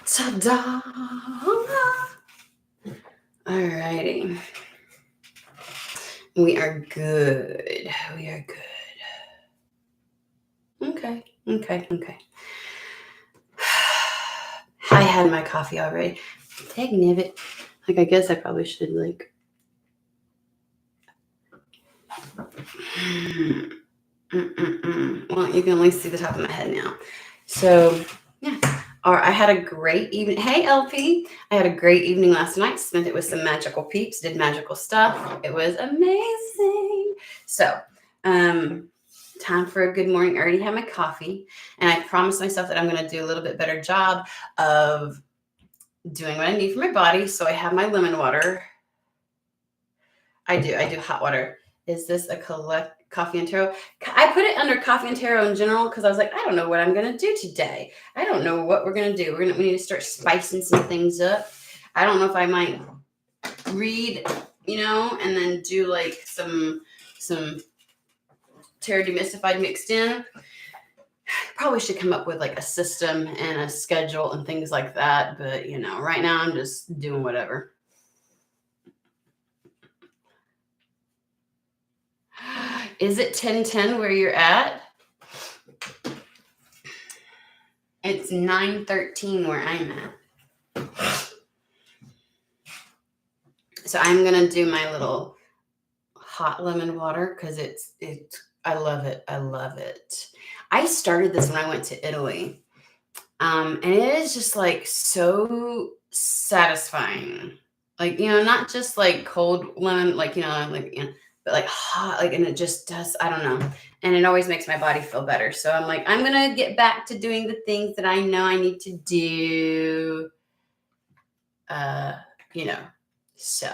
Ta-da! Alrighty. We are good. We are good. Okay. I had my coffee already. Dang-nabbit. Like, I guess I probably should, like... Well, you can only see the top of my head now. So, yeah. I had a great evening. Hey, LP. I had a great evening last night. Spent it with some magical peeps. Did magical stuff. It was amazing. So, time for a good morning. I already had my coffee. And I promised myself that I'm going to do a little bit better job of doing what I need for my body. So I have my lemon water. I do hot water. Is this a coffee and taro? I put it under coffee and taro in general because I was like, I don't know what I'm going to do today. I don't know what we're going to do. We need to start spicing some things up. I don't know if I might read, and then do like some taro demystified mixed in. Probably should come up with like a system and a schedule and things like that. But, right now I'm just doing whatever. Is it 10:10 where you're at? It's 9:13 where I'm at. So I'm gonna do my little hot lemon water because I love it. I love it. I started this when I went to Italy. And it is just like so satisfying. Like, not just like cold lemon, but like hot, like, and it just does, I don't know. And it always makes my body feel better. So I'm like, I'm going to get back to doing the things that I know I need to do. So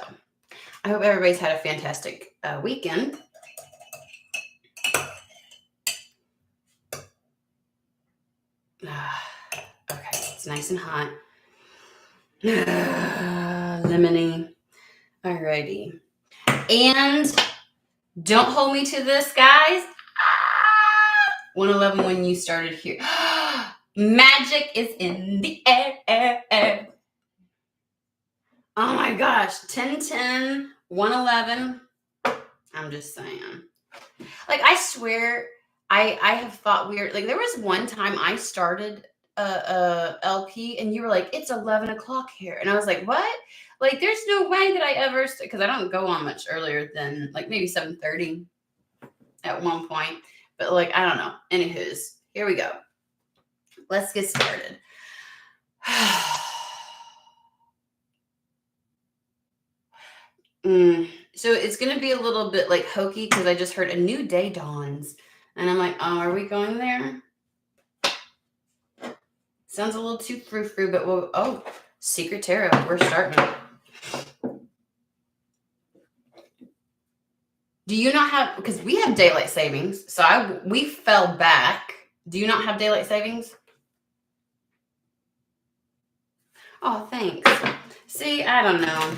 I hope everybody's had a fantastic weekend. Okay, it's nice and hot. Lemony. Alrighty. And don't hold me to this, guys. 111 when you started here. Magic is in the air. Oh my gosh. 10:10, 111. I'm just saying. Like, I swear, I have thought weird. Like, there was one time I started a LP and you were like, it's 11 o'clock here. And I was like, what? Like, there's no way that I ever, because I don't go on much earlier than like maybe 7:30 at one point. But like, I don't know. Anywho's, here we go. Let's get started. So it's going to be a little bit like hokey because I just heard a new day dawns. And I'm like, oh, are we going there? Sounds a little too frou-frou, but Secret Tarot. We're starting. Do you not have, because we have daylight savings. So we fell back. Do you not have daylight savings? Oh, thanks. See, I don't know.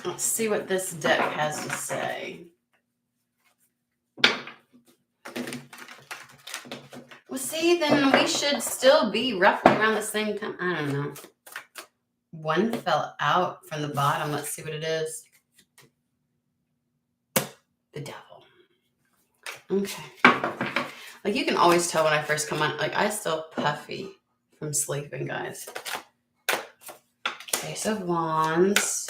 Let's see what this deck has to say. Well, see, then we should still be roughly around the same time. I don't know. One fell out from the bottom. Let's see what it is. The devil. Okay. Like, you can always tell when I first come on. Like, I still puffy from sleeping, guys. Ace of Wands.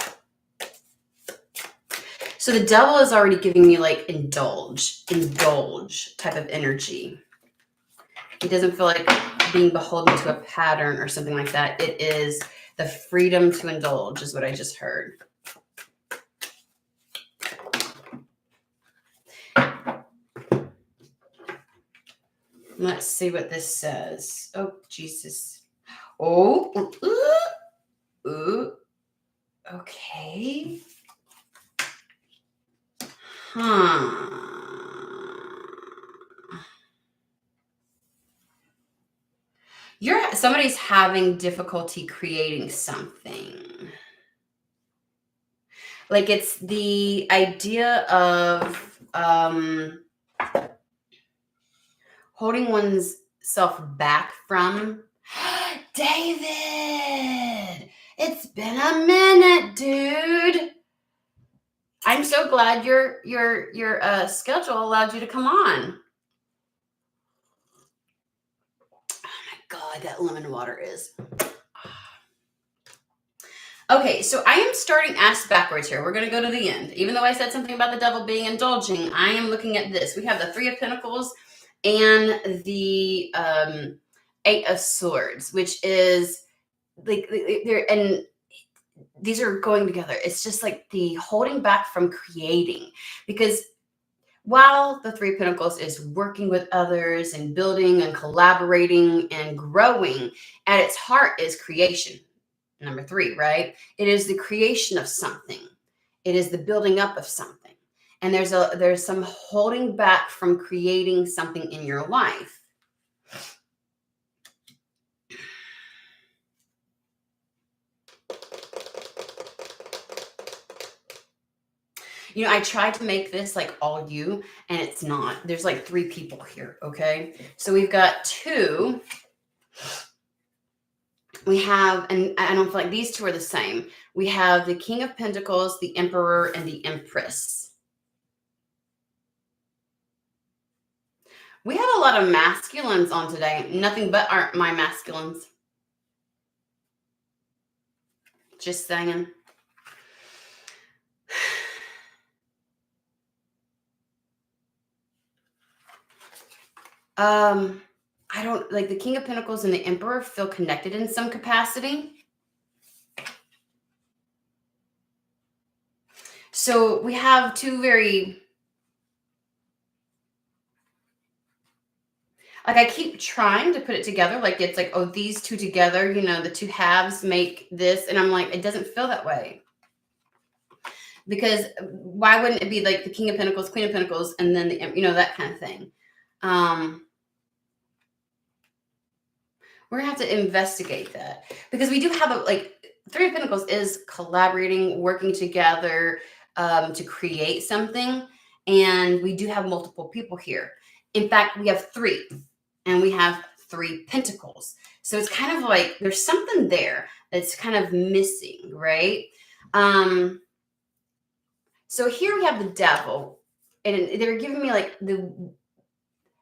So the devil is already giving me like indulge type of energy. He doesn't feel like being beholden to a pattern or something like that. It is the freedom to indulge is what I just heard. Let's see what this says. Oh, Jesus. Oh, ooh. Okay. Somebody's having difficulty creating something. Like it's the idea of holding one's self back from David. It's been a minute, dude. I'm so glad your schedule allowed you to come on. Oh my God, that lemon water is. Okay, so I am starting ass backwards here. We're going to go to the end. Even though I said something about the devil being indulging, I am looking at this. We have the Three of Pentacles and the Eight of Swords, which is like they're, and these are going together. It's just like the holding back from creating, because while the Three of Pentacles is working with others and building and collaborating and growing, at its heart is creation. Number 3, right? It is the creation of something. It is the building up of something. And there's some holding back from creating something in your life. You know, I tried to make this like all you, and it's not. There's like 3 people here, okay? So we've got 2. We have, and I don't feel like these 2 are the same. We have the King of Pentacles, the Emperor, and the Empress. We have a lot of masculines on today. Nothing but my masculines. Just saying. I don't like the King of Pentacles and the Emperor feel connected in some capacity. So we have 2 very, like I keep trying to put it together. Like it's like, oh, these 2 together, you know, the 2 halves make this. And I'm like, it doesn't feel that way. Because why wouldn't it be like the King of Pentacles, Queen of Pentacles, and then the, you know, that kind of thing. We're gonna have to investigate that, because we do have a like Three of Pentacles is collaborating, working together to create something, and we do have multiple people here. In fact, we have 3, and we have 3 pentacles. So it's kind of like there's something there that's kind of missing, right? So here we have the devil, and they're giving me like the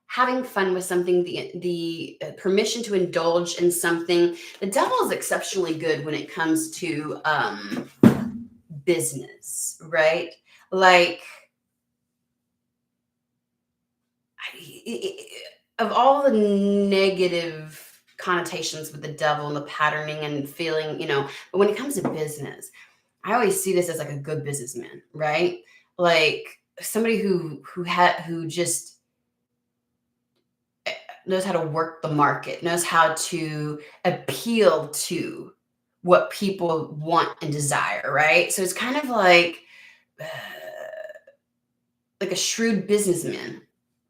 having fun with something, the permission to indulge in something. The devil is exceptionally good when it comes to business, right? Like, of all the negative connotations with the devil and the patterning and feeling, you know, but when it comes to business, I always see this as like a good businessman, right? Like somebody who just knows how to work the market, knows how to appeal to what people want and desire, right? So it's kind of like a shrewd businessman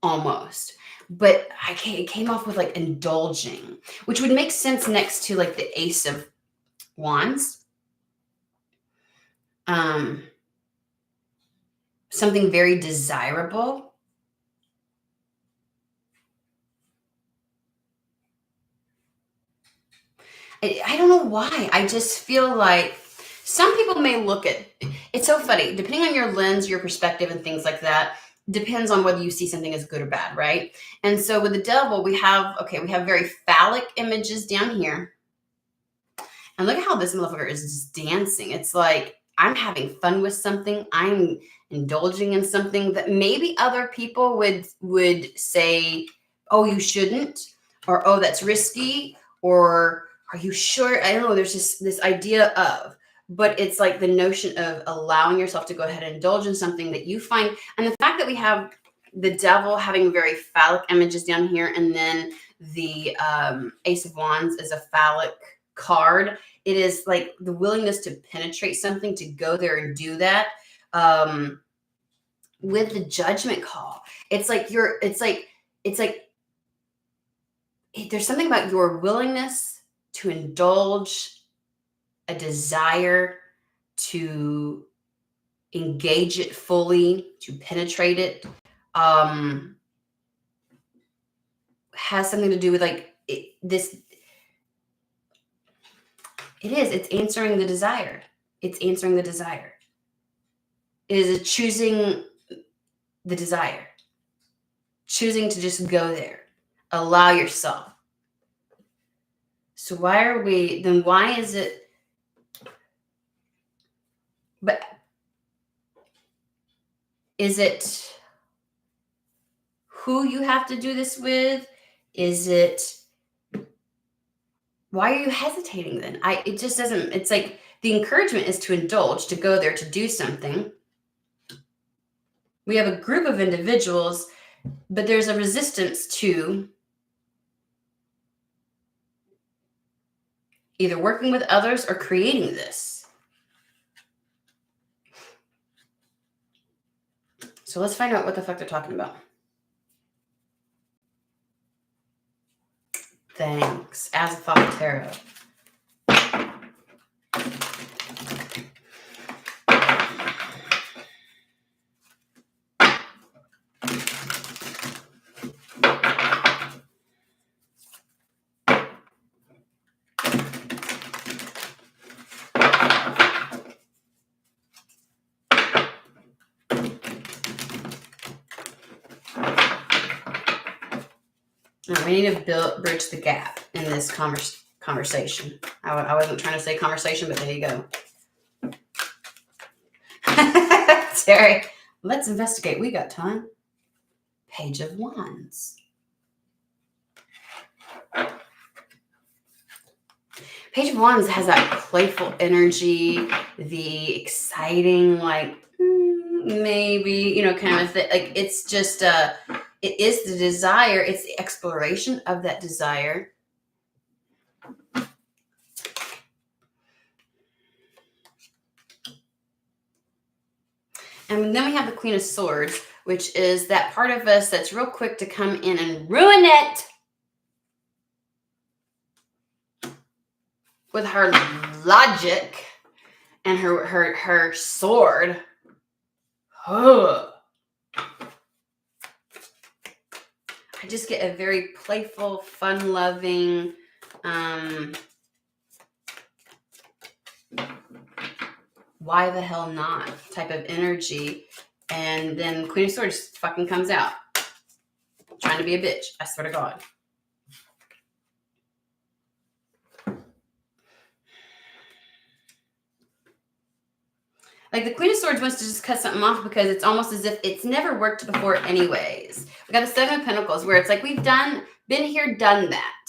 almost. But it came off with like indulging, which would make sense next to like the Ace of Wands. Something very desirable. I don't know why. I just feel like some people may look at it's so funny, depending on your lens, your perspective, and things like that, depends on whether you see something as good or bad, right? And so with the devil, we have very phallic images down here. And look at how this motherfucker is just dancing. It's like I'm having fun with something. I'm indulging in something that maybe other people would say, oh, you shouldn't, or oh, that's risky, or are you sure? I don't know. There's just this idea of, but it's like the notion of allowing yourself to go ahead and indulge in something that you find. And the fact that we have the devil having very phallic images down here, and then the Ace of Wands is a phallic card. It is like the willingness to penetrate something, to go there and do that. with the judgment call. It's like there's something about your willingness to indulge a desire, to engage it fully, to penetrate it, has something to do with it's answering the desire. It's answering the desire. It is choosing the desire, choosing to just go there, allow yourself. So why is it, but is it who you have to do this with? Is it, why are you hesitating then? It just doesn't, it's like the encouragement is to indulge, to go there, to do something. We have a group of individuals, but there's a resistance to either working with others or creating this. So let's find out what the fuck they're talking about. Thanks. As a fucking tarot. We need to bridge the gap in this conversation. I wasn't trying to say conversation, but there you go. Terry, let's investigate. We got time. Page of Wands. Page of Wands has that playful energy, the exciting, maybe, kind of thing. Like, it's just, it is the desire. It's the exploration of that desire. And then we have the Queen of Swords, which is that part of us that's real quick to come in and ruin it with her logic and her sword. Oh. I just get a very playful, fun-loving, why the hell not type of energy. And then Queen of Swords fucking comes out. Trying to be a bitch, I swear to God. Like, the Queen of Swords wants to just cut something off because it's almost as if it's never worked before anyways. We got the Seven of Pentacles where it's like we've been here, done that.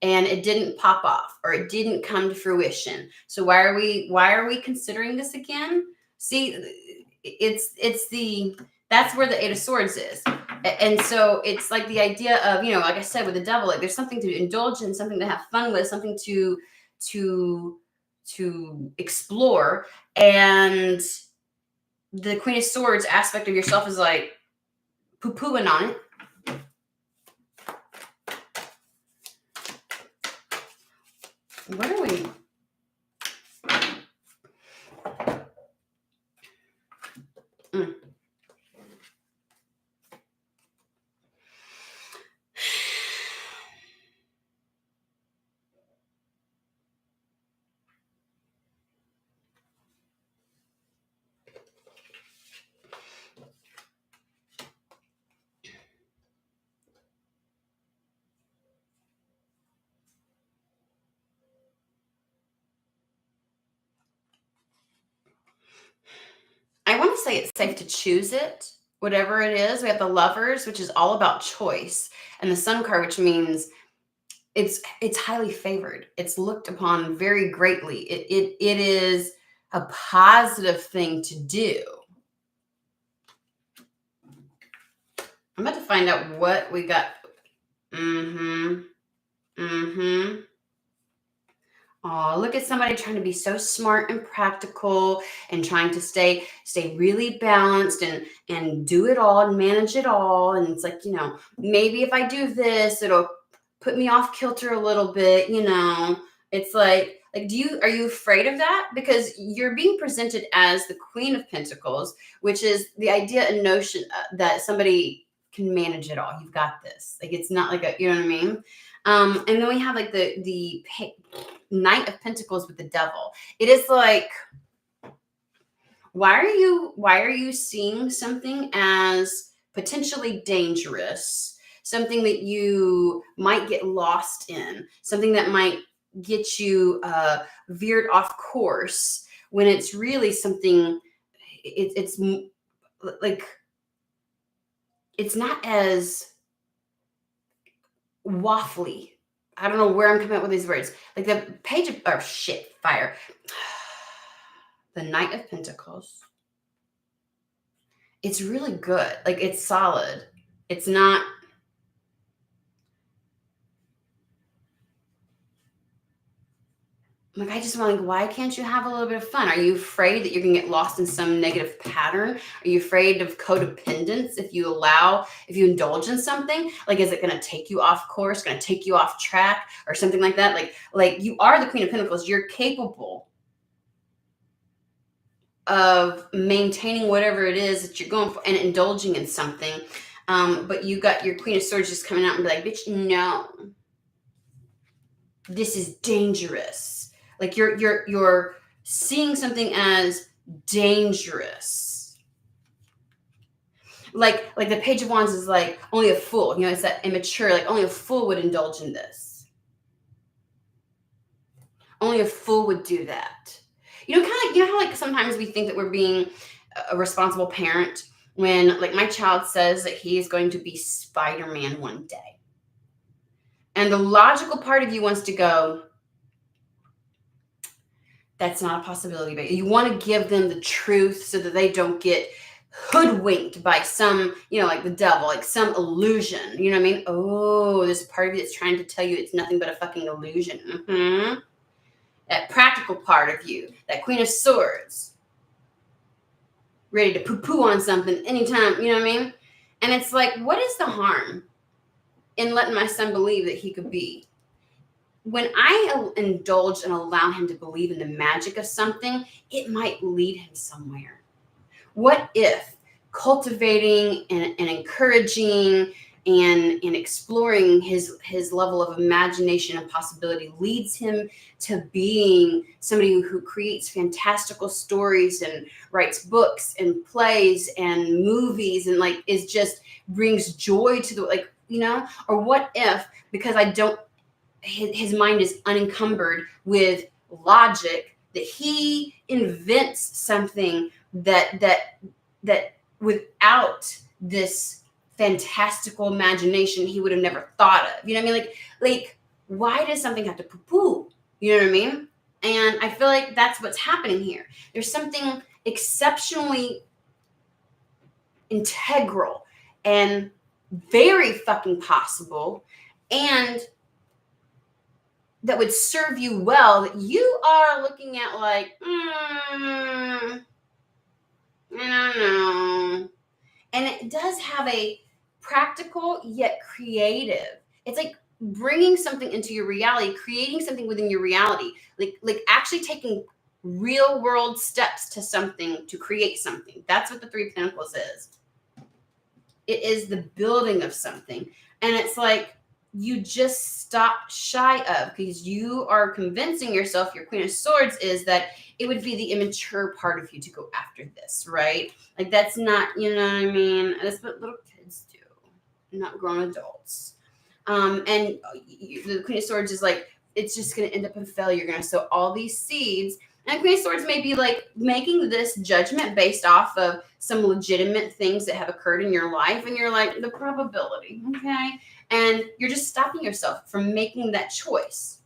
And it didn't pop off or it didn't come to fruition. So why are we considering this again? See, that's where the Eight of Swords is. And so it's like the idea of, like I said, with the Devil, like there's something to indulge in, something to have fun with, something to explore. And the Queen of Swords aspect of yourself is like poo-pooing on it. What are we? I want to say it's safe to choose it, whatever it is. We have the Lovers, which is all about choice, and the Sun card, which means it's highly favored. It's looked upon very greatly. It is a positive thing to do. I'm about to find out what we got. Oh, look at somebody trying to be so smart and practical and trying to stay really balanced and do it all and manage it all. And it's like, maybe if I do this, it'll put me off kilter a little bit. It's like are you afraid of that? Because you're being presented as the Queen of Pentacles, which is the idea and notion that somebody can manage it all. You've got this. Like, it's not like you know what I mean? And then we have like the Knight of Pentacles with the Devil. It is like, why are you seeing something as potentially dangerous, something that you might get lost in, something that might get you veered off course, when it's really something, it's like, it's not as waffly. I don't know where I'm coming up with these words. Like the page of, oh shit, fire. The Knight of Pentacles. It's really good. Like, it's solid. It's not. Like, I just want, like, why can't you have a little bit of fun? Are you afraid that you're going to get lost in some negative pattern? Are you afraid of codependence if you indulge in something? Like, is it going to take you off course, going to take you off track or something like that? Like you are the Queen of Pentacles. You're capable of maintaining whatever it is that you're going for and indulging in something. But you got your Queen of Swords just coming out and be like, bitch, no, this is dangerous. Like, you're seeing something as dangerous. Like the Page of Wands is like, only a fool, it's that immature, like only a fool would indulge in this. Only a fool would do that. Kind of, how like sometimes we think that we're being a responsible parent when, like, my child says that he is going to be Spider-Man one day. And the logical part of you wants to go, that's not a possibility, but you want to give them the truth so that they don't get hoodwinked by some, like the devil, like some illusion. You know what I mean? Oh, there's a part of you that's trying to tell you it's nothing but a fucking illusion. Mm-hmm. That practical part of you, that Queen of Swords, ready to poo-poo on something anytime, you know what I mean? And it's like, what is the harm in letting my son believe that he could be? When I indulge and allow him to believe in the magic of something, it might lead him somewhere. What if cultivating and encouraging and exploring his level of imagination and possibility leads him to being somebody who creates fantastical stories and writes books and plays and movies and like is just brings joy to the or what if, because his mind is unencumbered with logic, that he invents something that without this fantastical imagination he would have never thought of. You know what I mean? Like why does something have to poo-poo? You know what I mean? And I feel like that's what's happening here. There's something exceptionally integral and very fucking possible and that would serve you well, that you are looking at like, I don't know. And it does have a practical yet creative. It's like bringing something into your reality, creating something within your reality, like actually taking real world steps to something to create something. That's what the Three of Pentacles is. It is the building of something. And it's like, you just stop shy of, because you are convincing yourself, your Queen of Swords is that it would be the immature part of you to go after this, right? Like, that's not, you know what I mean? That's what little kids do, not grown adults. And the Queen of Swords is like, it's just going to end up in failure. You're going to sow all these seeds. And Queen of Swords may be like making this judgment based off of some legitimate things that have occurred in your life. And you're like, the probability, okay? And you're just stopping yourself from making that choice.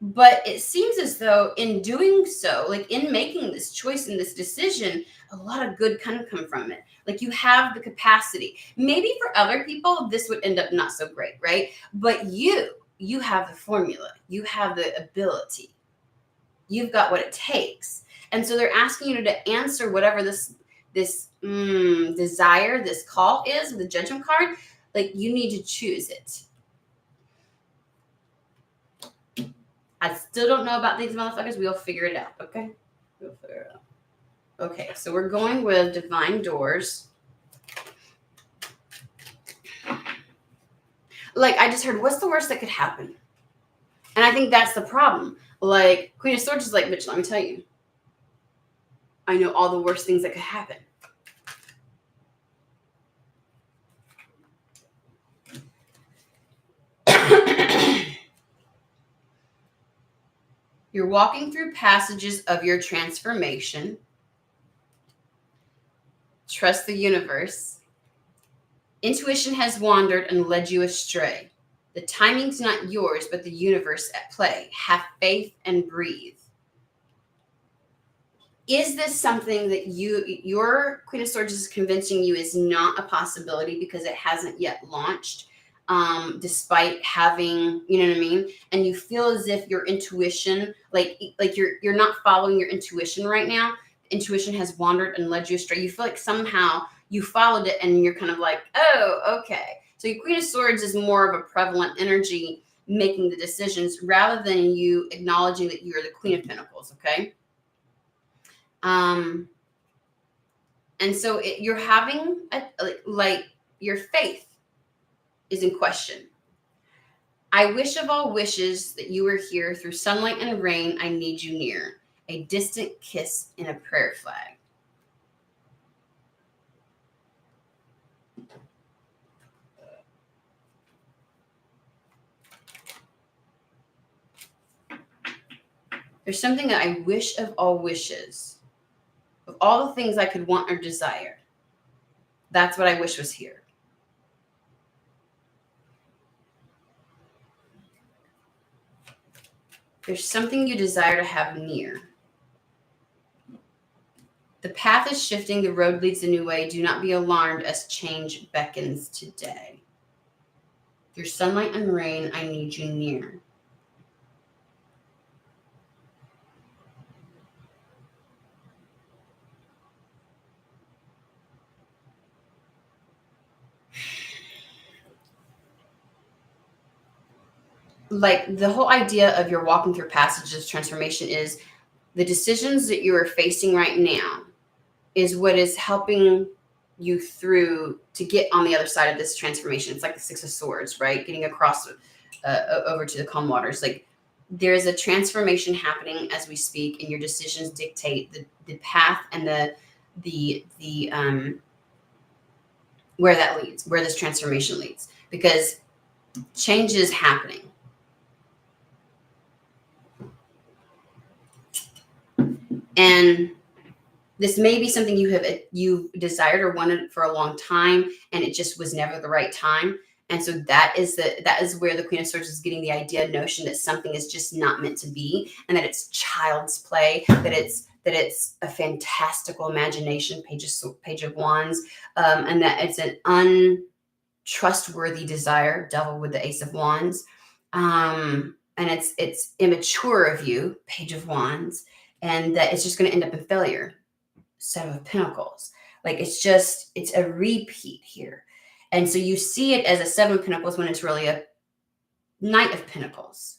But it seems as though in doing so, like in making this choice and this decision, a lot of good can come from it. Like, you have the capacity. Maybe for other people, this would end up not so great, right? But you you have the formula, you have the ability, you've got what it takes. And so they're asking you to answer whatever this desire, this call is, the judgment card. Like, you need to choose it. I still don't know about these motherfuckers. We'll figure it out, okay? We'll figure it out. Okay, so we're going with divine doors. Like, I just heard, what's the worst that could happen? And I think that's the problem. Like, Queen of Swords is like, bitch, let me tell you. I know all the worst things that could happen. You're walking through passages of your transformation. Trust the universe. Intuition has wandered and led you astray. The timing's not yours, but the universe at play. Have faith and breathe. Is this something that your Queen of Swords is convincing you is not a possibility because it hasn't yet launched, despite having, you know what I mean? And you feel as if your intuition, like you're not following your intuition right now. Intuition has wandered and led you astray. You feel like somehow you followed it and you're kind of like, oh, okay. So your Queen of Swords is more of a prevalent energy making the decisions rather than you acknowledging that you're the Queen of Pentacles, okay? And so you're having your faith is in question. I wish of all wishes that you were here. Through sunlight and rain, I need you near. A distant kiss in a prayer flag. There's something that I wish of all wishes. Of all the things I could want or desire. That's what I wish was here. There's something you desire to have near. The path is shifting. The road leads a new way. Do not be alarmed as change beckons today. Through sunlight and rain, I need you near. Like, the whole idea of your walking through passages of transformation is the decisions that you are facing right now is what is helping you through to get on the other side of this transformation. It's like the Six of Swords, right? Getting across over to the calm waters. Like, there is a transformation happening as we speak, and your decisions dictate the path and the where that leads, where this transformation leads, because change is happening. And this may be something you desired or wanted for a long time, and it just was never the right time. And so that is where the Queen of Swords is getting the idea, notion that something is just not meant to be, and that it's child's play, that it's a fantastical imagination, Page of Wands, and that it's an untrustworthy desire, Devil with the Ace of Wands, and it's immature of you, Page of Wands, and that it's just going to end up in failure. Seven of Pentacles. Like, it's a repeat here. And so you see it as a Seven of Pentacles when it's really a Knight of Pentacles.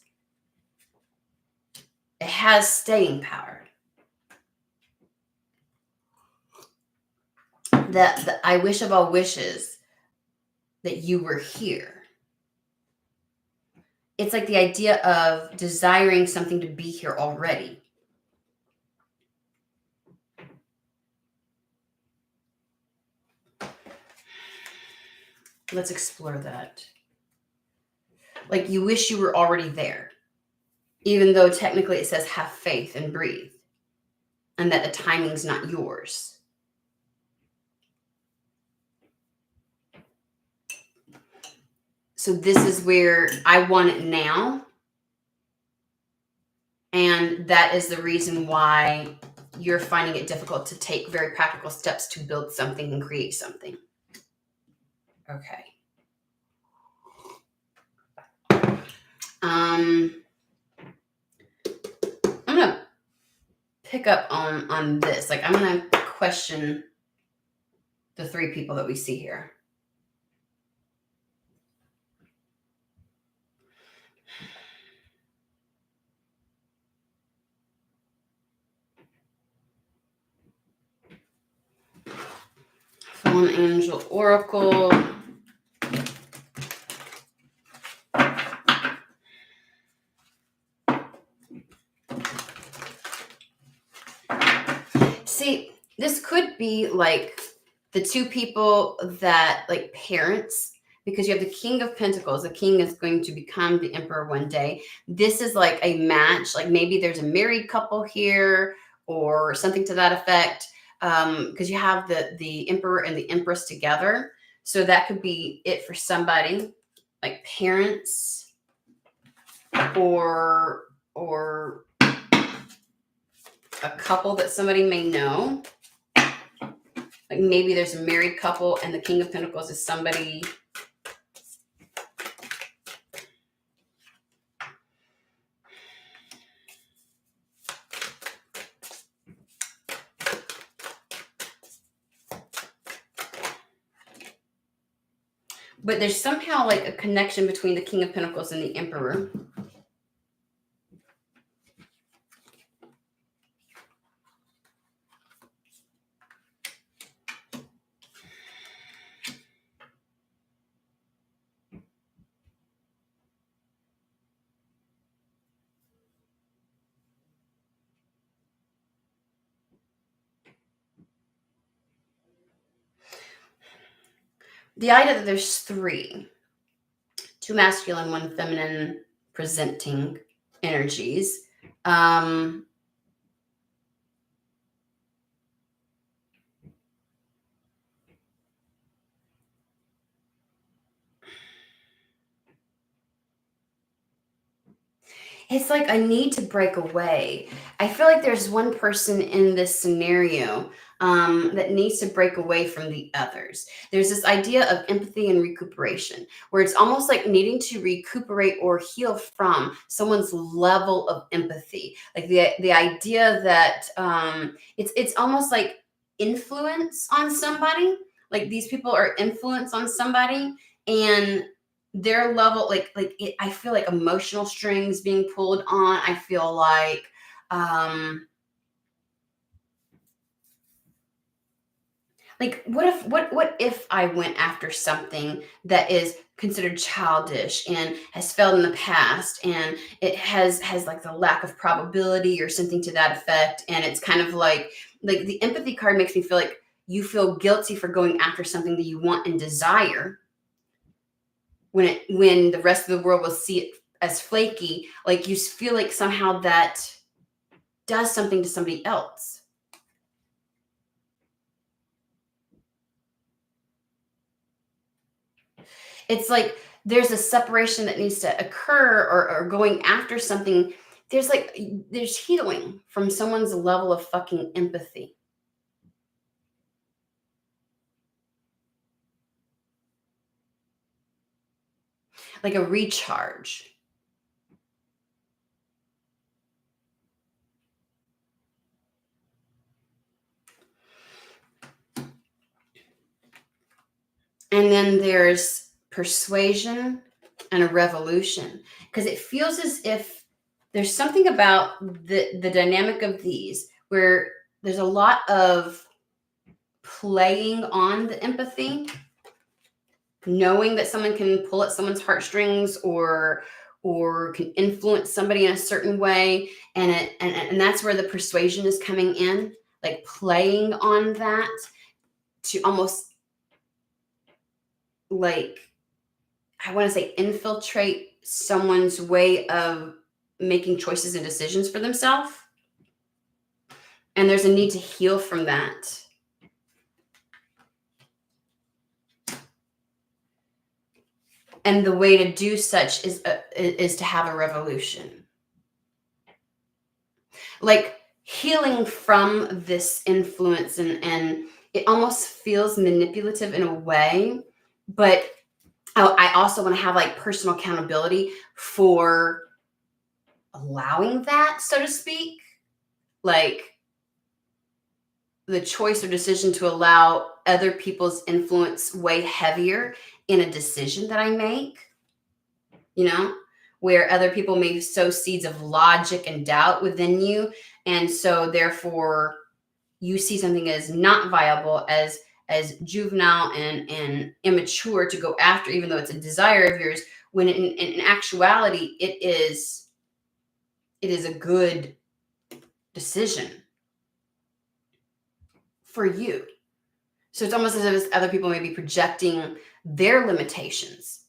It has staying power. The I wish of all wishes that you were here. It's like the idea of desiring something to be here already. Let's explore that. Like, you wish you were already there, even though technically it says have faith and breathe, and that the timing's not yours. So this is where I want it now. And that is the reason why you're finding it difficult to take very practical steps to build something and create something. Okay. I'm going to pick up on this. Like, I'm going to question the three people that we see here. Fallen Angel Oracle. See, this could be like the two people that, like, parents, because you have the King of Pentacles. The King is going to become the Emperor one day. This is like a match. Like, maybe there's a married couple here or something to that effect. Because you have the Emperor and the Empress together. So that could be it for somebody, like parents or a couple that somebody may know. Like, maybe there's a married couple and the King of Pentacles is somebody. But there's somehow like a connection between the King of Pentacles and the Emperor. The idea that there's two masculine, one feminine presenting energies. It's like I need to break away. I feel like there's one person in this scenario that needs to break away from the others. There's this idea of empathy and recuperation, where it's almost like needing to recuperate or heal from someone's level of empathy. Like the idea that it's almost like influence on somebody. Like, these people are influence on somebody, and their level, I feel like emotional strings being pulled on. I feel like what if I went after something that is considered childish and has failed in the past, and it has like the lack of probability or something to that effect, and it's kind of like the empathy card makes me feel like you feel guilty for going after something that you want and desire, when the rest of the world will see it as flaky. Like, you feel like somehow that does something to somebody else. It's like there's a separation that needs to occur, or going after something. There's healing from someone's level of fucking empathy. Like a recharge. And then there's persuasion and a revolution, because it feels as if there's something about the dynamic of these where there's a lot of playing on the empathy, knowing that someone can pull at someone's heartstrings or can influence somebody in a certain way, and that's where the persuasion is coming in, like playing on that to almost, like, I want to say, infiltrate someone's way of making choices and decisions for themselves. And there's a need to heal from that. And the way to do such is to have a revolution. Like, healing from this influence, and it almost feels manipulative in a way, but I also want to have like personal accountability for allowing that, so to speak, like the choice or decision to allow other people's influence weigh heavier in a decision that I make, where other people may sow seeds of logic and doubt within you. And so therefore you see something as not viable, as juvenile and immature to go after, even though it's a desire of yours, when in actuality, it is a good decision for you. So it's almost as if other people may be projecting their limitations.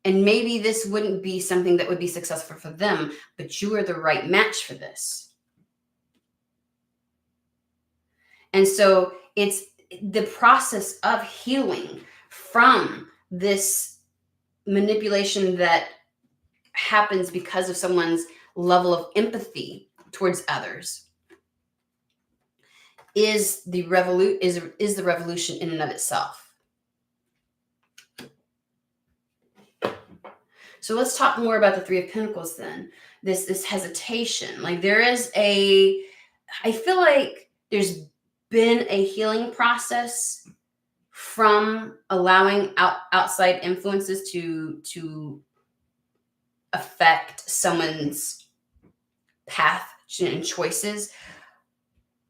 And maybe this wouldn't be something that would be successful for them, but you are the right match for this. And so it's the process of healing from this manipulation that happens because of someone's level of empathy towards others is the revolution in and of itself. So let's talk more about the Three of Pentacles then. This hesitation. Like I feel like there's been a healing process from allowing outside influences to affect someone's path and choices.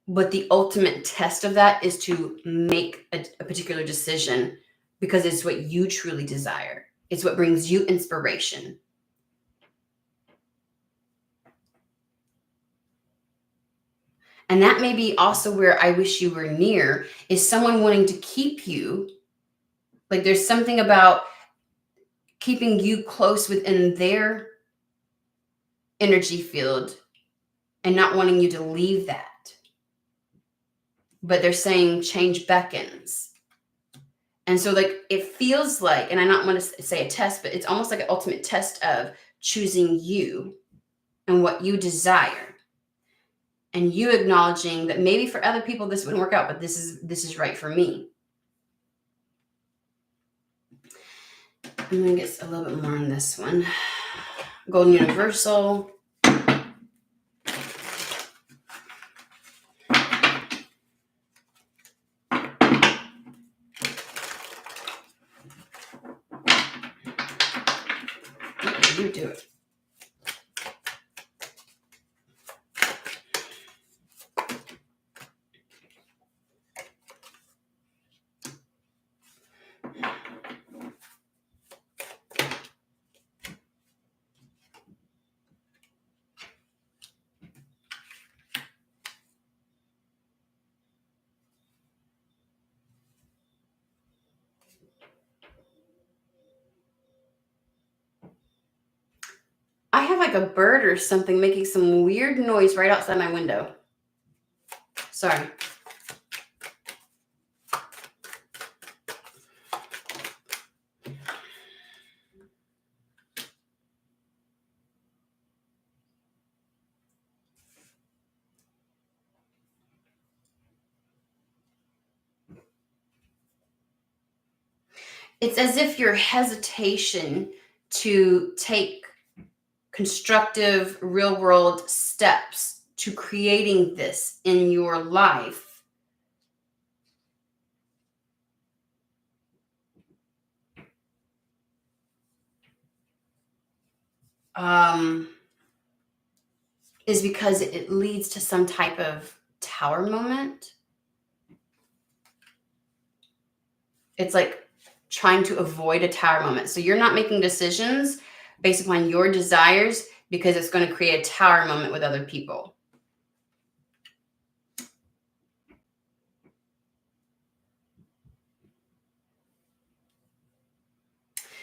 But the ultimate test of that is to make a particular decision because it's what you truly desire. It's what brings you inspiration. And that may be also where I wish you were near, is someone wanting to keep you. Like there's something about keeping you close within their energy field and not wanting you to leave that. But they're saying change beckons. And so like it feels like, and I don't want to say a test, but it's almost like an ultimate test of choosing you and what you desire. And you acknowledging that maybe for other people this wouldn't work out, but this is right for me. I'm going to get a little bit more on this one. Golden Universal. You do it. I have like a bird or something making some weird noise right outside my window. Sorry. It's as if your hesitation to take constructive real world steps to creating this in your life is because it leads to some type of tower moment. It's like trying to avoid a tower moment. So you're not making decisions based upon your desires because it's going to create a tower moment with other people.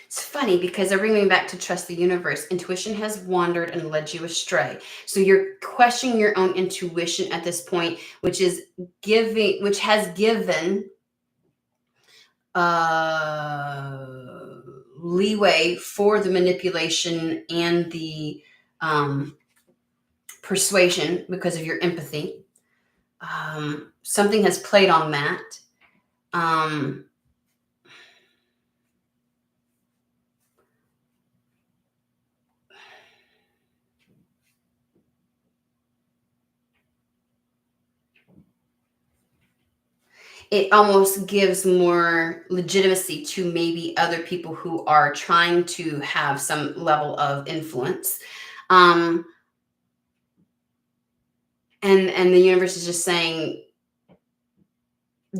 It's funny because they're bringing me back to trust the universe. Intuition has wandered and led you astray. So you're questioning your own intuition at this point, which has given leeway for the manipulation and the persuasion because of your empathy. Something has played on that. it almost gives more legitimacy to maybe other people who are trying to have some level of influence. And the universe is just saying,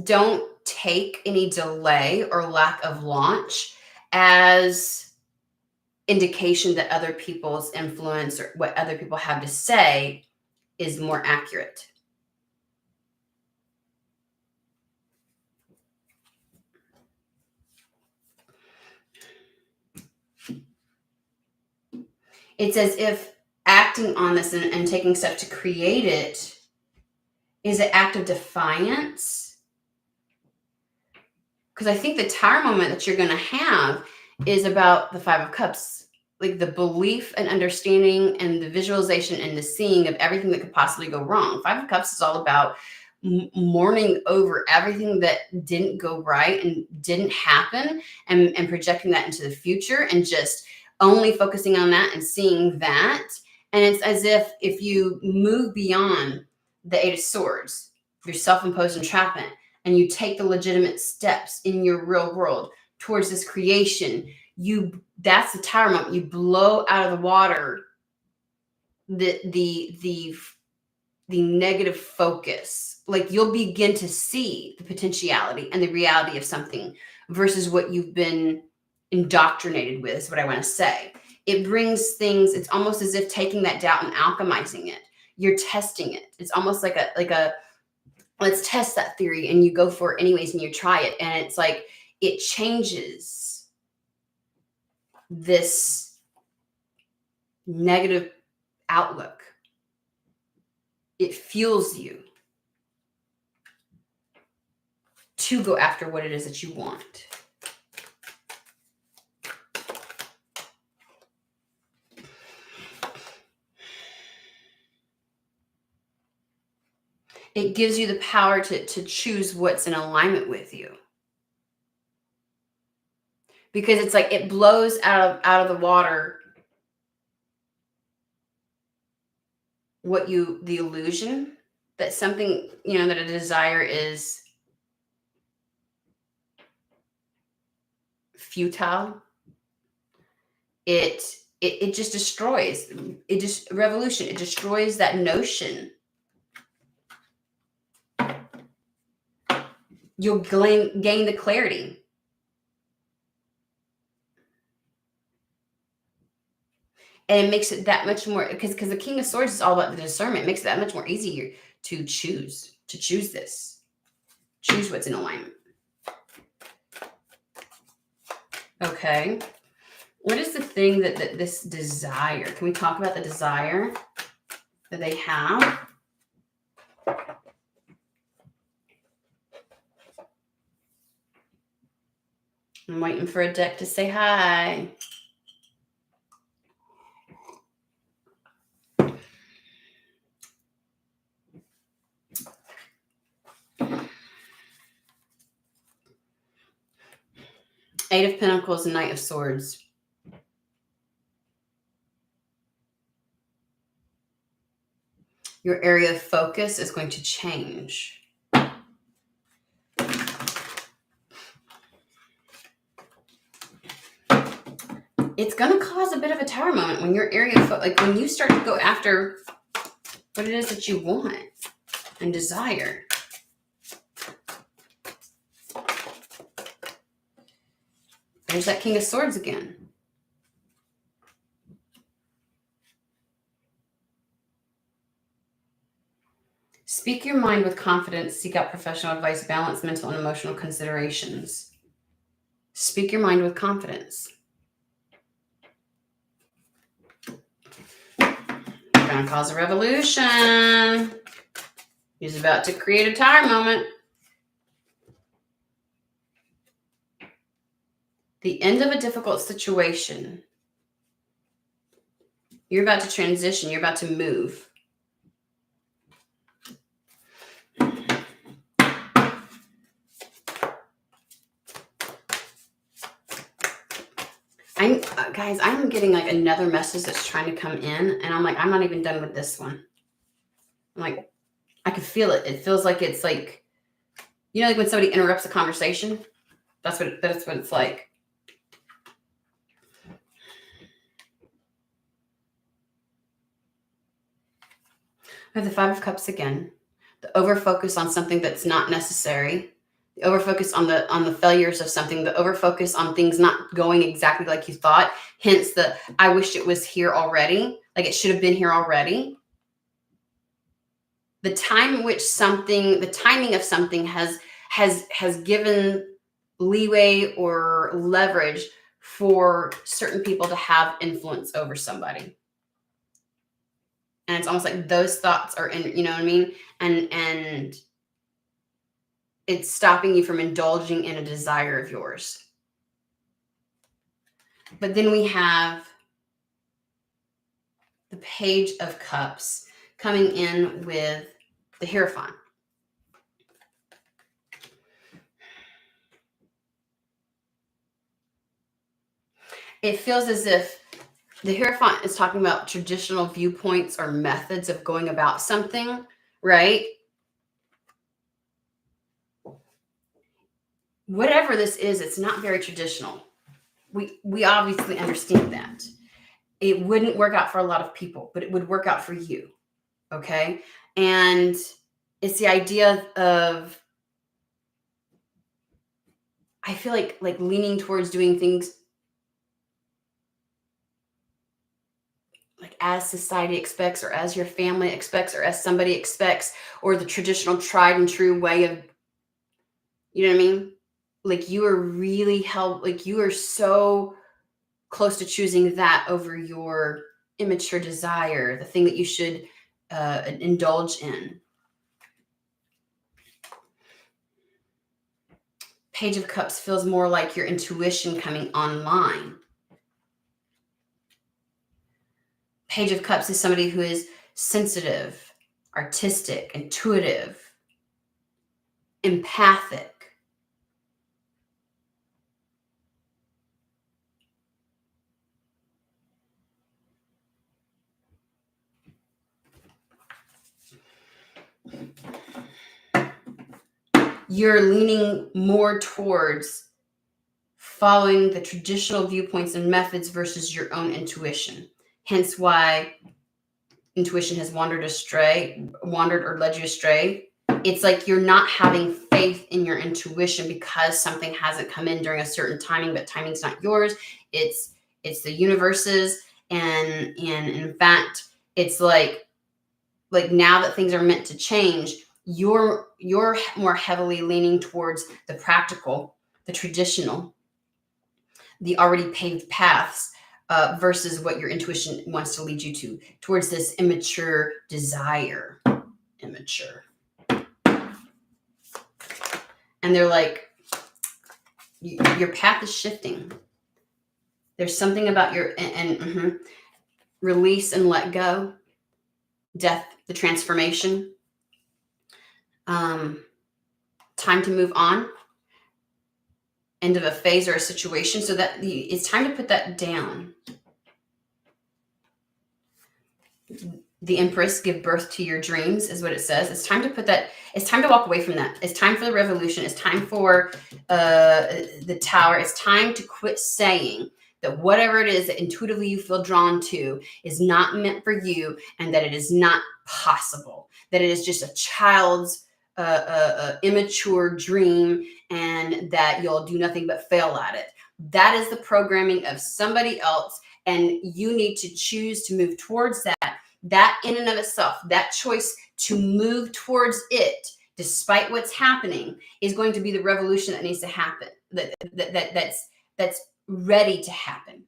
don't take any delay or lack of launch as indication that other people's influence or what other people have to say is more accurate. It's as if acting on this and taking steps to create it is an act of defiance. Because I think the Tower moment that you're going to have is about the Five of Cups, like the belief and understanding and the visualization and the seeing of everything that could possibly go wrong. Five of Cups is all about mourning over everything that didn't go right and didn't happen, and projecting that into the future and just only focusing on that and seeing that. And it's as if you move beyond the Eight of Swords, your self-imposed entrapment, and you take the legitimate steps in your real world towards this creation, that's the Tower moment. You blow out of the water the negative focus. Like, you'll begin to see the potentiality and the reality of something versus what you've been indoctrinated with, is what I want to say. It brings things, it's almost as if taking that doubt and alchemizing it. You're testing it. It's almost like a let's test that theory, and you go for it anyways and you try it. And it's like, it changes this negative outlook. It fuels you to go after what it is that you want. It gives you the power to choose what's in alignment with you. Because it's like it blows out of the water the illusion that something, that a desire is futile. It just destroys. Revolution. It destroys that notion. You'll gain the clarity. And it makes it that much more, because the King of Swords is all about the discernment. It makes it that much more easier to choose this. Choose what's in alignment. Okay. What is the thing that this desire? Can we talk about the desire that they have? I'm waiting for a deck to say hi. Eight of Pentacles and Knight of Swords. Your area of focus is going to change. It's going to cause a bit of a Tower moment when your area of when you start to go after what it is that you want and desire. There's that King of Swords again. Speak your mind with confidence. Seek out professional advice. Balance mental and emotional considerations. Speak your mind with confidence. You're going to cause a revolution. He's about to create a Tower moment. The end of a difficult situation. You're about to transition. You're about to move. I'm getting like another message that's trying to come in, and I'm like, I'm not even done with this one. I'm like, I can feel it. It feels like it's like You know, like when somebody interrupts a conversation, that's what it's like. We have the Five of Cups again. The over focus on something that's not necessary. The over focus on the failures of something. The over focus on things not going exactly like you thought. Hence the I wish it was here already. Like it should have been here already. The time in which the timing of something has given leeway or leverage for certain people to have influence over somebody. And it's almost like those thoughts are in, you know what I mean? And it's stopping you from indulging in a desire of yours. But then we have the Page of Cups coming in with the Hierophant. It feels as if the Hierophant is talking about traditional viewpoints or methods of going about something, right? Whatever this is, it's not very traditional. We obviously understand that. It wouldn't work out for a lot of people, but it would work out for you, okay? And it's the idea of, I feel like leaning towards doing things like as society expects, or as your family expects, or as somebody expects, or the traditional tried and true way of, you know what I mean? Like you are really like you are so close to choosing that over your immature desire, the thing that you should indulge in. Page of Cups feels more like your intuition coming online. Page of Cups is somebody who is sensitive, artistic, intuitive, empathic. You're leaning more towards following the traditional viewpoints and methods versus your own intuition. Hence why intuition has wandered or led you astray. It's like you're not having faith in your intuition because something hasn't come in during a certain timing, but timing's not yours. It's the universe's, and in fact, it's like now that things are meant to change, you're more heavily leaning towards the practical, the traditional, the already paved paths, versus what your intuition wants to lead you towards this immature desire. Immature. And they're like, your path is shifting. There's something about your release and let go, death, the transformation, time to move on, end of a phase or a situation, so that it's time to put that down. The Empress, give birth to your dreams, is what it says. It's time to put that, it's time to walk away from that. It's time for the revolution. It's time for the Tower. It's time to quit saying that whatever it is that intuitively you feel drawn to is not meant for you, and that it is not possible, that it is just a child's immature dream, and that you'll do nothing but fail at it. That is the programming of somebody else, and you need to choose to move towards that. That in and of itself, that choice to move towards it, despite what's happening, is going to be the revolution that needs to happen. That's ready to happen.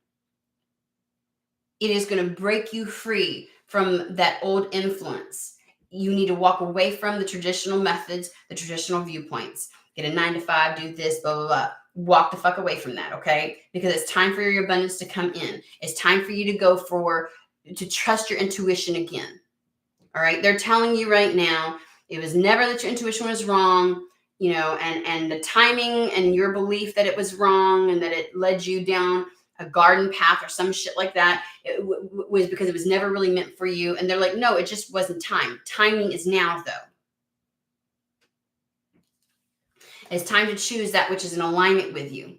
It is going to break you free from that old influence. You need to walk away from the traditional methods, the traditional viewpoints. Get a 9-to-5, do this, blah, blah, blah. Walk the fuck away from that, okay? Because it's time for your abundance to come in. It's time for you to go to trust your intuition again. All right. They're telling you right now, it was never that your intuition was wrong, and the timing and your belief that it was wrong and that it led you down a garden path or some shit like that, it was because it was never really meant for you. And they're like, no, it just wasn't time. Timing is now, though. It's time to choose that which is in alignment with you.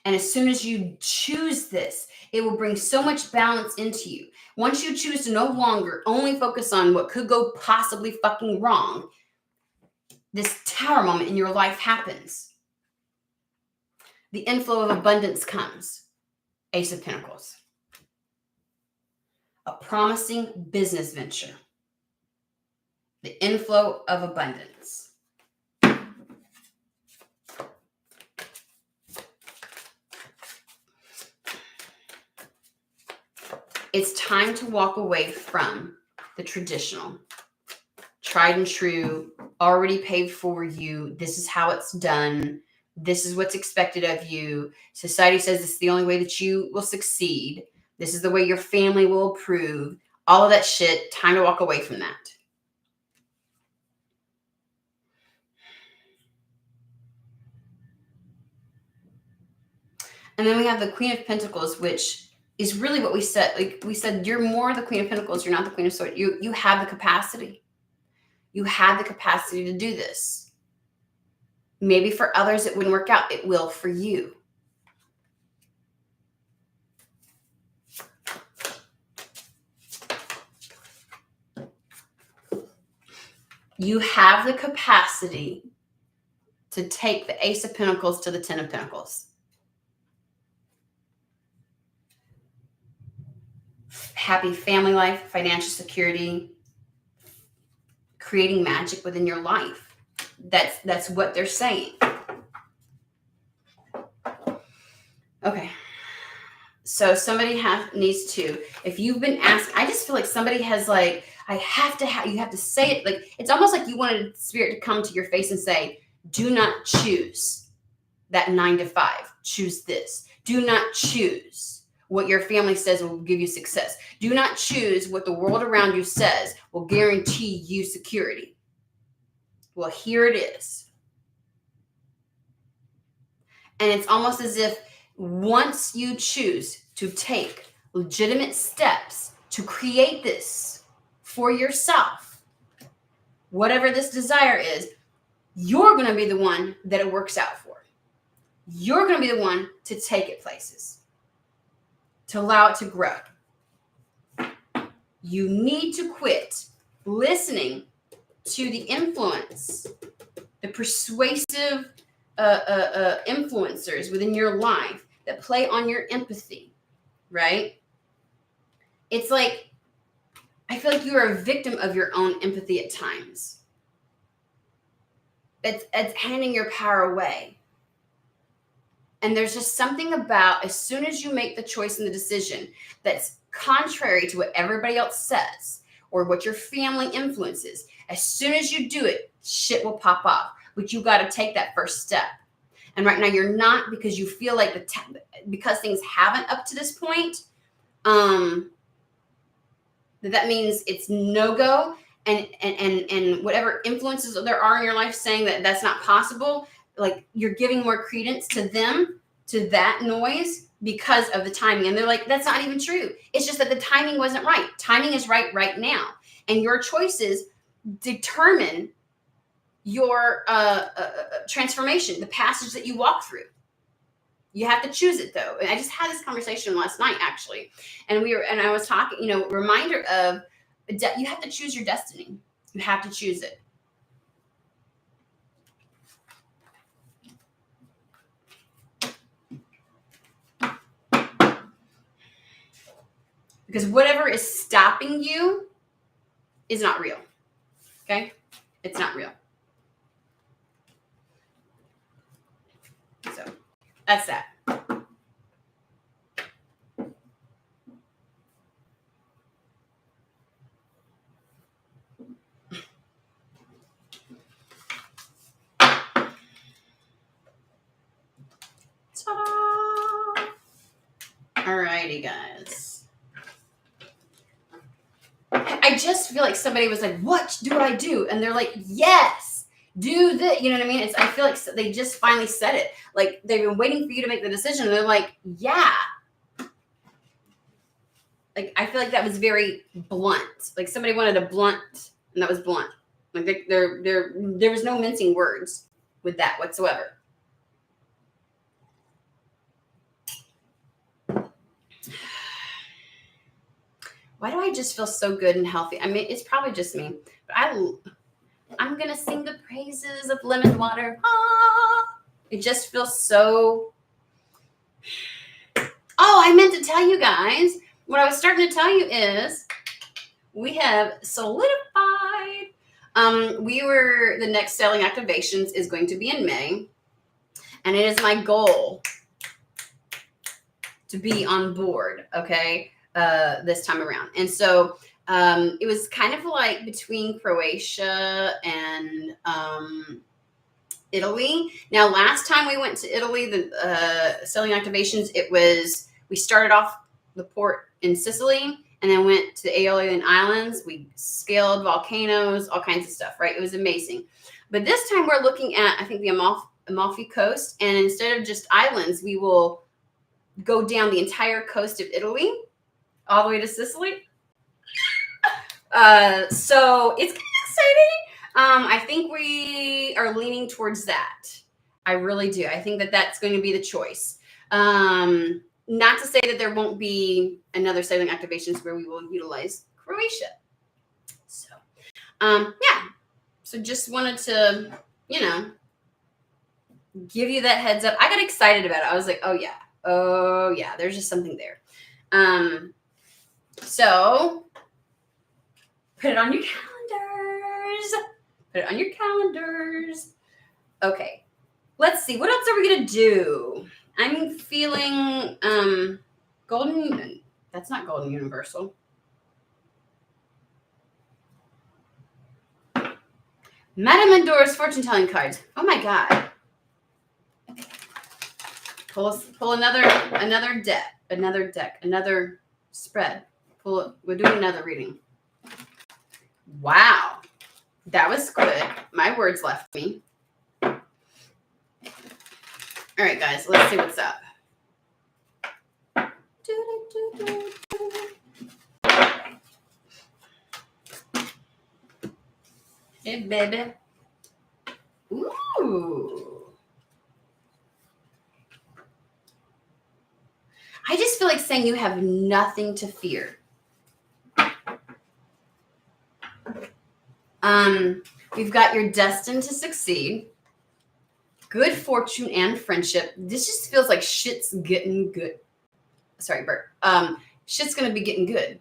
And as soon as you choose this, it will bring so much balance into you. Once you choose to no longer only focus on what could go possibly fucking wrong, this tower moment in your life happens. The inflow of abundance comes. Ace of Pentacles. A promising business venture. The inflow of abundance. It's time to walk away from the traditional, tried and true, already paid for you. This is how it's done. This is what's expected of you. Society says this is the only way that you will succeed. This is the way your family will approve. All of that shit. Time to walk away from that. And then we have the Queen of Pentacles, which is really what we said. Like we said, you're more the Queen of Pentacles. You're not the Queen of Swords. You have the capacity. You have the capacity to do this. Maybe for others it wouldn't work out. It will for you. You have the capacity to take the Ace of Pentacles to the Ten of Pentacles. Happy family life, financial security, creating magic within your life. That's what they're saying. Okay. So somebody needs to, if you've been asked, I just feel like somebody has like, you have to say it. Like, it's almost like you wanted Spirit to come to your face and say, do not choose that 9 to 5. Choose this. Do not choose what your family says will give you success. Do not choose what the world around you says will guarantee you security. Well, here it is. And it's almost as if once you choose to take legitimate steps to create this for yourself, whatever this desire is, you're going to be the one that it works out for. You're going to be the one to take it places, to allow it to grow. You need to quit listening to the influence, the persuasive influencers within your life that play on your empathy, right? It's like, I feel like you are a victim of your own empathy at times. It's handing your power away. And there's just something about, as soon as you make the choice and the decision that's contrary to what everybody else says or what your family influences, as soon as you do it, shit will pop off. But you got to take that first step. And right now you're not, because you feel like because things haven't up to this point, that means it's no-go. And whatever influences there are in your life saying that that's not possible, like you're giving more credence to them, to that noise because of the timing. And they're like, that's not even true. It's just that the timing wasn't right. Timing is right now. And your choices determine your transformation, the passage that you walk through. You have to choose it though. And I just had this conversation last night actually. And I was talking, reminder of you have to choose your destiny. You have to choose it. Because whatever is stopping you is not real. Okay? It's not real. So that's that. Ta-da! Alrighty, guys. I just feel like somebody was like, what do I do? And they're like, yes, do this. You know what I mean? I feel like they just finally said it. Like they've been waiting for you to make the decision. And they're like, yeah. Like, I feel like that was very blunt. Like somebody wanted a blunt and that was blunt. Like there was no mincing words with that whatsoever. Why do I just feel so good and healthy? I mean, it's probably just me, but I'm gonna sing the praises of lemon water. Ah, it just feels so. Oh, I meant to tell you guys. What I was starting to tell you is we have solidified. The next selling activations is going to be in May, and it is my goal to be on board. Okay, this time around, and so it was kind of like between Croatia and Italy. Now, last time we went to Italy, the selling activations, we started off the port in Sicily and then went to the Aeolian Islands. We scaled volcanoes, all kinds of stuff, right? It was amazing. But this time we're looking at, I think, the Amalfi Coast. And instead of just islands, we will go down the entire coast of Italy, all the way to Sicily. So it's kind of exciting. I think we are leaning towards that. I really do. I think that that's going to be the choice. Not to say that there won't be another sailing activations where we will utilize Croatia. So, yeah. So just wanted to, give you that heads up. I got excited about it. I was like, oh yeah, there's just something there. So put it on your calendars. Okay. Let's see. What else are we going to do? I'm feeling golden. That's not golden universal. Madame Endor's fortune telling cards. Oh my God. Pull another deck, another spread. We're doing another reading. Wow. That was good. My words left me. All right, guys, let's see what's up. Hey, baby. Ooh. I just feel like saying you have nothing to fear. We've got you're destined to succeed. Good fortune and friendship. This just feels like shit's getting good. Sorry, Bert. Shit's gonna be getting good.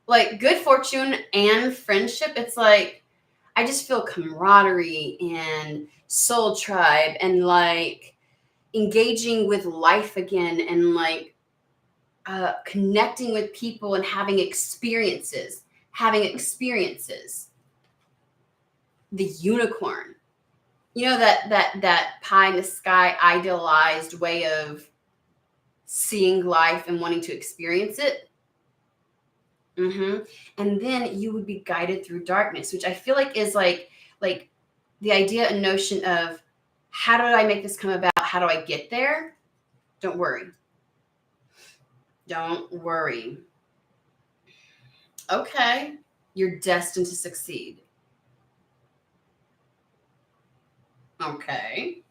Like good fortune and friendship. It's like I just feel camaraderie and soul tribe and like engaging with life again and like connecting with people and having experiences. The unicorn. You know, that pie in the sky idealized way of seeing life and wanting to experience it. And then you would be guided through darkness, which I feel like is like the idea and notion of how did I make this come about? How do I get there? Don't worry. Okay. You're destined to succeed. Okay.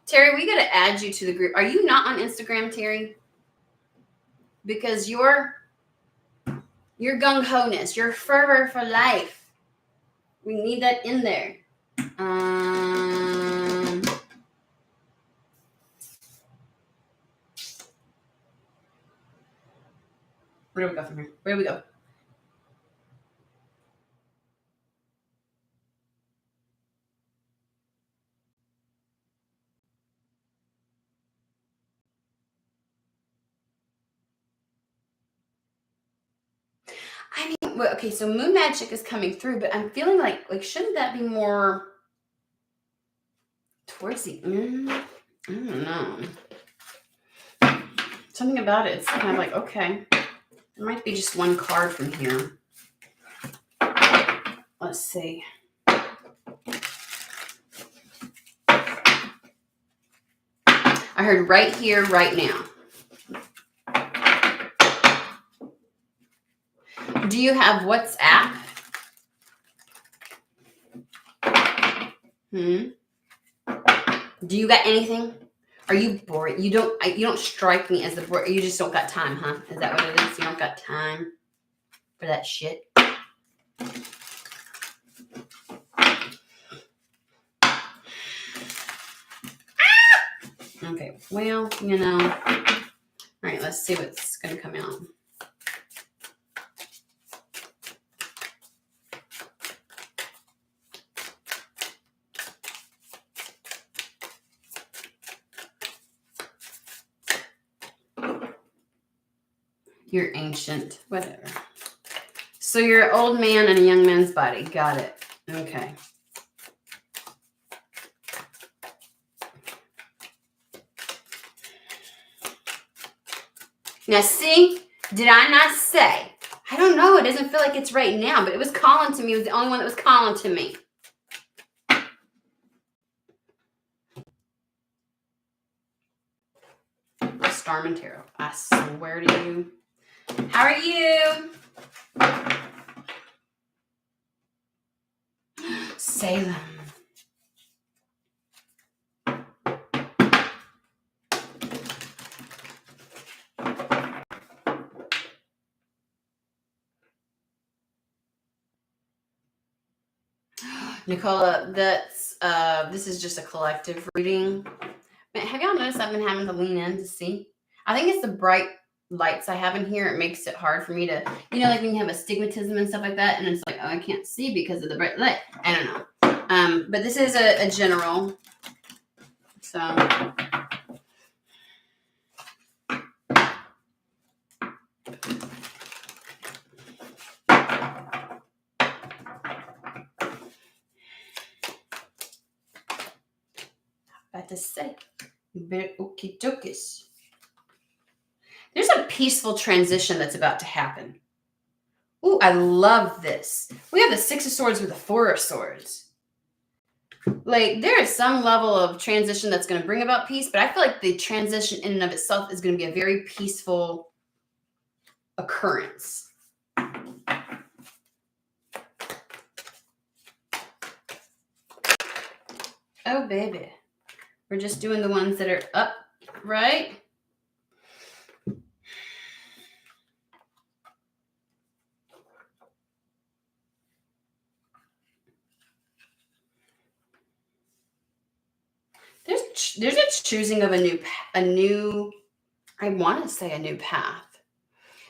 Terry, we got to add you to the group. Are you not on Instagram, Terry? Because your gung-ho-ness, your fervor for life, we need that in there. Where do we go from here? Where do we go? I mean, well, okay, so moon magic is coming through, but I'm feeling like shouldn't that be more towards the end? I don't know. Something about it. It's kind of like, okay, there might be just one card from here. Let's see. I heard right here, right now. Do you have WhatsApp? Do you got anything? Are you bored? You don't strike me as the bored. You just don't got time, huh? Is that what it is? You don't got time for that shit? Okay, well, you know. All right, let's see what's going to come out. You're ancient. Whatever. So you're an old man in a young man's body. Got it. Okay. Now, see, did I not say? I don't know. It doesn't feel like it's right now, but it was calling to me. It was the only one that was calling to me. The Starman Tarot. I swear to you. How are you? Salem. Nicola, that's this is just a collective reading. Have y'all noticed I've been having to lean in to see? I think it's the bright lights I have in here. It makes it hard for me to, like when you have astigmatism and stuff like that, and it's like, oh, I can't see because of the bright light. I don't know. But this is a general. So about to say, very okie dokies. There's a peaceful transition that's about to happen. Ooh, I love this. We have the Six of Swords with the Four of Swords. Like, there is some level of transition that's going to bring about peace, but I feel like the transition in and of itself is going to be a very peaceful occurrence. Oh, baby. We're just doing the ones that are up, right? There's a choosing of a new, I want to say a new path.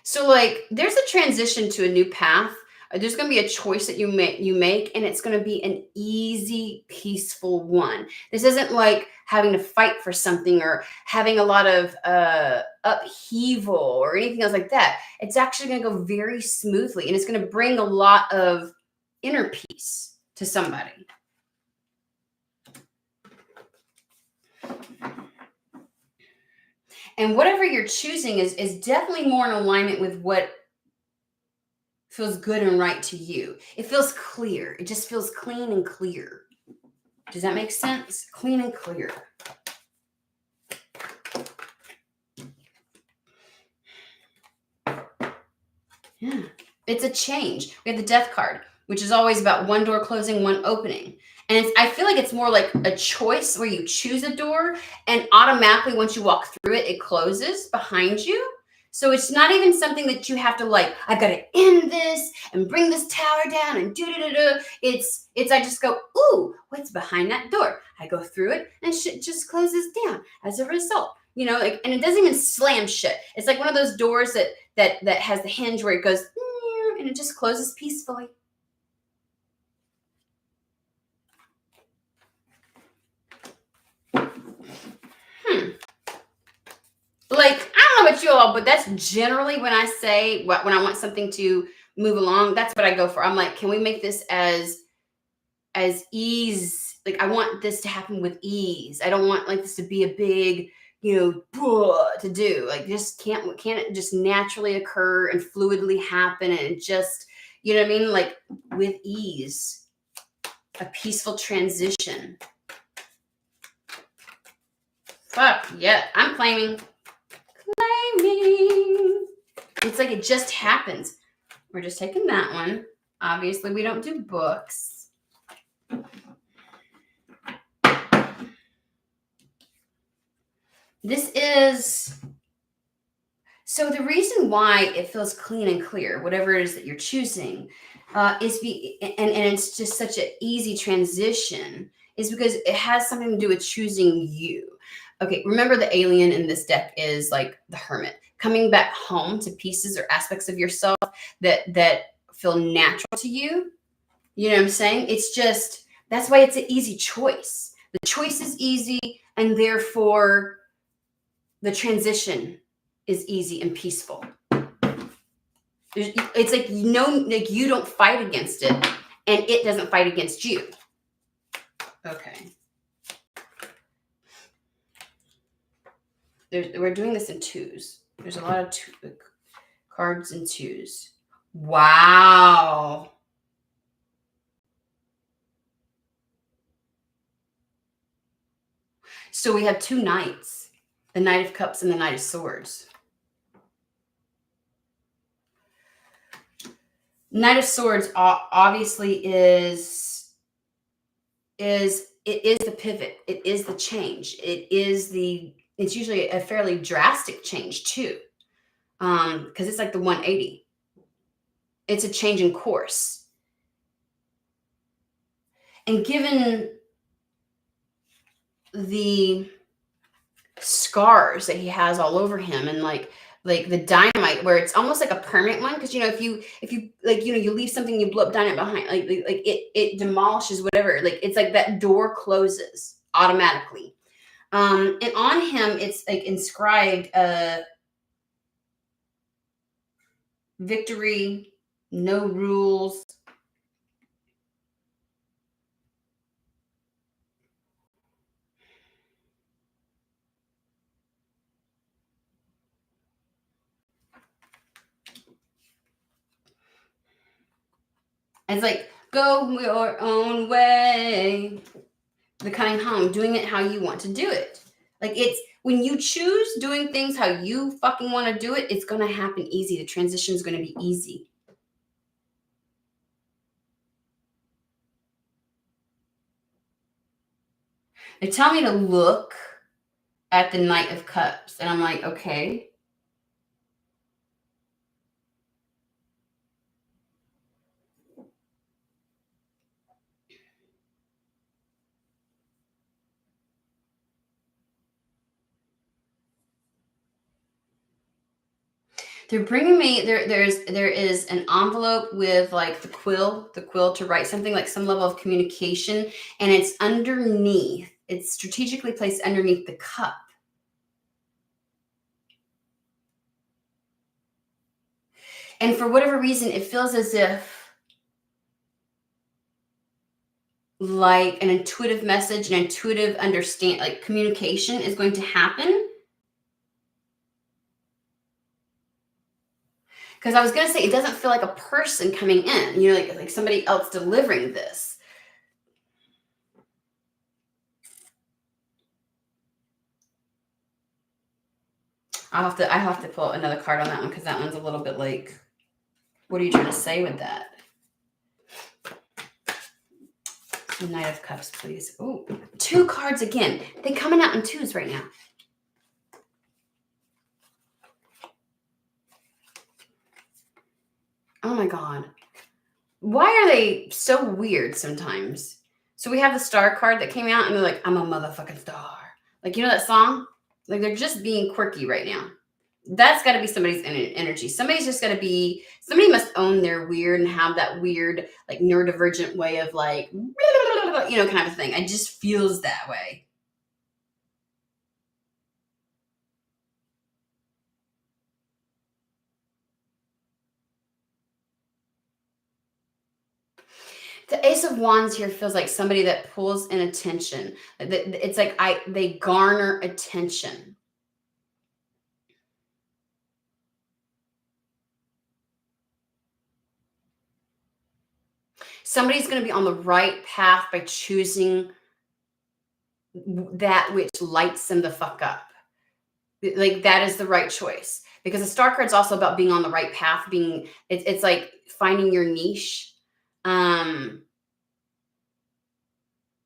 So like there's a transition to a new path. There's going to be a choice that you make, and it's going to be an easy, peaceful one. This isn't like having to fight for something or having a lot of upheaval or anything else like that. It's actually going to go very smoothly, and it's going to bring a lot of inner peace to somebody. And whatever you're choosing is definitely more in alignment with what feels good and right to you. It feels clear. It just feels clean and clear. Does that make sense? Clean and clear. Yeah. It's a change. We have the Death card, which is always about one door closing, one opening. And I feel like it's more like a choice where you choose a door and automatically once you walk through it, it closes behind you. So it's not even something that you have to like, I got to end this and bring this tower down and do-do-do-do. It's I just go, ooh, what's behind that door? I go through it and shit just closes down as a result. And it doesn't even slam shut. It's like one of those doors that has the hinge where it goes, and it just closes peacefully. Like, I don't know about you all, but that's generally when I say, when I want something to move along, that's what I go for. I'm like, can we make this as ease? Like, I want this to happen with ease. I don't want like this to be a big, to do. Like, just can't it just naturally occur and fluidly happen and just, you know what I mean? Like, with ease, a peaceful transition. Fuck yeah, I'm claiming. It's like it just happens. We're just taking that one. Obviously, we don't do books. This is, so the reason why it feels clean and clear, whatever it is that you're choosing, and it's just such an easy transition, is because it has something to do with choosing you. Okay, remember the alien in this deck is like the hermit, coming back home to pieces or aspects of yourself that feel natural to you. You know what I'm saying? It's just, that's why it's an easy choice. The choice is easy, and therefore the transition is easy and peaceful. It's like, like you don't fight against it, and it doesn't fight against you. Okay. We're doing this in twos. There's a lot of cards in twos. Wow. So we have two knights, the Knight of Cups and the Knight of Swords. Knight of Swords obviously is the pivot. It is the change. It's usually a fairly drastic change too. Because it's like the 180. It's a change in course. And given the scars that he has all over him, and like the dynamite, where it's almost like a permanent one, because if you like, you leave something, you blow up dynamite behind, like it demolishes whatever, like it's like that door closes automatically. And on him it's like inscribed victory, no rules. It's like, go your own way. The coming home, doing it how you want to do it. Like, it's when you choose doing things how you fucking want to do it, it's going to happen easy. The transition is going to be easy. They tell me to look at the Knight of Cups, and I'm like, okay. They're bringing me there. There is an envelope with like the quill to write something, like some level of communication, and it's underneath. It's strategically placed underneath the cup. And for whatever reason, it feels as if like an intuitive message, an intuitive like communication is going to happen. Because I was going to say, it doesn't feel like a person coming in, like somebody else delivering this. I have to pull another card on that one, because that one's a little bit like, what are you trying to say with that? Knight of Cups, please. Oh, 2 cards again. They're coming out in twos right now. Oh my God. Why are they so weird sometimes? So we have the star card that came out, and they're like, I'm a motherfucking star. Like, you know that song? Like, they're just being quirky right now. That's got to be somebody's energy. Somebody must own their weird and have that weird, like, neurodivergent way of like, kind of a thing. It just feels that way. The Ace of Wands here feels like somebody that pulls in attention. It's like they garner attention. Somebody's going to be on the right path by choosing that which lights them the fuck up. Like, that is the right choice. because the star card's also about being on the right path, it's like finding your niche,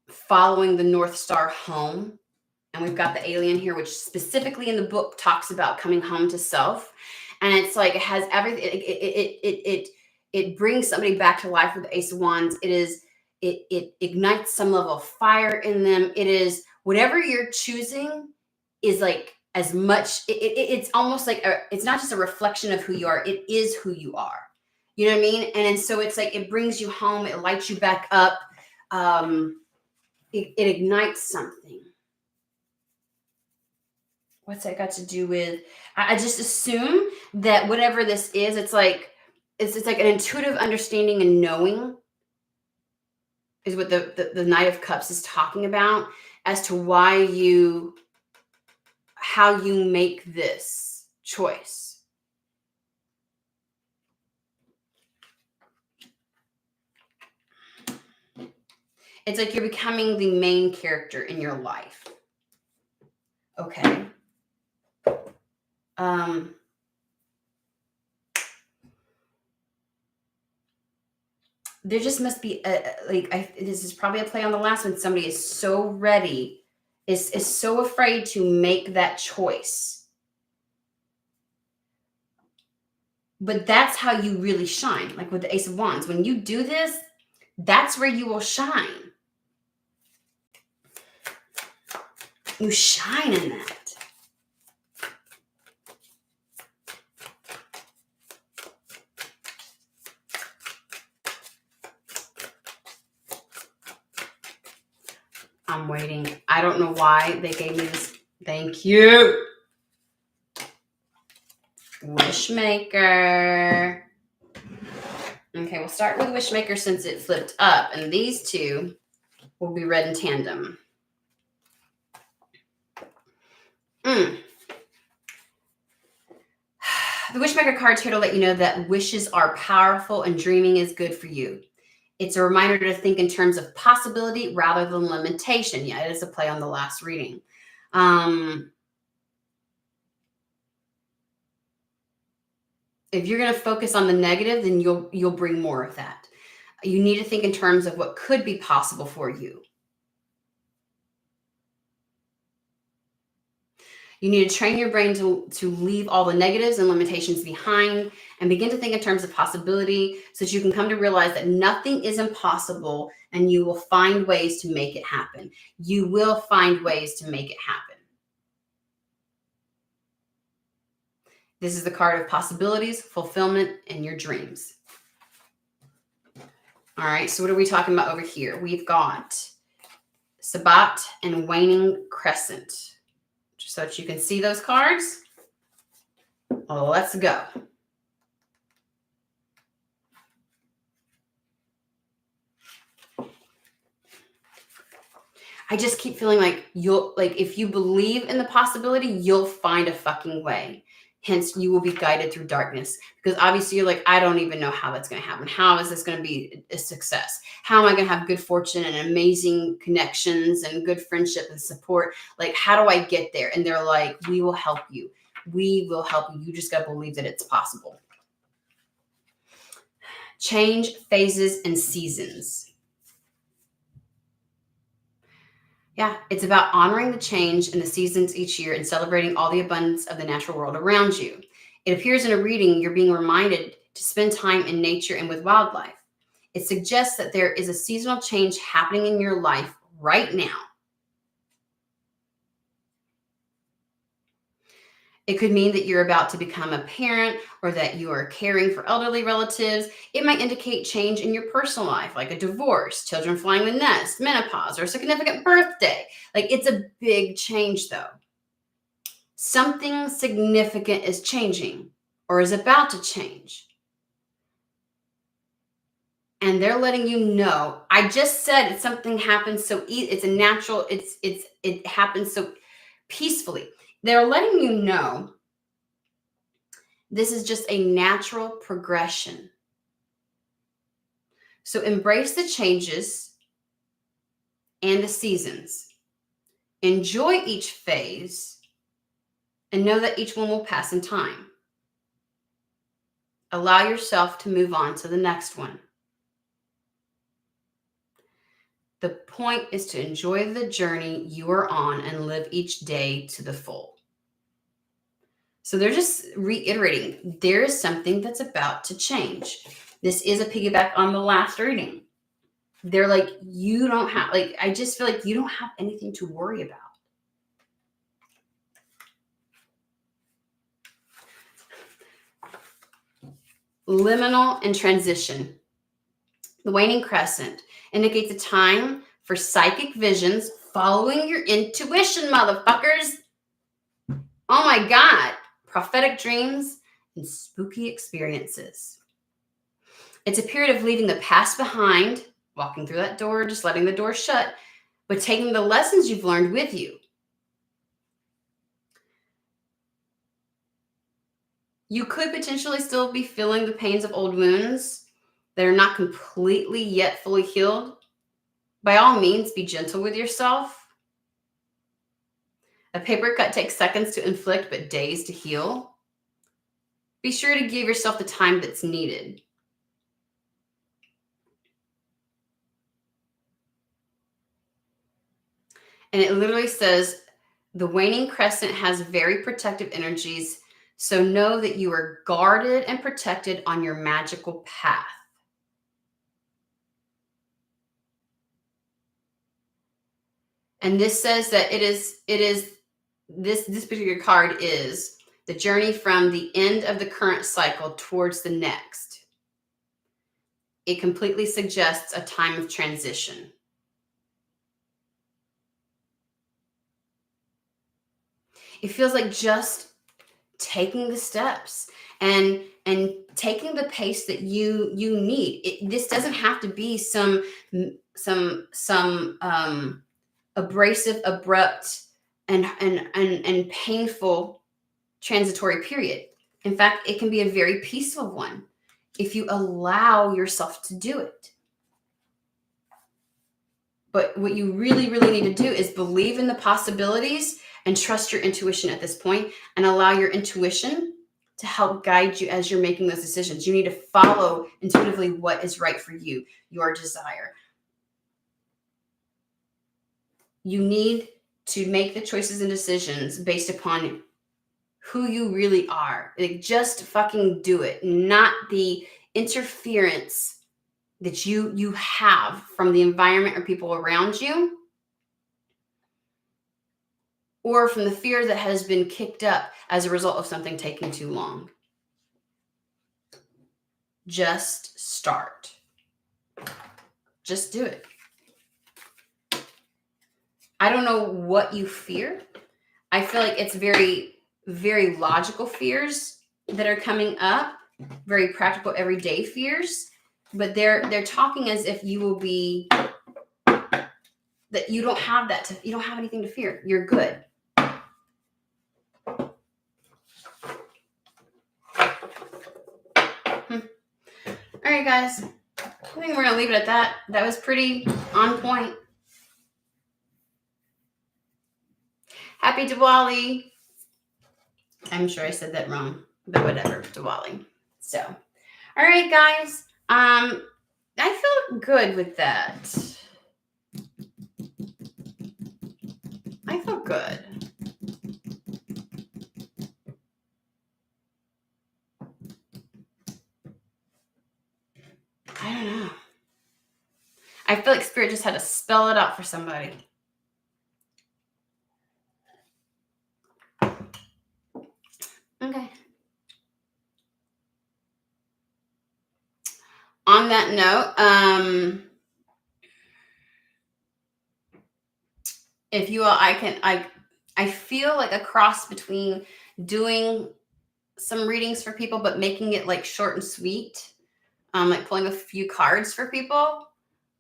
following the North Star home. And we've got the alien here, which specifically in the book talks about coming home to self. And it's like, it has everything. It brings somebody back to life with the Ace of Wands. It ignites some level of fire in them. It is whatever you're choosing is like as much, it's almost like, it's not just a reflection of who you are. It is who you are. You know what I mean? And so it's like, it brings you home. It lights you back up. It ignites something. What's that got to do with? I just assume that whatever this is, it's like an intuitive understanding and knowing is what the Knight of Cups is talking about as to how you make this choice. It's like you're becoming the main character in your life. Okay. There just must be this is probably a play on the last one. Somebody is so ready, is so afraid to make that choice. But that's how you really shine. Like with the Ace of Wands, when you do this, that's where you will shine. You shine in that. I'm waiting. I don't know why they gave me this. Thank you. Wishmaker. Okay, we'll start with Wishmaker since it flipped up. And these two will be read in tandem. The Wishmaker card's here to let you know that wishes are powerful and dreaming is good for you. It's a reminder to think in terms of possibility rather than limitation. Yeah, it is a play on the last reading. If you're going to focus on the negative, then you'll bring more of that. You need to think in terms of what could be possible for you. You need to train your brain to leave all the negatives and limitations behind and begin to think in terms of possibility so that you can come to realize that nothing is impossible and you will find ways to make it happen. You will find ways to make it happen. This is the card of possibilities, fulfillment, and your dreams. All right, so what are we talking about over here? We've got Sabbat and Waning Crescent. So that you can see those cards. Oh, let's go. I just keep feeling like if you believe in the possibility, you'll find a fucking way. Hence, you will be guided through darkness because obviously you're like, I don't even know how that's going to happen. How is this going to be a success? How am I going to have good fortune and amazing connections and good friendship and support? Like, how do I get there? And they're like, we will help you. We will help you. You just got to believe that it's possible. Change, phases, and seasons. Yeah, it's about honoring the change in the seasons each year and celebrating all the abundance of the natural world around you. It appears in a reading you're being reminded to spend time in nature and with wildlife. It suggests that there is a seasonal change happening in your life right now. It could mean that you're about to become a parent or that you are caring for elderly relatives. It might indicate change in your personal life, like a divorce, children flying the nest, menopause, or a significant birthday. Like, it's a big change, though. Something significant is changing or is about to change. And they're letting you know. I just said something happens so it's a natural, it happens so peacefully. They're letting you know this is just a natural progression. So embrace the changes and the seasons. Enjoy each phase and know that each one will pass in time. Allow yourself to move on to the next one. The point is to enjoy the journey you are on and live each day to the full. So they're just reiterating, there is something that's about to change. This is a piggyback on the last reading. They're like, you don't have, like, I just feel like you don't have anything to worry about. Liminal and transition. The waning crescent indicates a time for psychic visions, following your intuition, motherfuckers. Oh my God. Prophetic dreams and spooky experiences. It's a period of leaving the past behind, walking through that door, just letting the door shut, but taking the lessons you've learned with you. You could potentially still be feeling the pains of old wounds that are not completely yet fully healed. By all means, be gentle with yourself. A paper cut takes seconds to inflict, but days to heal. Be sure to give yourself the time that's needed. And it literally says, the waning crescent has very protective energies, so know that you are guarded and protected on your magical path. And this says that this particular card is the journey from the end of the current cycle towards the next. It completely suggests a time of transition. It feels like just taking the steps and taking the pace that you need. This doesn't have to be some abrasive, abrupt, and painful transitory period. In fact, it can be a very peaceful one if you allow yourself to do it. But what you really, really need to do is believe in the possibilities and trust your intuition at this point, and allow your intuition to help guide you as you're making those decisions. You need to follow intuitively what is right for you, your desire. You need to make the choices and decisions based upon who you really are. Like, just fucking do it, not the interference that you have from the environment or people around you, or from the fear that has been kicked up as a result of something taking too long. Just start. Just do it. I don't know what you fear. I feel like it's very, very logical fears that are coming up, very practical, everyday fears, but they're talking as if you will be, that you don't have you don't have anything to fear. You're good. All right, guys. I think we're going to leave it at that. That was pretty on point. Happy Diwali. I'm sure I said that wrong, but whatever. Diwali. So, all right, guys. I feel good with that. I feel good. I don't know. I feel like Spirit just had to spell it out for somebody. Okay. On that note, if you all, I feel like a cross between doing some readings for people, but making it like short and sweet, like pulling a few cards for people,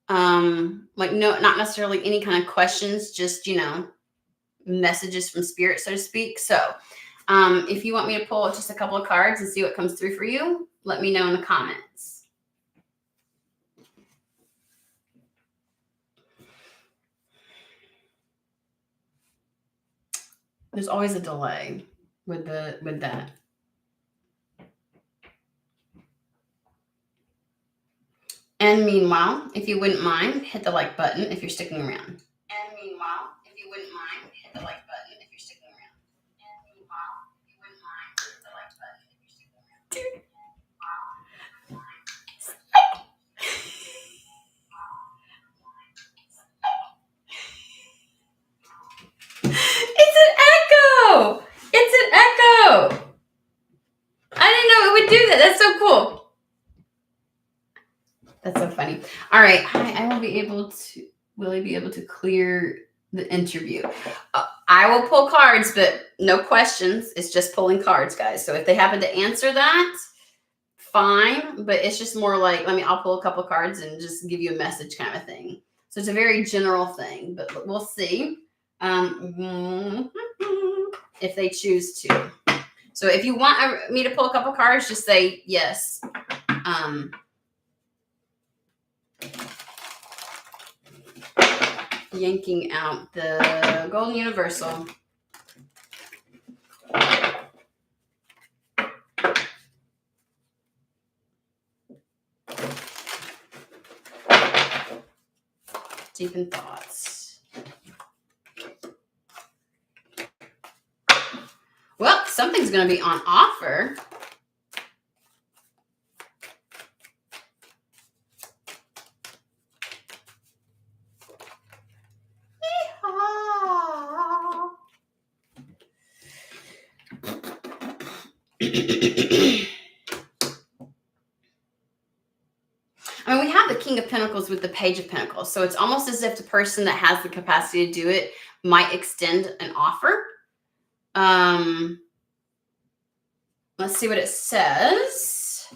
like no, not necessarily any kind of questions, just, messages from Spirit, so to speak. So, if you want me to pull just a couple of cards and see what comes through for you, let me know in the comments. There's always a delay with that. And meanwhile, if you wouldn't mind, hit the like button if you're sticking around. And meanwhile, if you wouldn't mind, hit the like button if you're sticking around. And meanwhile, if you wouldn't mind, hit the like button if you're sticking around. Dude. It's an echo. It's an echo. I didn't know it would do that. That's so cool. That's so funny. All right. Hi, will I be able to clear the interview? I will pull cards, but no questions. It's just pulling cards, guys. So if they happen to answer that, fine. But it's just more like, I'll pull a couple cards and just give you a message kind of thing. So it's a very general thing, but we'll see if they choose to. So if you want me to pull a couple cards, just say yes. Yanking out the Golden Universal. Deep in thoughts. Well, something's going to be on offer. We have the King of Pentacles with the Page of Pentacles. So it's almost as if the person that has the capacity to do it might extend an offer. Let's see what it says.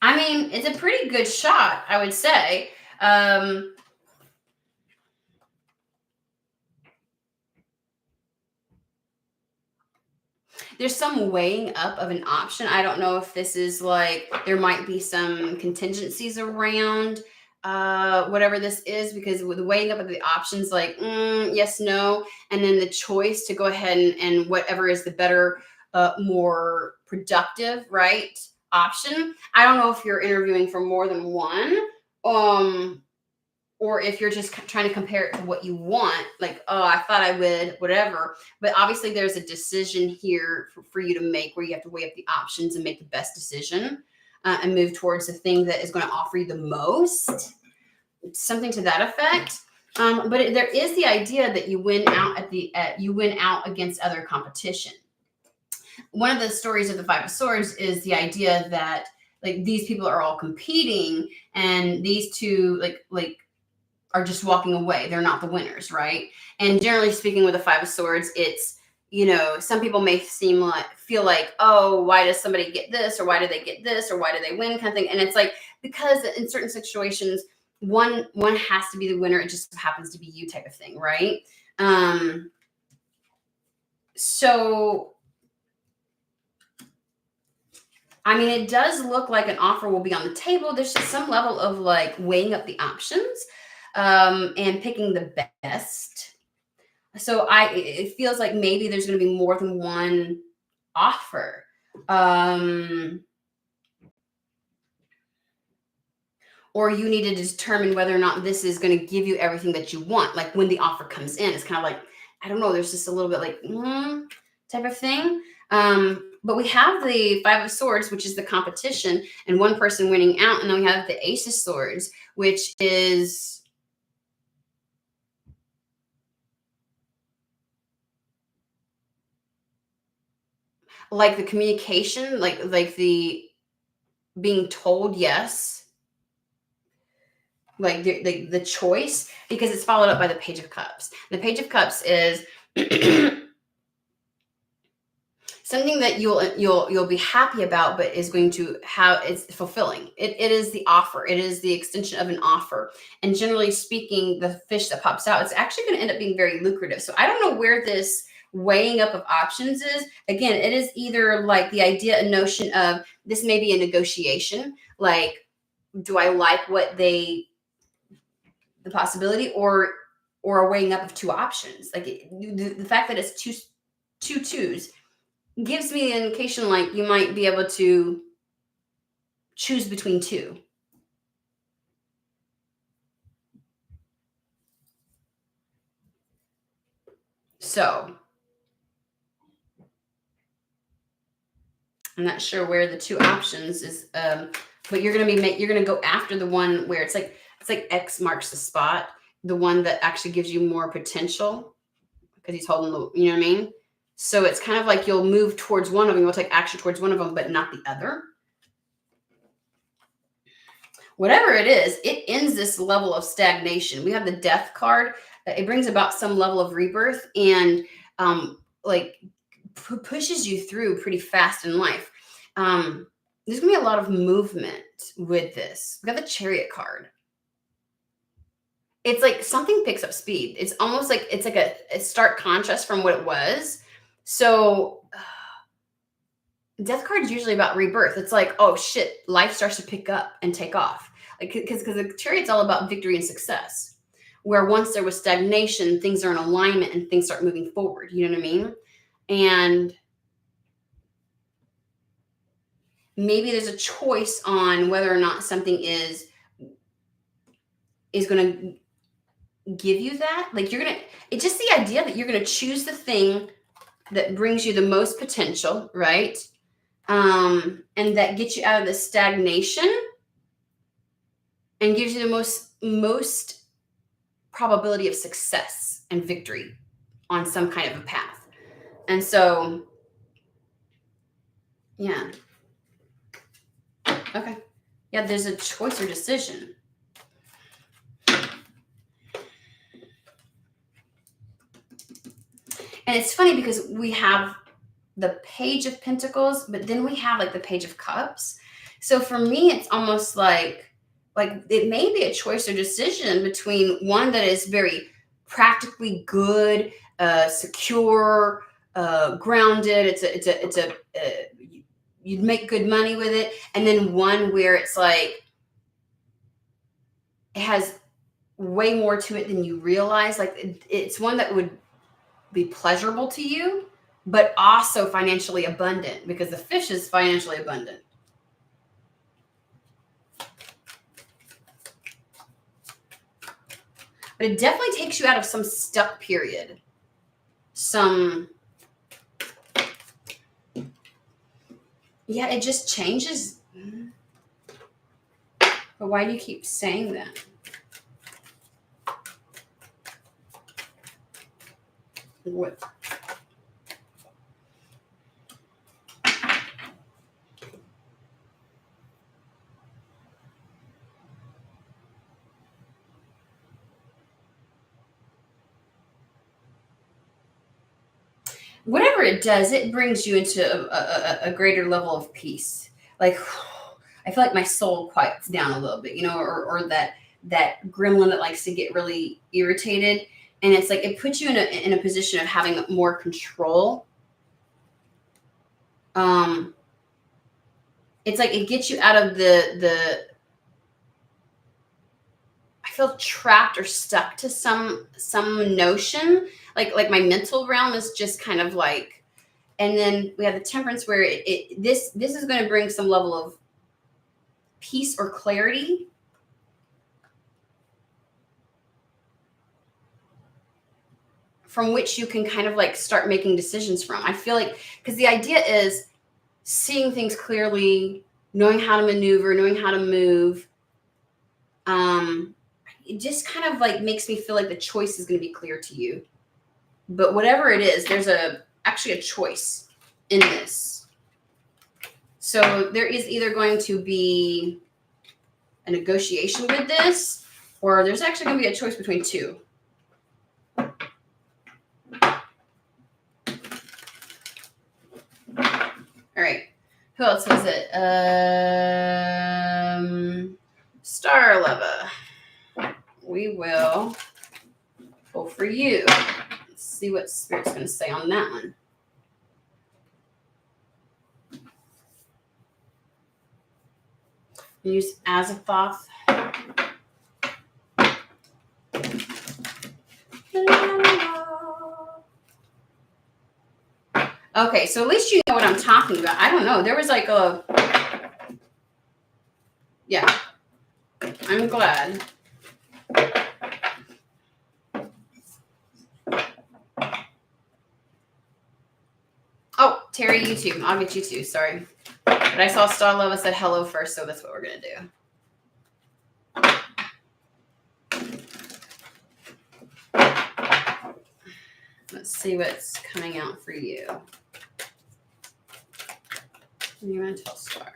It's a pretty good shot, I would say. There's some weighing up of an option. I don't know if this is like, there might be some contingencies around whatever this is, because with the weighing up of the options, like yes, no, and then the choice to go ahead and whatever is the better, more productive, right, option. I don't know if you're interviewing for more than one, or if you're just trying to compare it to what you want, like, oh, I thought I would, whatever. But obviously there's a decision here for you to make, where you have to weigh up the options and make the best decision, and move towards the thing that is going to offer you the most, something to that effect. But there is the idea that you win out you win out against other competition. One of the stories of the Five of Swords is the idea that like these people are all competing, and these two like are just walking away. They're not the winners, right? And generally speaking, with the Five of Swords, it's, some people may feel like, oh, why does somebody get this, or why do they get this, or why do they win, kind of thing. And it's like, because in certain situations, one has to be the winner. It just happens to be you, type of thing, right? So, it does look like an offer will be on the table. There's just some level of like weighing up the options, and picking the best. So it feels like maybe there's going to be more than one offer. Or you need to determine whether or not this is going to give you everything that you want. Like when the offer comes in, it's kind of like, I don't know, there's just a little bit like, type of thing. But we have the Five of Swords, which is the competition, and one person winning out. And then we have the Ace of Swords, which is like the communication, like the being told yes, like the choice, because it's followed up by the Page of Cups. The Page of Cups is something that you'll be happy about, but is going to it's fulfilling. It is the offer. It is the extension of an offer. And generally speaking, the fish that pops out, it's actually going to end up being very lucrative. So I don't know where this weighing up of options is. Again, it is either like the idea and notion of this may be a negotiation. Like, do I like the possibility, or a weighing up of two options? Like the fact that it's two twos gives me the indication like you might be able to choose between two. So I'm not sure where the two options is, but you're gonna go after the one where it's like X marks the spot, the one that actually gives you more potential because he's holding the, you know what I mean? So it's kind of like you'll move towards one of them, you'll take action towards one of them, but not the other. Whatever it is, it ends this level of stagnation. We have the death card. It brings about some level of rebirth and like pushes you through pretty fast in life. There's gonna be a lot of movement with this. We got the Chariot card. It's like something picks up speed. It's almost like it's like a stark contrast from what it was. So death card is usually about rebirth. It's like, oh shit, life starts to pick up and take off. Like, because the Chariot's all about victory and success. Where once there was stagnation, things are in alignment and things start moving forward. You know what I mean? And maybe there's a choice on whether or not something is going to give you that. Like it's just the idea that you're going to choose the thing that brings you the most potential, right? And that gets you out of the stagnation and gives you the most probability of success and victory on some kind of a path. And so, yeah. Okay. Yeah, there's a choice or decision. And it's funny because we have the Page of Pentacles, but then we have like the Page of Cups. So for me, it's almost like it may be a choice or decision between one that is very practically good, secure, grounded. You'd make good money with it. And then one where it's like, it has way more to it than you realize. Like it's one that would be pleasurable to you, but also financially abundant, because the fish is financially abundant. But it definitely takes you out of some stuck period. Yeah, it just changes. But why do you keep saying that? What? Whatever it does, it brings you into a greater level of peace. Like, I feel like my soul quiets down a little bit, or that gremlin that likes to get really irritated. And it's like, it puts you in a position of having more control. It's like it gets you out of the I feel trapped or stuck to some notion. Like my mental realm is just kind of like, and then we have the Temperance where this is going to bring some level of peace or clarity. From which you can kind of like start making decisions from. I feel like, because the idea is seeing things clearly, knowing how to maneuver, knowing how to move. It just kind of like makes me feel like the choice is going to be clear to you. But whatever it is, there's actually a choice in this. So there is either going to be a negotiation with this, or there's actually going to be a choice between two. All right. Who else was it? Star Lover. We will pull for you. Let's see what Spirit's going to say on that one. Use Azathoth. Okay, so at least you know what I'm talking about. I don't know. There was like Yeah, I'm glad. Oh, Terry, you too. I'll get you too. Sorry. But I saw Star Lova said hello first, so that's what we're going to do. Let's see what's coming out for you. You're going to tell Star.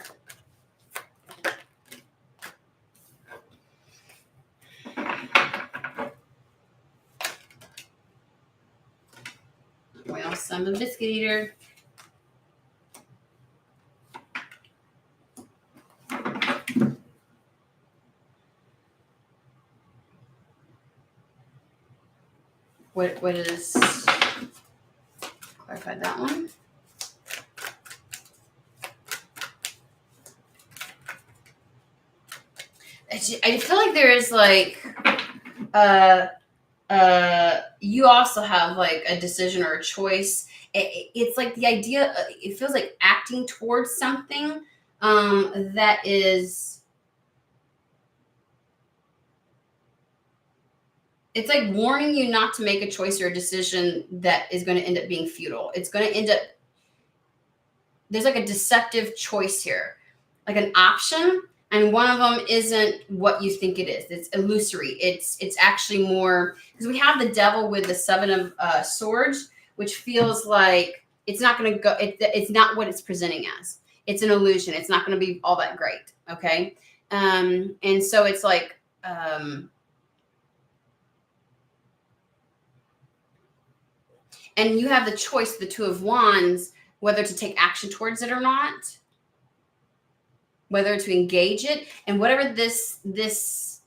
Well, some of biscuit eater. What is, clarified that one. I feel like there is like, you also have like a decision or a choice. It's like the idea, it feels like acting towards something that is, it's like warning you not to make a choice or a decision that is going to end up being futile. It's going to end up, there's like a deceptive choice here, like an option. And one of them isn't what you think it is. It's illusory. It's actually more, because we have the devil with the 7 of swords, which feels like it's not going to go, it's not what it's presenting as. It's an illusion. It's not going to be all that great. Okay. And so it's like, and you have the choice, the 2 of Wands, whether to take action towards it or not, whether to engage it, and whatever this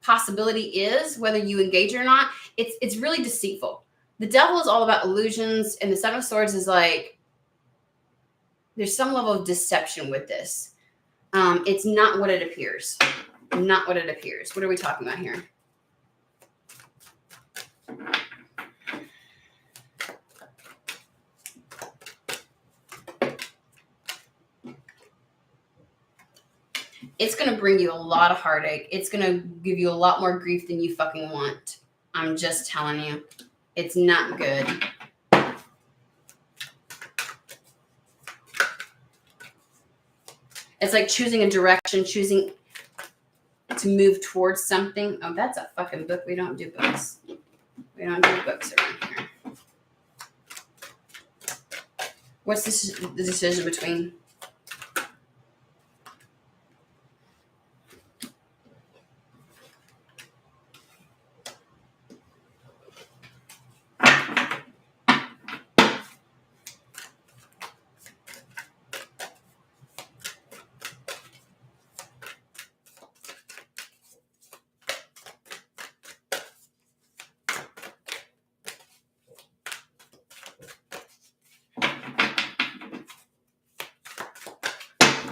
possibility is, whether you engage it or not, it's really deceitful. The devil is all about illusions, and the 7 of Swords is like, there's some level of deception with this. It's not what it appears. Not what it appears. What are we talking about here? It's going to bring you a lot of heartache. It's going to give you a lot more grief than you fucking want. I'm just telling you. It's not good. It's like choosing a direction, choosing to move towards something. Oh, that's a fucking book. We don't do books. We don't do books around here. What's the decision between?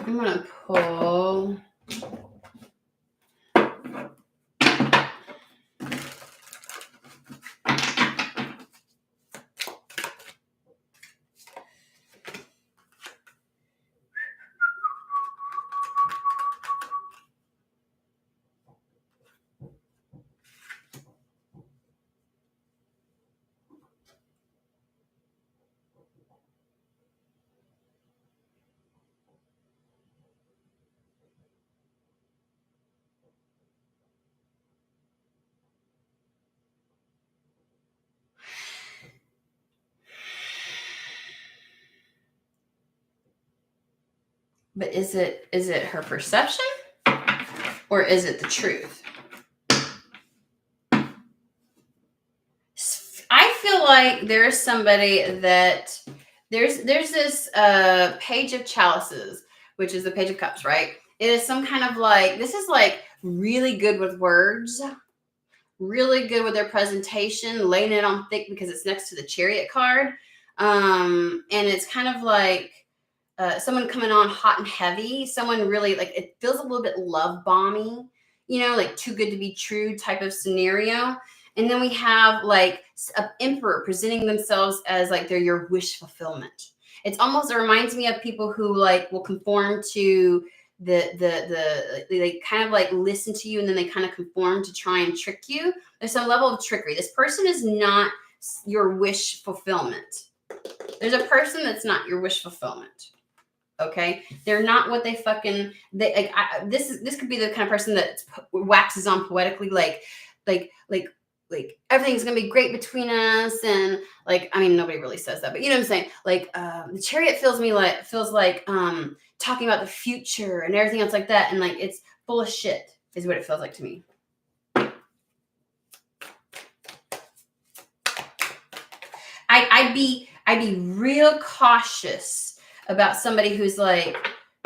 I'm going to pull. But is it her perception or is it the truth? I feel like there is somebody that there's this page of chalices, which is the page of cups, right? It is some kind of like, this is like really good with words, really good with their presentation, laying it on thick because it's next to the Chariot card. And it's kind of like someone coming on hot and heavy, someone really like, it feels a little bit love bomby, you know, like too good to be true type of scenario. And then we have like an emperor presenting themselves as like they're your wish fulfillment. It's almost, it reminds me of people who like will conform to they kind of like listen to you and then they kind of conform to try and trick you. There's some level of trickery. This person is not your wish fulfillment. There's a person that's not your wish fulfillment. Okay, they're not what they fucking they like. This could be the kind of person that waxes on poetically, like everything's gonna be great between us, and like, I mean, nobody really says that, but you know what I'm saying. Like the Chariot feels like talking about the future and everything else like that, and like it's full of shit is what it feels like to me. I'd be real cautious about somebody who's like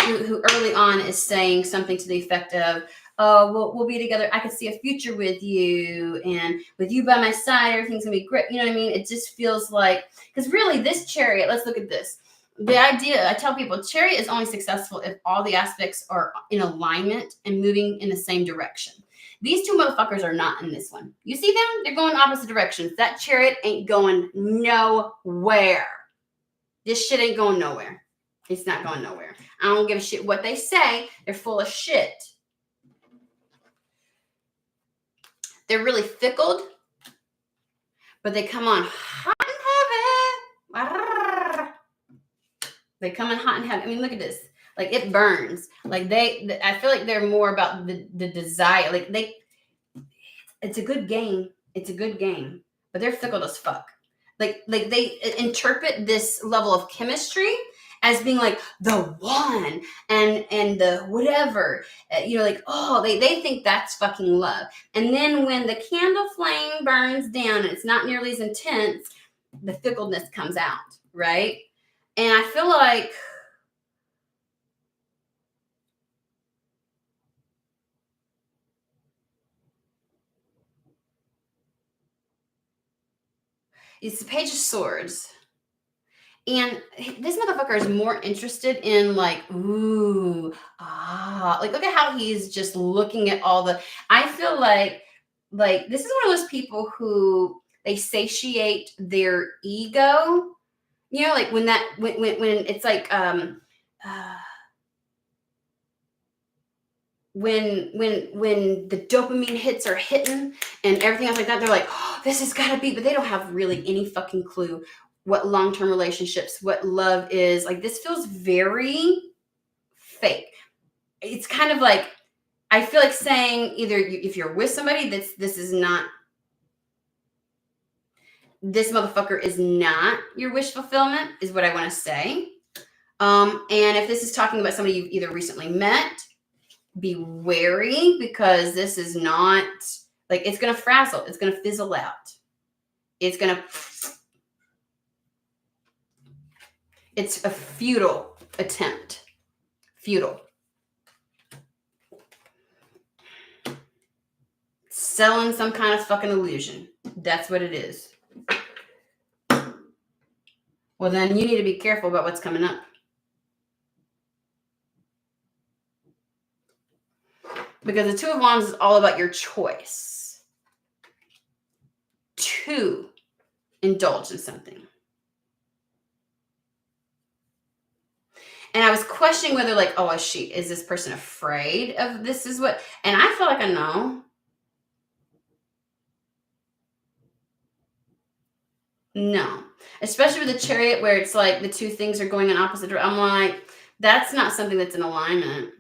who early on is saying something to the effect of, "Oh, we'll be together. I could see a future with you, and with you by my side, everything's gonna be great." You know what I mean? It just feels like, because really, this Chariot. Let's look at this. The idea, I tell people, Chariot is only successful if all the aspects are in alignment and moving in the same direction. These two motherfuckers are not in this one. You see them? They're going opposite directions. That Chariot ain't going nowhere. This shit ain't going nowhere. It's not going nowhere. I don't give a shit what they say. They're full of shit. They're really fickle, but they come on hot and heavy. They come in hot and heavy. I mean, look at this. Like, it burns. Like, I feel like they're more about the desire. Like, it's a good game. It's a good game, but they're fickle as fuck. Like they interpret this level of chemistry as being like the one and the whatever, you know, like, oh, they think that's fucking love. And then when the candle flame burns down and it's not nearly as intense, the fickleness comes out, right? And I feel like it's the Page of Swords. And this motherfucker is more interested in like, ooh, like, look at how he's just looking at all the, I feel like this is one of those people who they satiate their ego, you know, like when it's like, when the dopamine hits are hitting and everything else like that, they're like, oh, this has got to be, but they don't have really any fucking clue what long-term relationships, what love is. Like, this feels very fake. It's kind of like, I feel like saying either if you're with somebody, this is not, this motherfucker is not your wish fulfillment, is what I want to say. And if this is talking about somebody you've either recently met, be wary, because this is not like, it's going to frazzle. It's going to fizzle out. It's a futile attempt. Futile. Selling some kind of fucking illusion. That's what it is. Well, then you need to be careful about what's coming up. Because the Two of Wands is all about your choice to indulge in something. And I was questioning whether, like, oh, is this person afraid of this is what, and I feel like I know. No. Especially with the Chariot, where it's like the two things are going in opposite directions. I'm like, that's not something that's in alignment.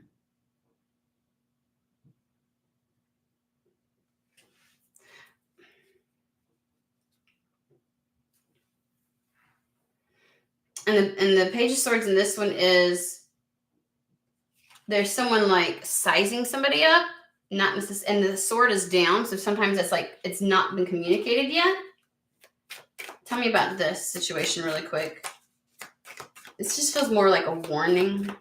And the Page of Swords in this one is, there's someone like sizing somebody up, not necessarily, and the sword is down, so sometimes it's like it's not been communicated yet. Tell me about this situation really quick. This just feels more like a warning.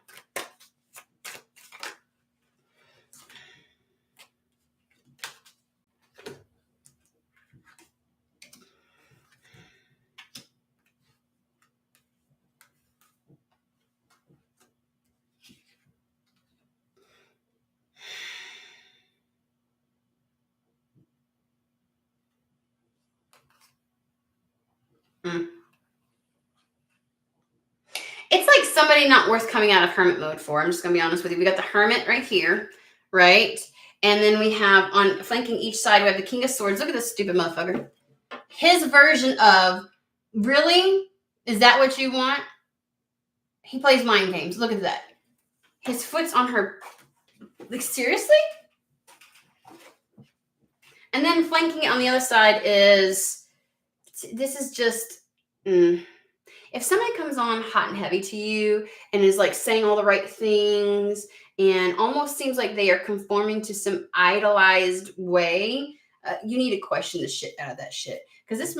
It's like somebody not worth coming out of hermit mode for. I'm just going to be honest with you. We got the hermit right here, right? And then we have on flanking each side, we have the King of Swords. Look at this stupid motherfucker. His version of, really? Is that what you want? He plays mind games. Look at that. His foot's on her. Like, seriously? And then flanking it on the other side is, this is just, if somebody comes on hot and heavy to you and is like saying all the right things and almost seems like they are conforming to some idolized way, you need to question the shit out of that shit. Because this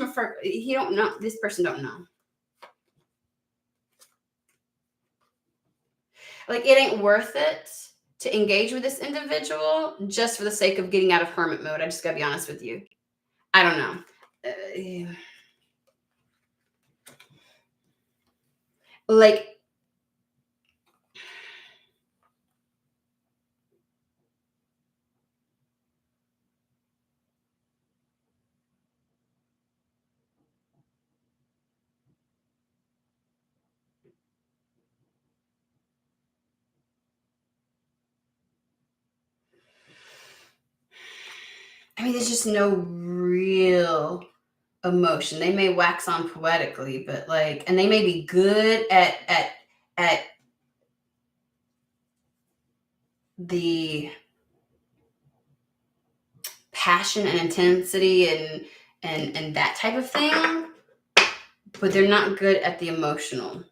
person don't know. Like, it ain't worth it to engage with this individual just for the sake of getting out of hermit mode. I just gotta be honest with you. I don't know. Like, I mean, there's just no real emotion. They may wax on poetically, but like, and they may be good at the passion and intensity and that type of thing, but they're not good at the emotional.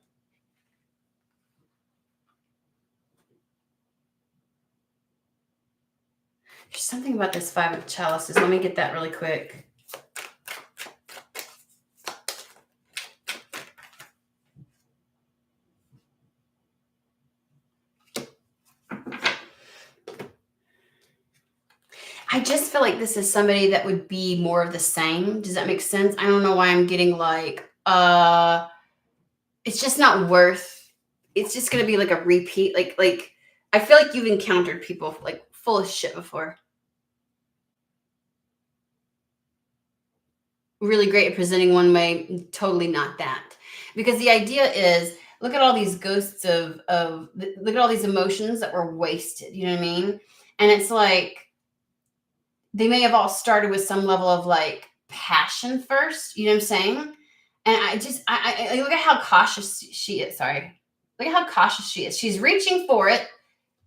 There's something about this Five of Chalices. Let me get that really quick. I just feel like this is somebody that would be more of the same. Does that make sense? I don't know why I'm getting like, it's just not worth, it's just going to be like a repeat. Like, I feel like you've encountered people like full of shit before. Really great at presenting one way, totally not that. Because the idea is, look at all these ghosts look at all these emotions that were wasted. You know what I mean? And it's like, they may have all started with some level of like passion first. You know what I'm saying? And I look at how cautious she is. Sorry. Look at how cautious she is. She's reaching for it,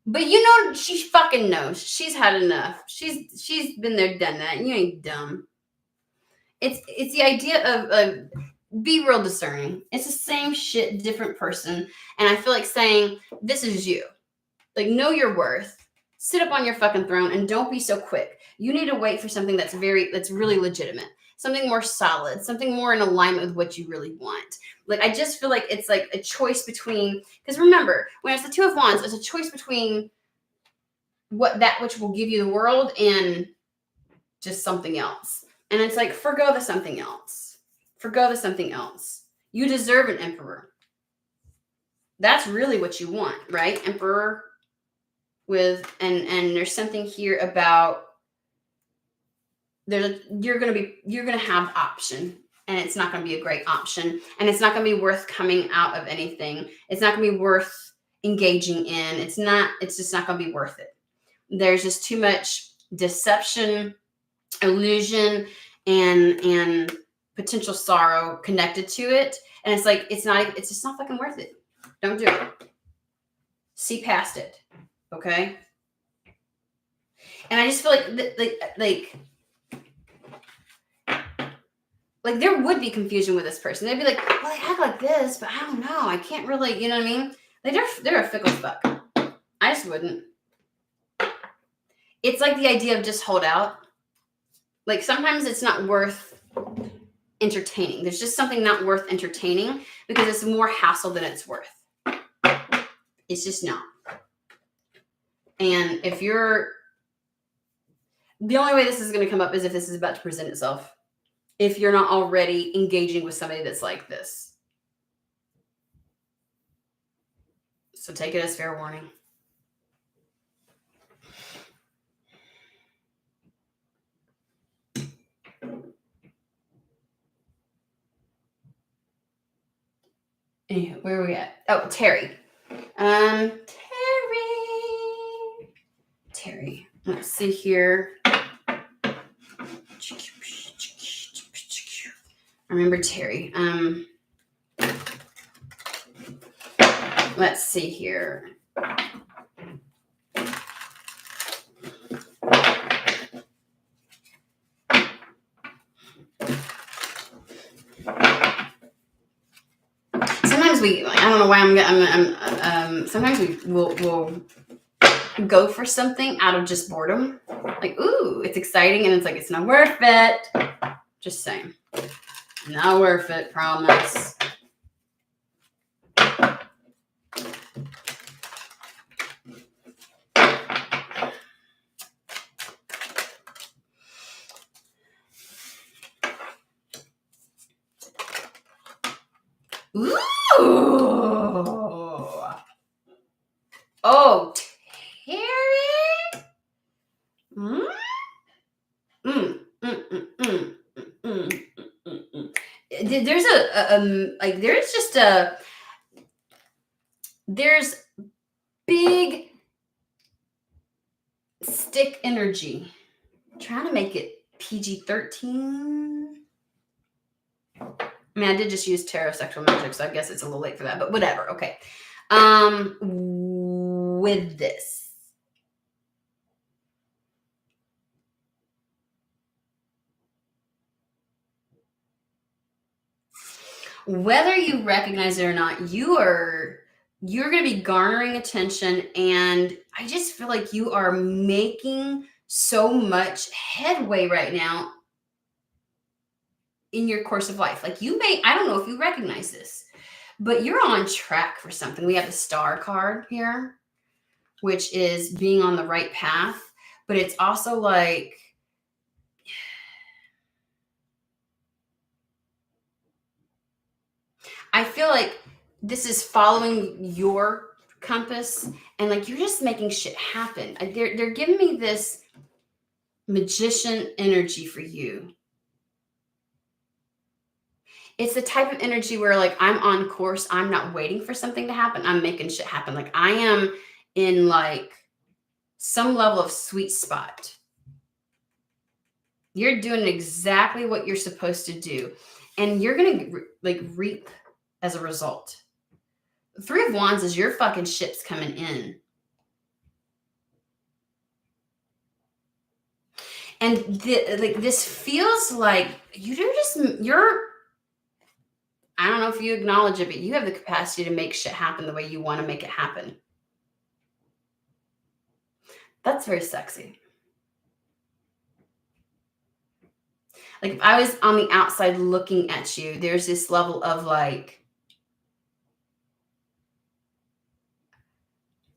but you know, she fucking knows. She's had enough. She's been there, done that. You ain't dumb. It's the idea of be real discerning. It's the same shit, different person. And I feel like saying, this is you. Like, know your worth. Sit up on your fucking throne and don't be so quick. You need to wait for something that's really legitimate, something more solid, something more in alignment with what you really want. Like, I just feel like it's like a choice between, because remember, when it's the Two of Wands, it's a choice between which will give you the world and just something else. And it's like, forgo the something else. Forgo the something else. You deserve an emperor. That's really what you want, right? Emperor with, and there's something here about you're gonna have option, and it's not gonna be a great option, and it's not gonna be worth coming out of anything. It's not gonna be worth engaging in. It's just not gonna be worth it. There's just too much deception, illusion, and potential sorrow connected to it. And it's like, it's just not fucking worth it. Don't do it. See past it. Okay. And I just feel like there would be confusion with this person. They'd be like, well, they act like this, but I don't know. I can't really, you know what I mean? Like, they're a fickle fuck. I just wouldn't. It's like the idea of just hold out. Like, sometimes it's not worth entertaining. There's just something not worth entertaining because it's more hassle than it's worth. It's just not. And if the only way this is going to come up is if this is about to present itself. If you're not already engaging with somebody that's like this. So take it as fair warning. Anywho, where are we at? Oh, Terry. Terry. Let's see here. Remember Terry. Let's see here. Sometimes I don't know why sometimes we'll go for something out of just boredom. Like, ooh, it's exciting, and it's like, it's not worth it. Just saying. Not worth it, promise. Ooh. Oh, Terry. There's big stick energy. I'm trying to make it PG-13. I mean, I did just use tarot sexual magic, so I guess it's a little late for that, but whatever. Okay. With this. Whether you recognize it or not, you're going to be garnering attention, and I just feel like you are making so much headway right now in your course of life. Like, I don't know if you recognize this, but you're on track for something. We have the star card here, which is being on the right path, but it's also like, I feel like this is following your compass, and like, you're just making shit happen. They're giving me this magician energy for you. It's the type of energy where, like, I'm on course. I'm not waiting for something to happen. I'm making shit happen. Like, I am in like some level of sweet spot. You're doing exactly what you're supposed to do, and you're going to like reap as a result. The Three of Wands is your fucking ship's coming in. And this feels like you're, I don't know if you acknowledge it, but you have the capacity to make shit happen the way you want to make it happen. That's very sexy. Like, if I was on the outside looking at you, there's this level of like,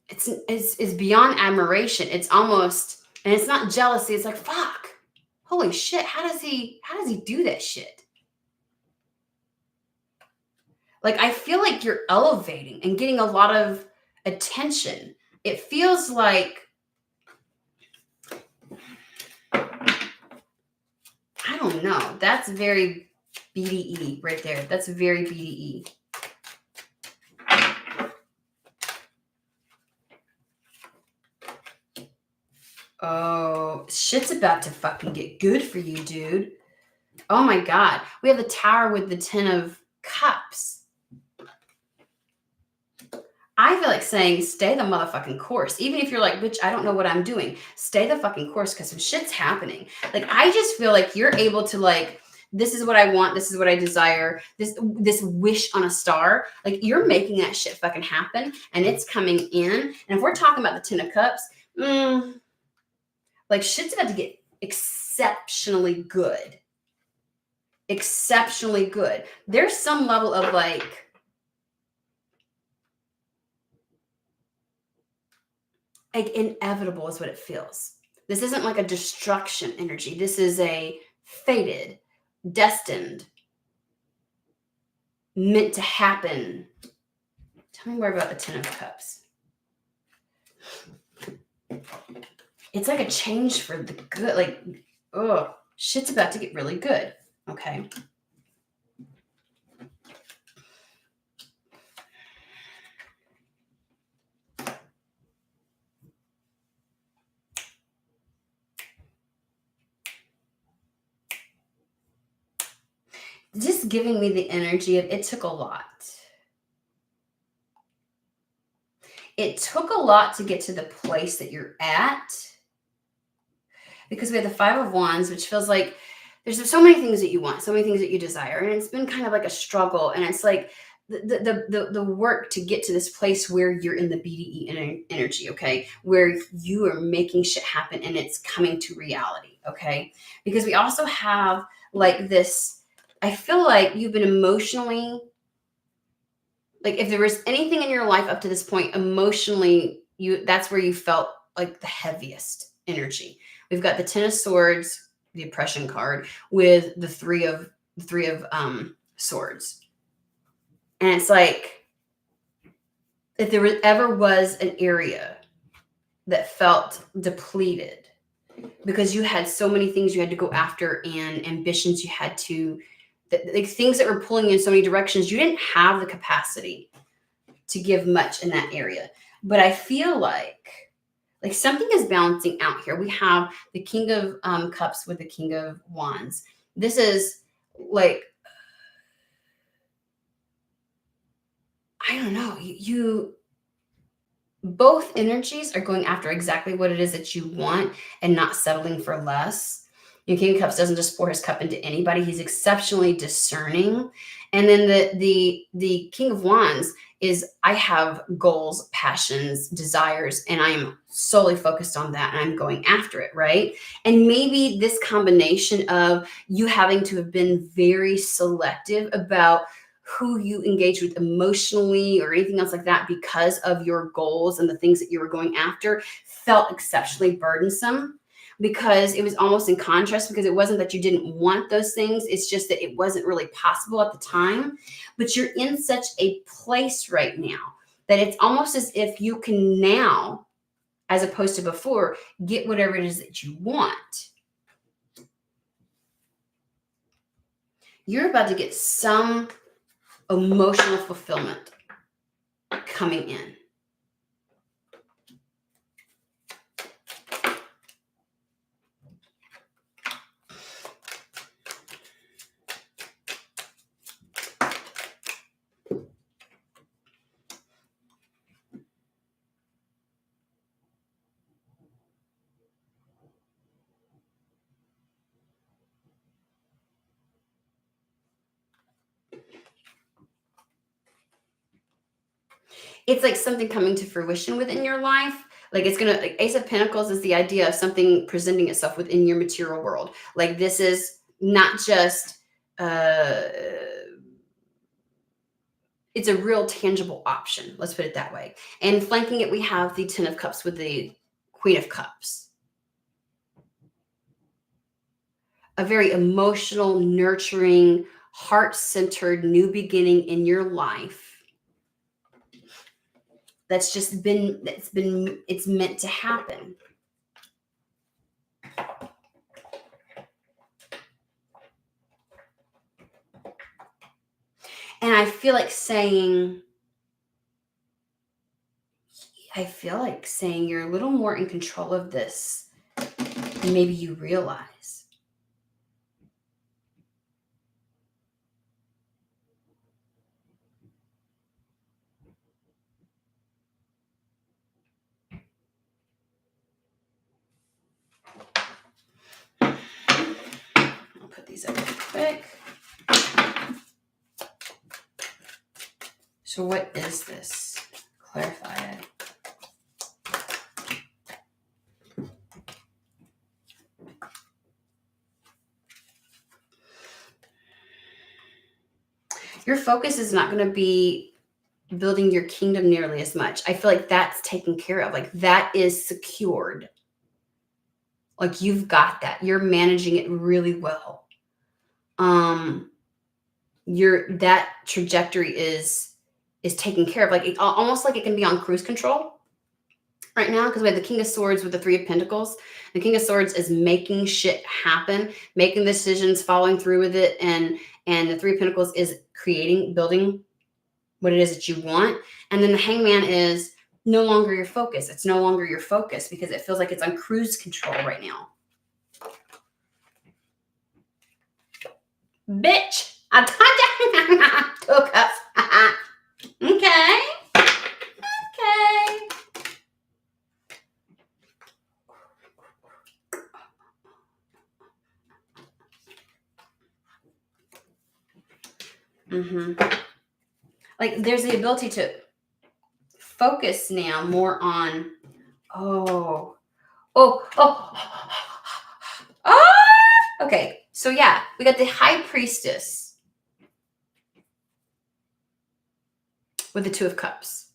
it's beyond admiration. It's almost, and it's not jealousy. It's like, fuck, holy shit. How does he do that shit? Like, I feel like you're elevating and getting a lot of attention. It feels like, I don't know. That's very BDE right there. That's very BDE. Oh, shit's about to fucking get good for you, dude. Oh my God. We have the Tower with the 10 of Cups. I feel like saying, stay the motherfucking course. Even if you're like, bitch, I don't know what I'm doing. Stay the fucking course, because some shit's happening. Like, I just feel like you're able to, like, this is what I want. This is what I desire. This wish on a star. Like, you're making that shit fucking happen, and it's coming in. And if we're talking about the 10 of Cups, like, shit's about to get exceptionally good. Exceptionally good. There's some level of like inevitable is what it feels. This isn't like a destruction energy. This is a fated, destined, meant to happen. Tell me more about the 10 of Cups. It's like a change for the good. Like, oh, shit's about to get really good. Okay. giving me the energy of it took a lot. It took a lot to get to the place that you're at, because we have the Five of Wands, which feels like there's so many things that you want, so many things that you desire, and it's been kind of like a struggle. And it's like the work to get to this place where you're in the BDE energy, okay, where you are making shit happen and it's coming to reality, okay? Because we also have like this. I feel like you've been emotionally, like if there was anything in your life up to this point, emotionally, that's where you felt like the heaviest energy. We've got the Ten of Swords, the oppression card, with the three of swords. And it's like, if there ever was an area that felt depleted because you had so many things you had to go after and ambitions you had to, like things that were pulling you in so many directions, you didn't have the capacity to give much in that area. But I feel like something is balancing out here. We have the King of Cups with the King of Wands. This is like, I don't know, you both energies are going after exactly what it is that you want and not settling for less. Your King of Cups doesn't just pour his cup into anybody. He's exceptionally discerning. And then the King of Wands is, I have goals, passions, desires, and I am solely focused on that and I'm going after it, right? And maybe this combination of you having to have been very selective about who you engage with emotionally or anything else like that because of your goals and the things that you were going after felt exceptionally burdensome, because it was almost in contrast, because it wasn't that you didn't want those things. It's just that it wasn't really possible at the time. But you're in such a place right now that it's almost as if you can now, as opposed to before, get whatever it is that you want. You're about to get some emotional fulfillment coming in. It's like something coming to fruition within your life. Like it's gonna, like Ace of Pentacles is the idea of something presenting itself within your material world. Like this is not just, it's a real tangible option. Let's put it that way. And flanking it, we have the Ten of Cups with the Queen of Cups. A very emotional, nurturing, heart-centered new beginning in your life. That's just been, it's meant to happen. And I feel like saying you're a little more in control of this than maybe you realize. I'll put these up real quick. So what is this? Clarify it. Your focus is not going to be building your kingdom nearly as much. I feel like that's taken care of. Like that is secured. Like you've got that. You're managing it really well. That trajectory is taken care of. Like it, almost like it can be on cruise control right now, because we have the King of Swords with the Three of Pentacles. The King of Swords is making shit happen, making decisions, following through with it, and the Three of Pentacles is creating, building what it is that you want. And then the Hangman is no longer your focus. It's no longer your focus because it feels like it's on cruise control right now. Bitch, I told you. 2 of Cups. Okay. Okay. Like there's the ability to focus now more on, oh, okay. So yeah, we got the High Priestess with the 2 of Cups.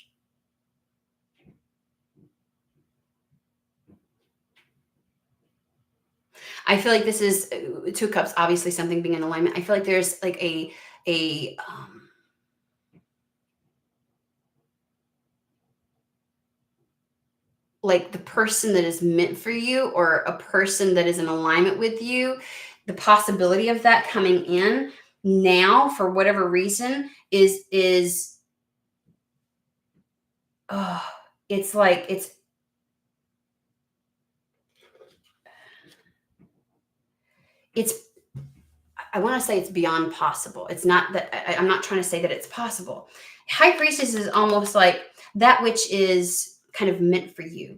I feel like this is 2 of Cups, obviously something being in alignment. I feel like there's like a like the person that is meant for you, or a person that is in alignment with you, the possibility of that coming in now for whatever reason is it's like it's I want to say it's beyond possible. It's not that I'm not trying to say that it's possible. High Priestess is almost like that which is kind of meant for you.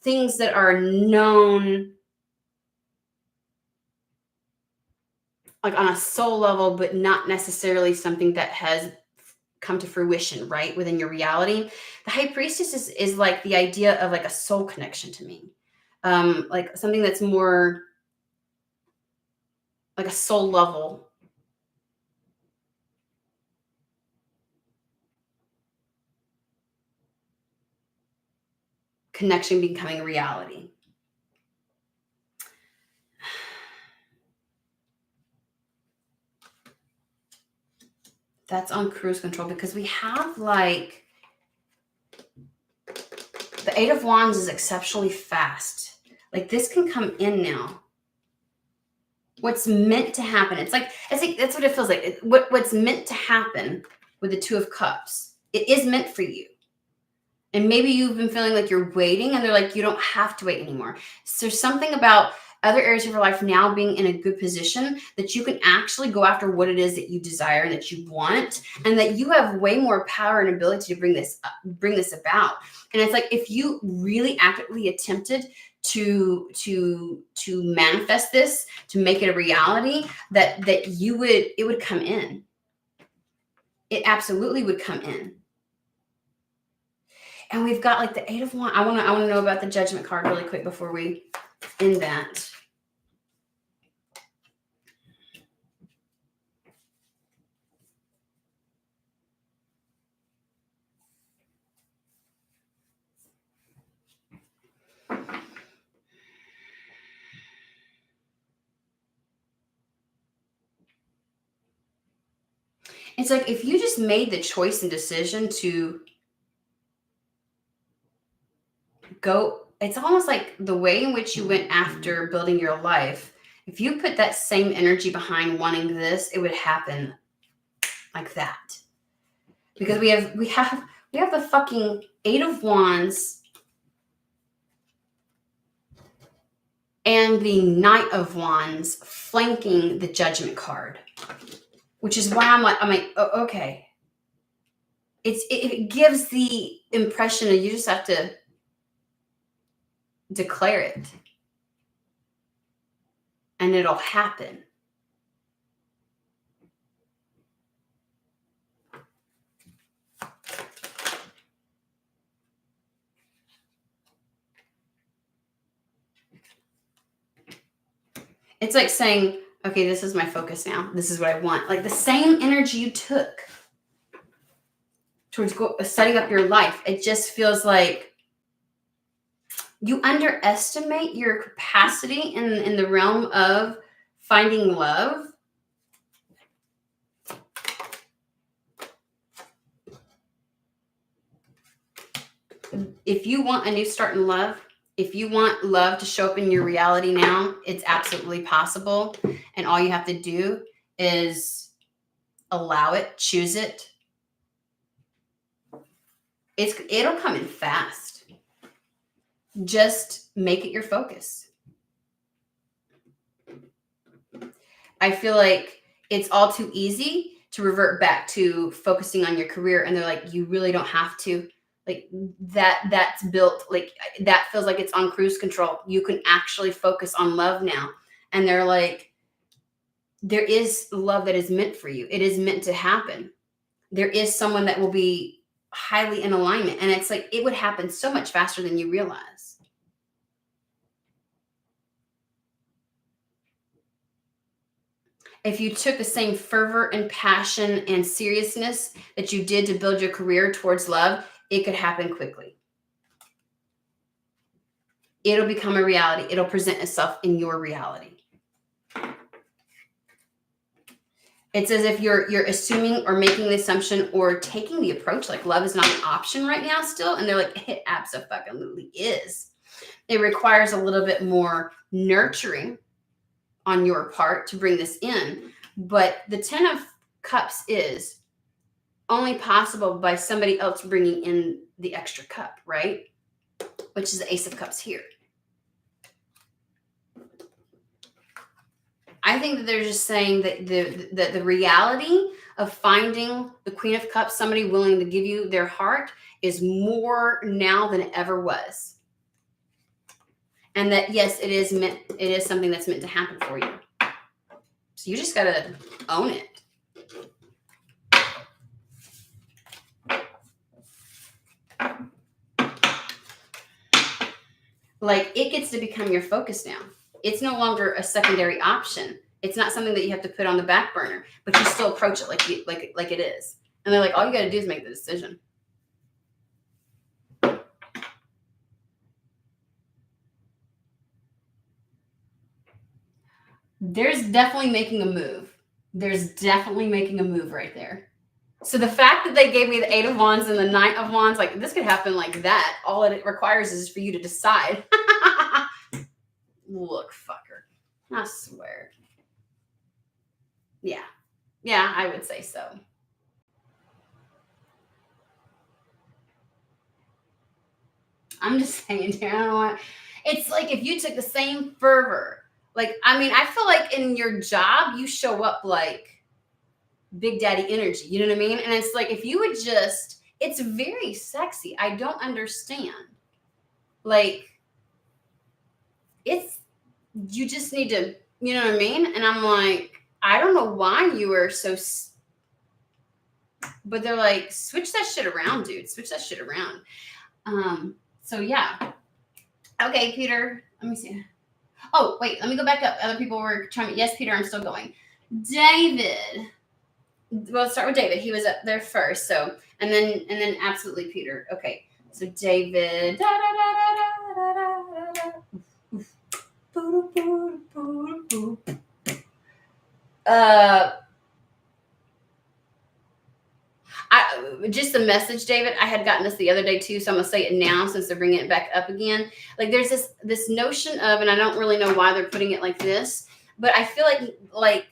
Things that are known like on a soul level, but not necessarily something that has come to fruition, right? Within your reality. The High Priestess is like the idea of like a soul connection to me. Like something that's more like a soul level connection becoming a reality. That's on cruise control because we have like the 8 of Wands is exceptionally fast. Like this can come in now. What's meant to happen. It's like that's what it feels like. What's meant to happen with the 2 of Cups. It is meant for you. And maybe you've been feeling like you're waiting and they're like, you don't have to wait anymore. So there's something about other areas of your life now being in a good position that you can actually go after what it is that you desire and that you want, and that you have way more power and ability to bring this about. And it's like, if you really actively attempted to manifest this, to make it a reality, that it would come in. It absolutely would come in. And we've got like the 8 of Wands. I want to know about the Judgment card really quick before we end that. It's like if you just made the choice and decision to go, it's almost like the way in which you went after building your life. If you put that same energy behind wanting this, it would happen like that. Because we have the fucking 8 of Wands and the Knight of Wands flanking the Judgment card, which is why I'm like, oh, okay. It gives the impression that you just have to declare it and it'll happen. It's like saying, okay, this is my focus now. This is what I want. Like the same energy you took towards setting up your life. It just feels like you underestimate your capacity in the realm of finding love. If you want a new start in love, if you want love to show up in your reality now, it's absolutely possible. And all you have to do is allow it, choose it. It'll come in fast. Just make it your focus. I feel like it's all too easy to revert back to focusing on your career. And they're like, you really don't have to. Like that's built, like that feels like it's on cruise control. You can actually focus on love now. And they're like, there is love that is meant for you. It is meant to happen. There is someone that will be highly in alignment. And it's like, it would happen so much faster than you realize. If you took the same fervor and passion and seriousness that you did to build your career towards love, it could happen quickly. It'll become a reality. It'll present itself in your reality. It's as if you're assuming or making the assumption or taking the approach like love is not an option right now still. And they're like, it absolutely is. It requires a little bit more nurturing on your part to bring this in. But the 10 of Cups is only possible by somebody else bringing in the extra cup, right? Which is the Ace of Cups here. I think that they're just saying that the reality of finding the Queen of Cups, somebody willing to give you their heart, is more now than it ever was. And that, yes, it is something that's meant to happen for you. So you just got to own it. Like, it gets to become your focus now. It's no longer a secondary option. It's not something that you have to put on the back burner, but you still approach it like it is. And they're like, all you got to do is make the decision. There's definitely making a move. There's definitely making a move right there. So the fact that they gave me the 8 of Wands and the 9 of Wands, like this could happen like that. All it requires is for you to decide. Look, fucker. I swear. Yeah. Yeah, I would say so. I'm just saying, I don't know what. It's like if you took the same fervor. Like, I mean, I feel like in your job, you show up like Big Daddy energy. You know what I mean? And it's like, if you would just, it's very sexy. I don't understand. Like, you just need to, you know what I mean? And I'm like, I don't know why you are so, but they're like, switch that shit around, dude. Switch that shit around. So yeah. Okay, Peter, let me see. Oh, wait, let me go back up. Other people were trying to, yes, Peter, I'm still going. David. Well, let's start with David. He was up there first. So, and then absolutely Peter. Okay. So David. Just a message, David. I had gotten this the other day too, so I'm gonna say it now since they're bringing it back up again. Like there's this notion of, and I don't really know why they're putting it like this, but I feel like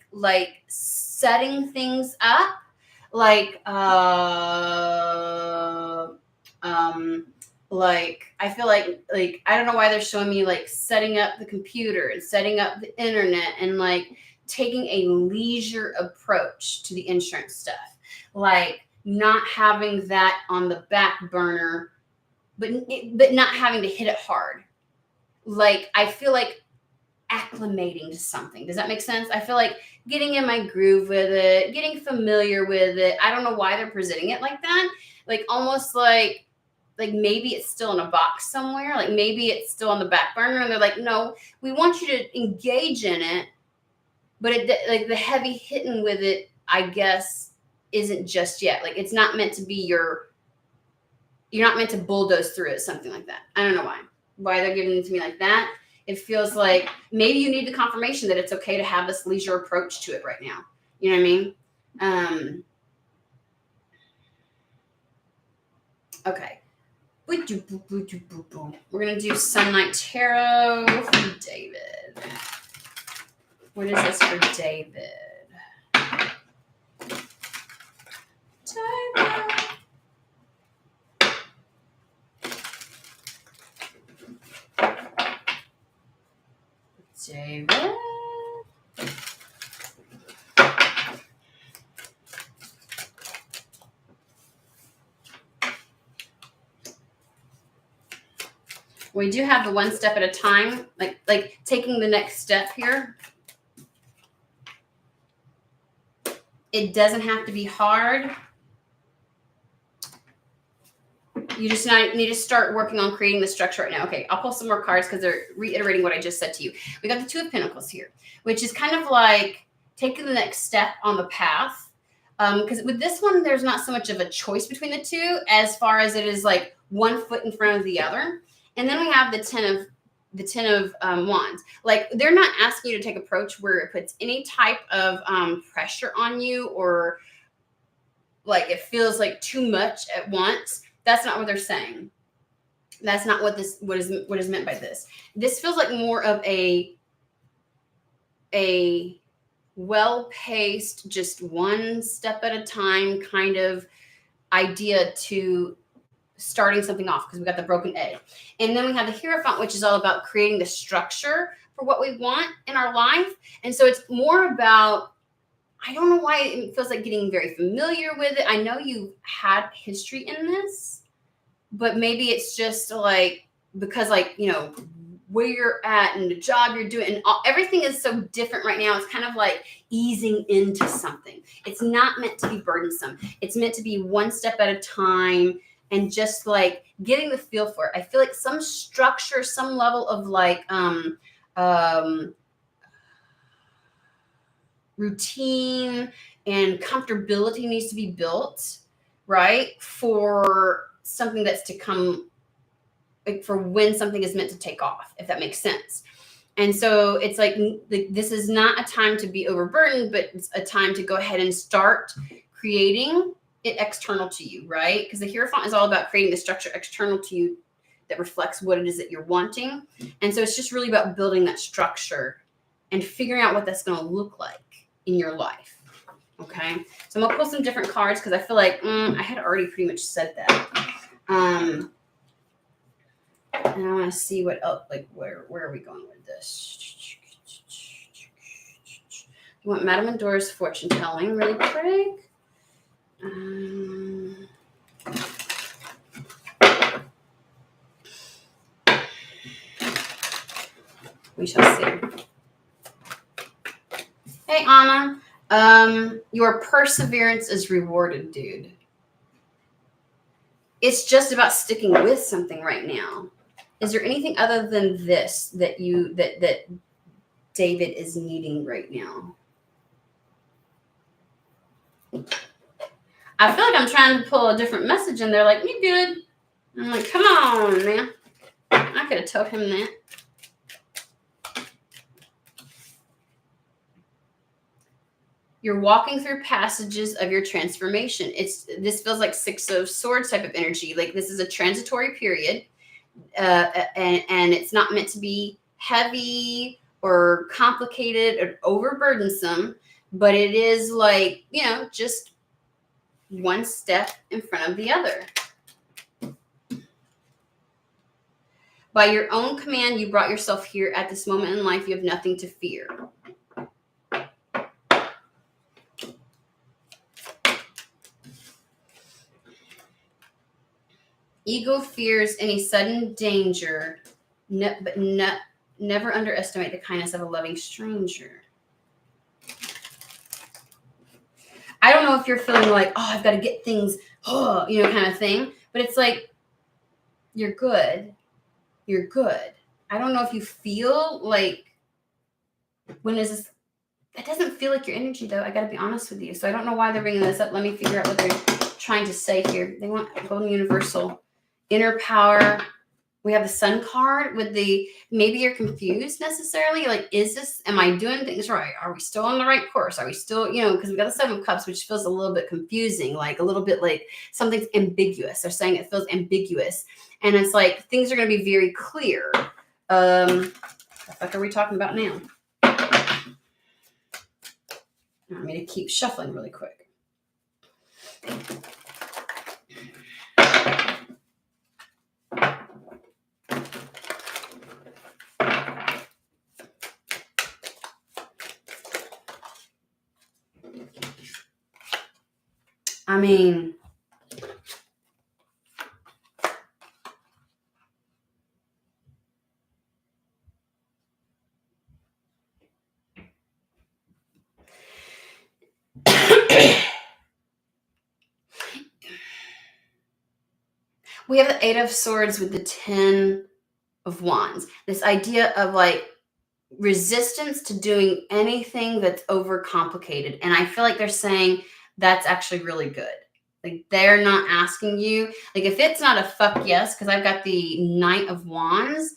setting things up, like I feel like I don't know why they're showing me like setting up the computer and setting up the internet and like taking a leisure approach to the insurance stuff, like not having that on the back burner, but not having to hit it hard. Like I feel like acclimating to something. Does that make sense? I feel like getting in my groove with it, getting familiar with it. I don't know why they're presenting it like that. Like almost like maybe it's still in a box somewhere. Like maybe it's still on the back burner. And they're like, no, we want you to engage in it. But like the heavy hitting with it, I guess, isn't just yet. Like it's not meant to be you're not meant to bulldoze through it, something like that. I don't know why they're giving it to me like that. It feels like maybe you need the confirmation that it's okay to have this leisure approach to it right now. You know what I mean? Okay. We're going to do Sun Night Tarot for David. What is this for David? David. We do have the one step at a time, like taking the next step here. It doesn't have to be hard. You just need to start working on creating the structure right now. Okay, I'll pull some more cards because they're reiterating what I just said to you. We got the Two of Pentacles here, which is kind of like taking the next step on the path. Because with this one, there's not so much of a choice between the two as far as it is like one foot in front of the other. And then we have the Ten of Wands. Like they're not asking you to take an approach where it puts any type of pressure on you or like it feels like too much at once. That's not what they're saying. That's not what is meant by this. This feels like more of a well-paced, just one step at a time kind of idea to starting something off, because we got the broken egg. And then we have the Hierophant, which is all about creating the structure for what we want in our life. And so it's more about, I don't know why it feels like getting very familiar with it. I know you've had history in this, but maybe it's just like, because like, you know, where you're at and the job you're doing and everything is so different right now. It's kind of like easing into something. It's not meant to be burdensome. It's meant to be one step at a time and just like getting the feel for it. I feel like some structure, some level of like routine and comfortability needs to be built, right? For something that's to come, like for when something is meant to take off, if that makes sense. And so it's like this is not a time to be overburdened, but it's a time to go ahead and start creating it external to you, right? Because the Hierophant is all about creating the structure external to you that reflects what it is that you're wanting. And so it's just really about building that structure and figuring out what that's going to look like in your life. Okay. So I'm going to pull some different cards because I feel like I had already pretty much said that. And I want to see what else, like where are we going with this? You want Madame Adore's fortune telling really quick? We shall see. Hey, Anna. Your perseverance is rewarded, dude. It's just about sticking with something right now. Is there anything other than this that David is needing right now? I feel like I'm trying to pull a different message and they're like, you good. I'm like, come on, man. I could have told him that. You're walking through passages of your transformation. This feels like Six of Swords type of energy. Like this is a transitory period. And it's not meant to be heavy or complicated or overburdensome, but it is like, you know, just one step in front of the other. By your own command, you brought yourself here at this moment in life. You have nothing to fear. Ego fears any sudden danger, but never underestimate the kindness of a loving stranger. I don't know if you're feeling like, oh, I've got to get things, you know, kind of thing. But it's like, you're good. You're good. I don't know if you feel like, when is this? It doesn't feel like your energy, though. I got to be honest with you. So I don't know why they're bringing this up. Let me figure out what they're trying to say here. They want golden universal. Inner power. We have the Sun card with the, maybe you're confused necessarily. Like, am I doing things right? Are we still on the right course? Are we still, you know, because we got the Seven of Cups, which feels a little bit confusing, like a little bit like something's ambiguous. They're saying it feels ambiguous. And it's like, things are going to be very clear. What the fuck are we talking about now? I'm going to keep shuffling really quick. I mean, We have the Eight of Swords with the 10 of Wands. This idea of like resistance to doing anything that's overcomplicated. And I feel like they're saying that's actually really good. Like they're not asking you, like if it's not a fuck yes, because I've got the Knight of Wands.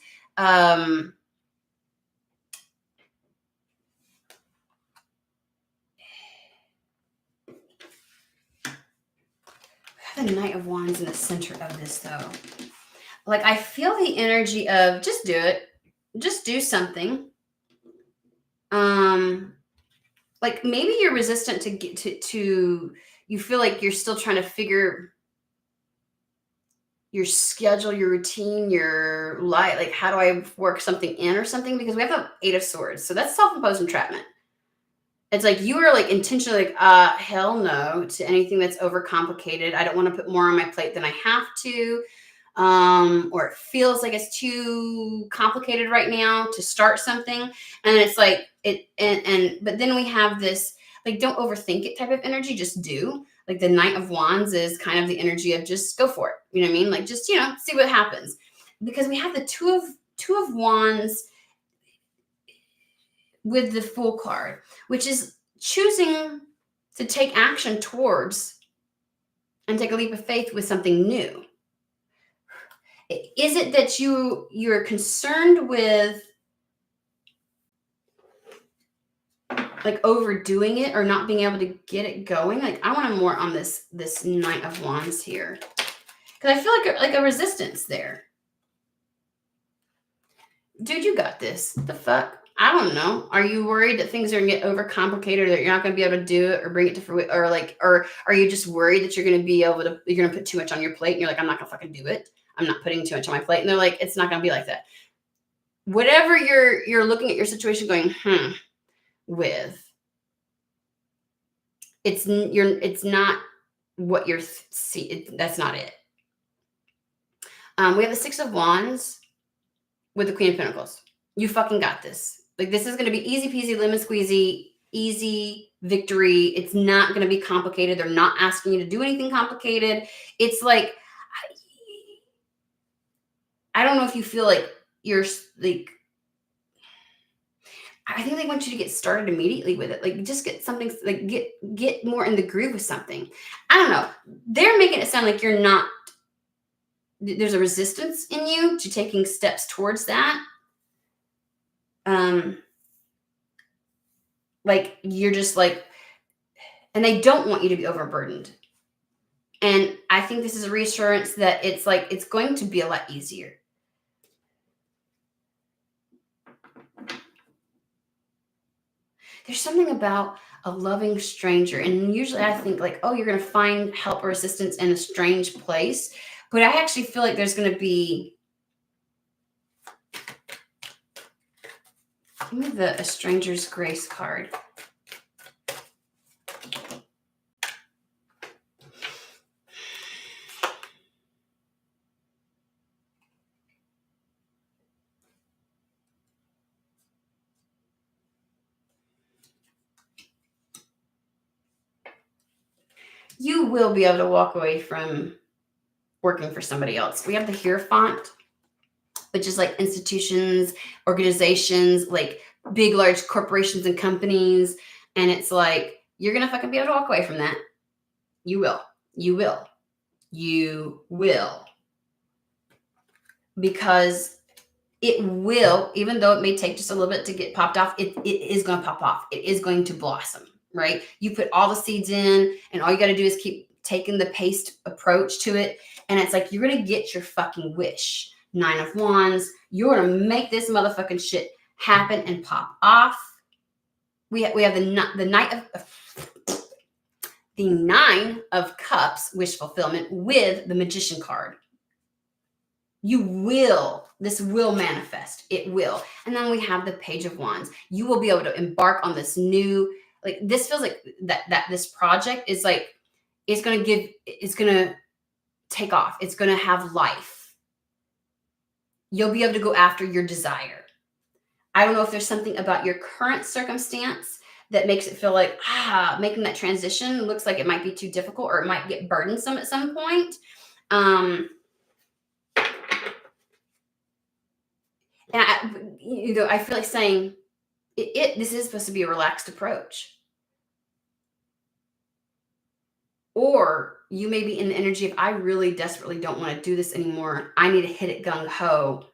The Knight of Wands in the center of this though. Like I feel the energy of just do it. Just do something. Like maybe you're resistant to get to you feel like you're still trying to figure your schedule, your routine, your life. Like how do I work something in or something? Because we have the Eight of Swords. So that's self-imposed entrapment. It's like you are like intentionally like, hell no to anything that's overcomplicated. I don't want to put more on my plate than I have to. Or it feels like it's too complicated right now to start something. And it's like but then we have this like don't overthink it type of energy, just do. Like the Knight of Wands is kind of the energy of just go for it. You know what I mean? Like just, see what happens. Because we have the two of Wands with the Fool card, which is choosing to take action towards and take a leap of faith with something new. Is it that you're concerned with like overdoing it or not being able to get it going? Like I want more on this Knight of Wands here, because I feel like a resistance there. Dude, you got this. The fuck? I don't know. Are you worried that things are gonna get overcomplicated, or that you're not gonna be able to do it or bring it to fruition, or are you just worried that you're gonna put too much on your plate and you're like, I'm not gonna fucking do it. I'm not putting too much on my plate. And they're like, it's not gonna be like that. Whatever you're looking at your situation going, with, it's not what you're that's not it. We have the Six of Wands with the Queen of Pentacles. You fucking got this. Like this is going to be easy peasy, lemon squeezy, easy victory. It's not going to be complicated. They're not asking you to do anything complicated. It's like, I don't know if you feel like you're like, I think they want you to get started immediately with it. Like just get something, like get more in the groove with something. I don't know. They're making it sound like you're not, there's a resistance in you to taking steps towards that. Like you're just like, and they don't want you to be overburdened. And I think this is a reassurance that it's like, it's going to be a lot easier. There's something about a loving stranger. And usually I think like, oh, you're going to find help or assistance in a strange place. But I actually feel like there's going to be, give me a Stranger's Grace card. You will be able to walk away from working for somebody else. We have the Hierophant, which is like institutions, organizations, like big, large corporations and companies. And it's like, you're going to fucking be able to walk away from that. You will. You will. You will. Because it will, even though it may take just a little bit to get popped off, it is going to pop off. It is going to blossom, right? You put all the seeds in and all you got to do is keep taking the paced approach to it. And it's like, you're going to get your fucking wish. Nine of Wands. You're going to make this motherfucking shit happen and pop off. We have the Nine of Cups, wish fulfillment, with the Magician card. You will, this will manifest. It will. And then we have the Page of Wands. You will be able to embark on this new, like, this feels like that this project is like, it's going to take off. It's going to have life. You'll be able to go after your desire. I don't know if there's something about your current circumstance that makes it feel like, making that transition looks like it might be too difficult or it might get burdensome at some point. And I feel like saying this is supposed to be a relaxed approach. Or you may be in the energy of, I really desperately don't want to do this anymore. I need to hit it gung ho.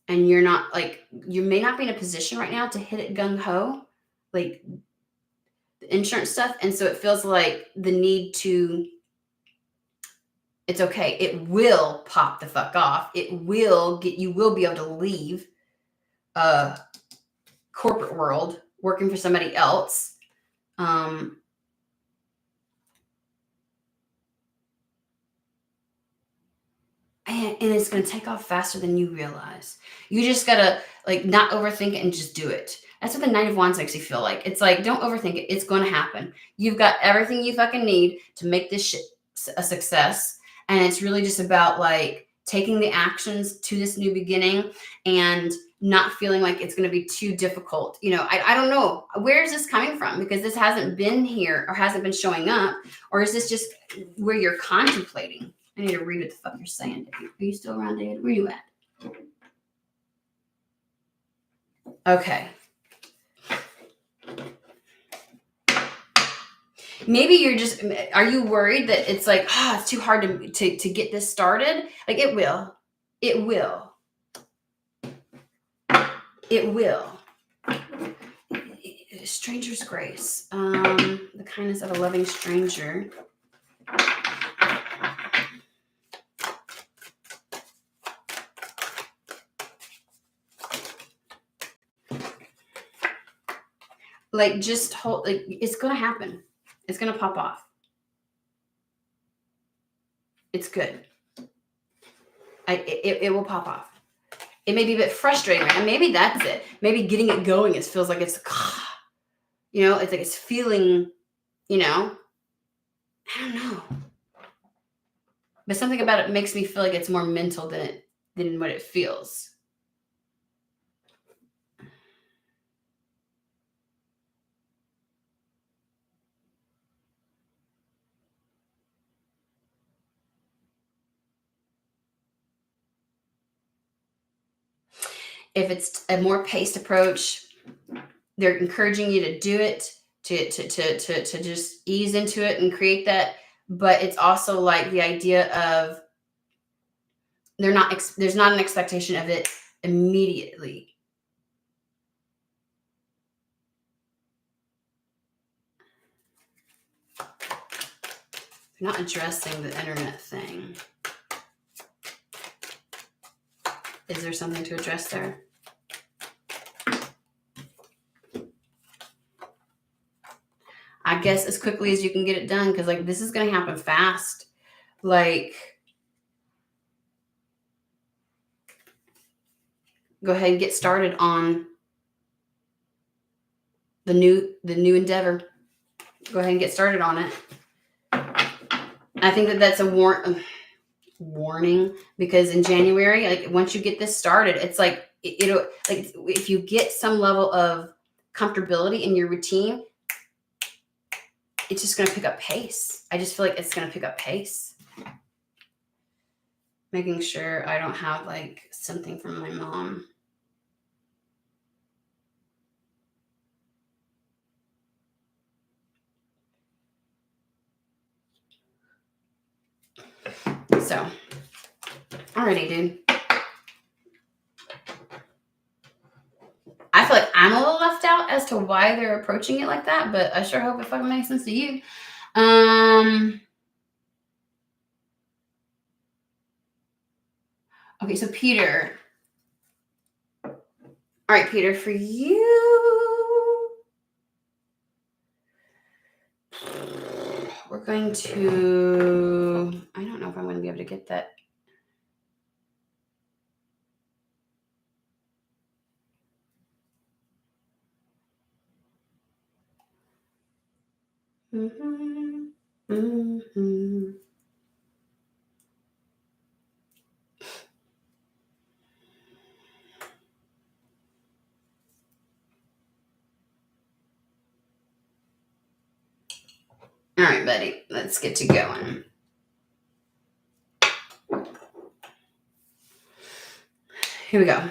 And you're not like, you may not be in a position right now to hit it gung ho, like the insurance stuff. And so it feels like the need to, it's okay. It will pop the fuck off. It will you will be able to leave corporate world working for somebody else. And it's going to take off faster than you realize. You just got to like not overthink it and just do it. That's what the Knight of Wands makes you feel like. It's like, don't overthink it. It's going to happen. You've got everything you fucking need to make this shit a success. And it's really just about like taking the actions to this new beginning and not feeling like it's going to be too difficult. You know, I don't know. Where is this coming from? Because this hasn't been here or hasn't been showing up. Or is this just where you're contemplating? I need to read what the fuck you're saying, David. Are you still around, David? Where you at? Okay. Maybe you're just, are you worried that it's like, it's too hard to get this started? Like it will. It will. It will. Stranger's grace. The kindness of a loving stranger. Like just hold, like it's going to happen. It's going to pop off. It's good. It will pop off. It may be a bit frustrating, right? And maybe that's it. Maybe getting it going, it feels like it's, you know, it's like it's feeling, you know, I don't know. But something about it makes me feel like it's more mental than what it feels. If it's a more paced approach, they're encouraging you to do it, to just ease into it and create that. But it's also like the idea of there's not an expectation of it immediately. They're not addressing the internet thing. Is there something to address there? I guess as quickly as you can get it done, because like this is going to happen fast. Like, go ahead and get started on the new endeavor. Go ahead and get started on it. I think that's a warning, because in January, like once you get this started, it's like it'll like if you get some level of comfortability in your routine, it's just going to pick up pace. I just feel like it's going to pick up pace. Making sure I don't have like something from my mom. So, alrighty, dude. I feel like I'm a little left out as to why they're approaching it like that, but I sure hope it fucking makes sense to you. Okay, so Peter. All right, Peter, for you, we're going to, I don't know if I'm going to be able to get that. All right, buddy, let's get to going. Here we go.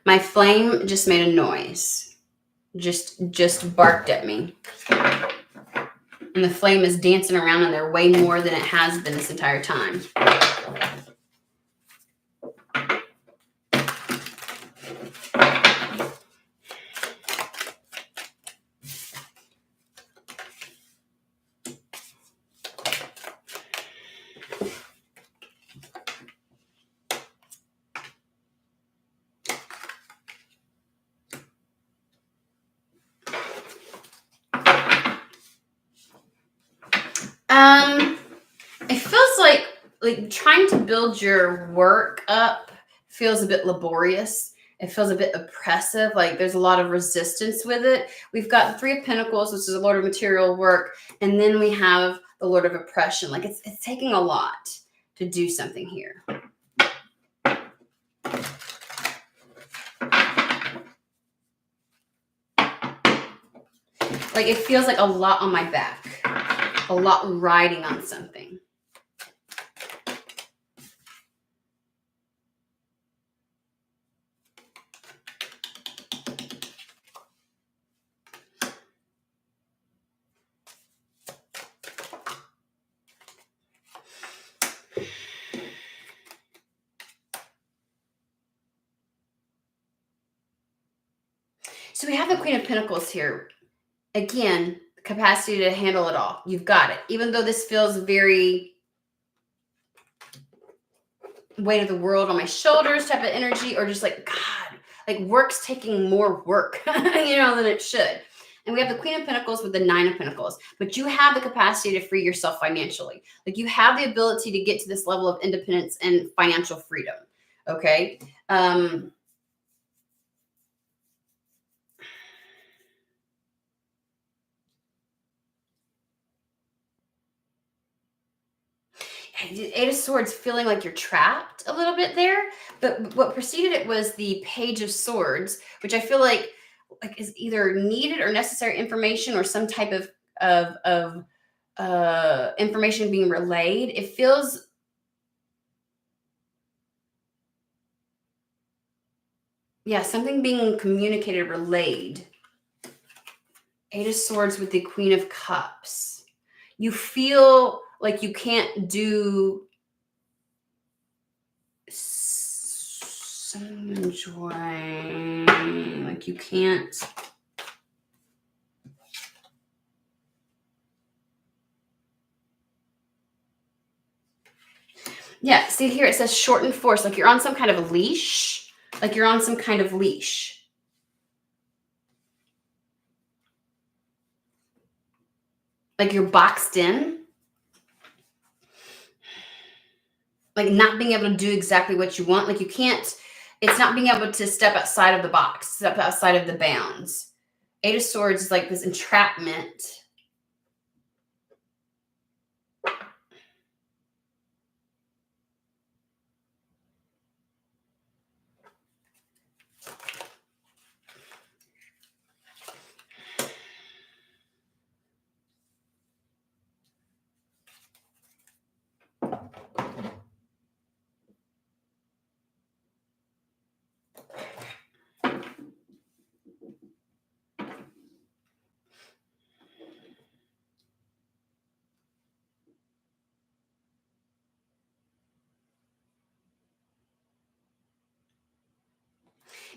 My flame just made a noise. Just barked at me. And the flame is dancing around in there way more than it has been this entire time. It feels like trying to build your work up feels a bit laborious. It feels a bit oppressive. Like there's a lot of resistance with it. We've got the Three of Pentacles, which is a Lord of material work, and then we have the Lord of oppression. Like it's taking a lot to do something here. Like it feels like a lot on my back, a lot riding on something. So we have the Queen of Pentacles here. Again, capacity to handle it all. You've got it. Even though this feels very weight of the world on my shoulders type of energy, or just like, God, like work's taking more work, than it should. And we have the Queen of Pentacles with the Nine of Pentacles, but you have the capacity to free yourself financially. Like you have the ability to get to this level of independence and financial freedom. Okay. Eight of Swords feeling like you're trapped a little bit there, but what preceded it was the Page of Swords, which I feel like is either needed or necessary information or some type of information being relayed. It feels something being communicated, relayed. Eight of Swords with the Queen of Cups. You feel like you can't do some enjoy, like you can't. Yeah, see here, it says shortened force, like you're on some kind of leash, like you're on some kind of leash. Like you're boxed in. Like not being able to do exactly what you want. Like you can't, it's not being able to step outside of the box, step outside of the bounds. Eight of Swords is like this entrapment.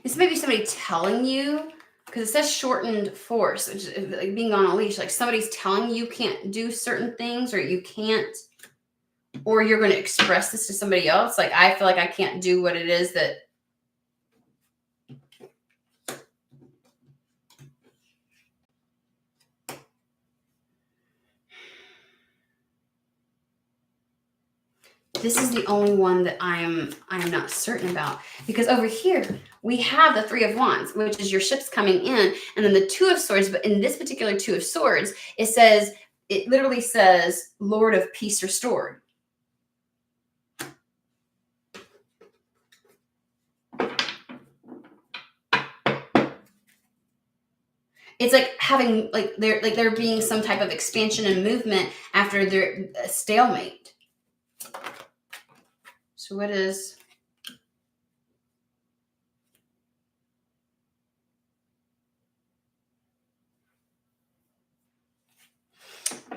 This may be somebody telling you, because it says shortened force, which is like being on a leash. Like somebody's telling you can't do certain things, or you can't, or you're going to express this to somebody else. Like I feel like I can't do what it is that. This is the only one that I am not certain about, because over here we have the Three of Wands, which is your ships coming in, and then the Two of Swords. But in this particular Two of Swords, it literally says Lord of Peace Restored. It's like having there being some type of expansion and movement after their stalemate. So what is?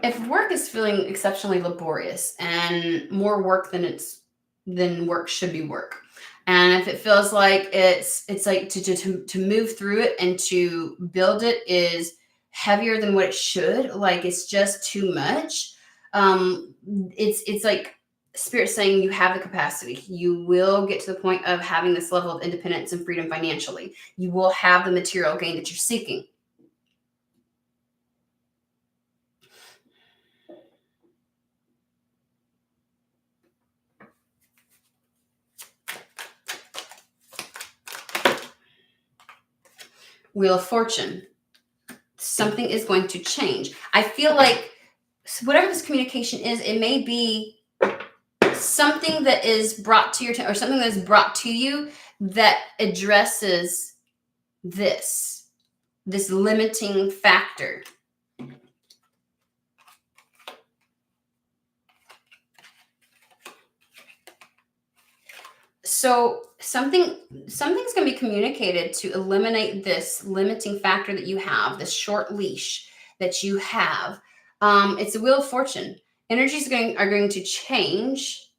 If work is feeling exceptionally laborious and more work than work should be work, and if it feels like it's like to move through it and to build it is heavier than what it should, like it's just too much. It's like spirit saying you have the capacity. You will get to the point of having this level of independence and freedom financially. You will have the material gain that you're seeking. Wheel of Fortune. Something is going to change. I feel like whatever this communication is, it may be something that is brought to your or something that is brought to you that addresses this limiting factor. So something's going to be communicated to eliminate this limiting factor that you have, this short leash that you have. It's a Wheel of Fortune. Energies are going to change.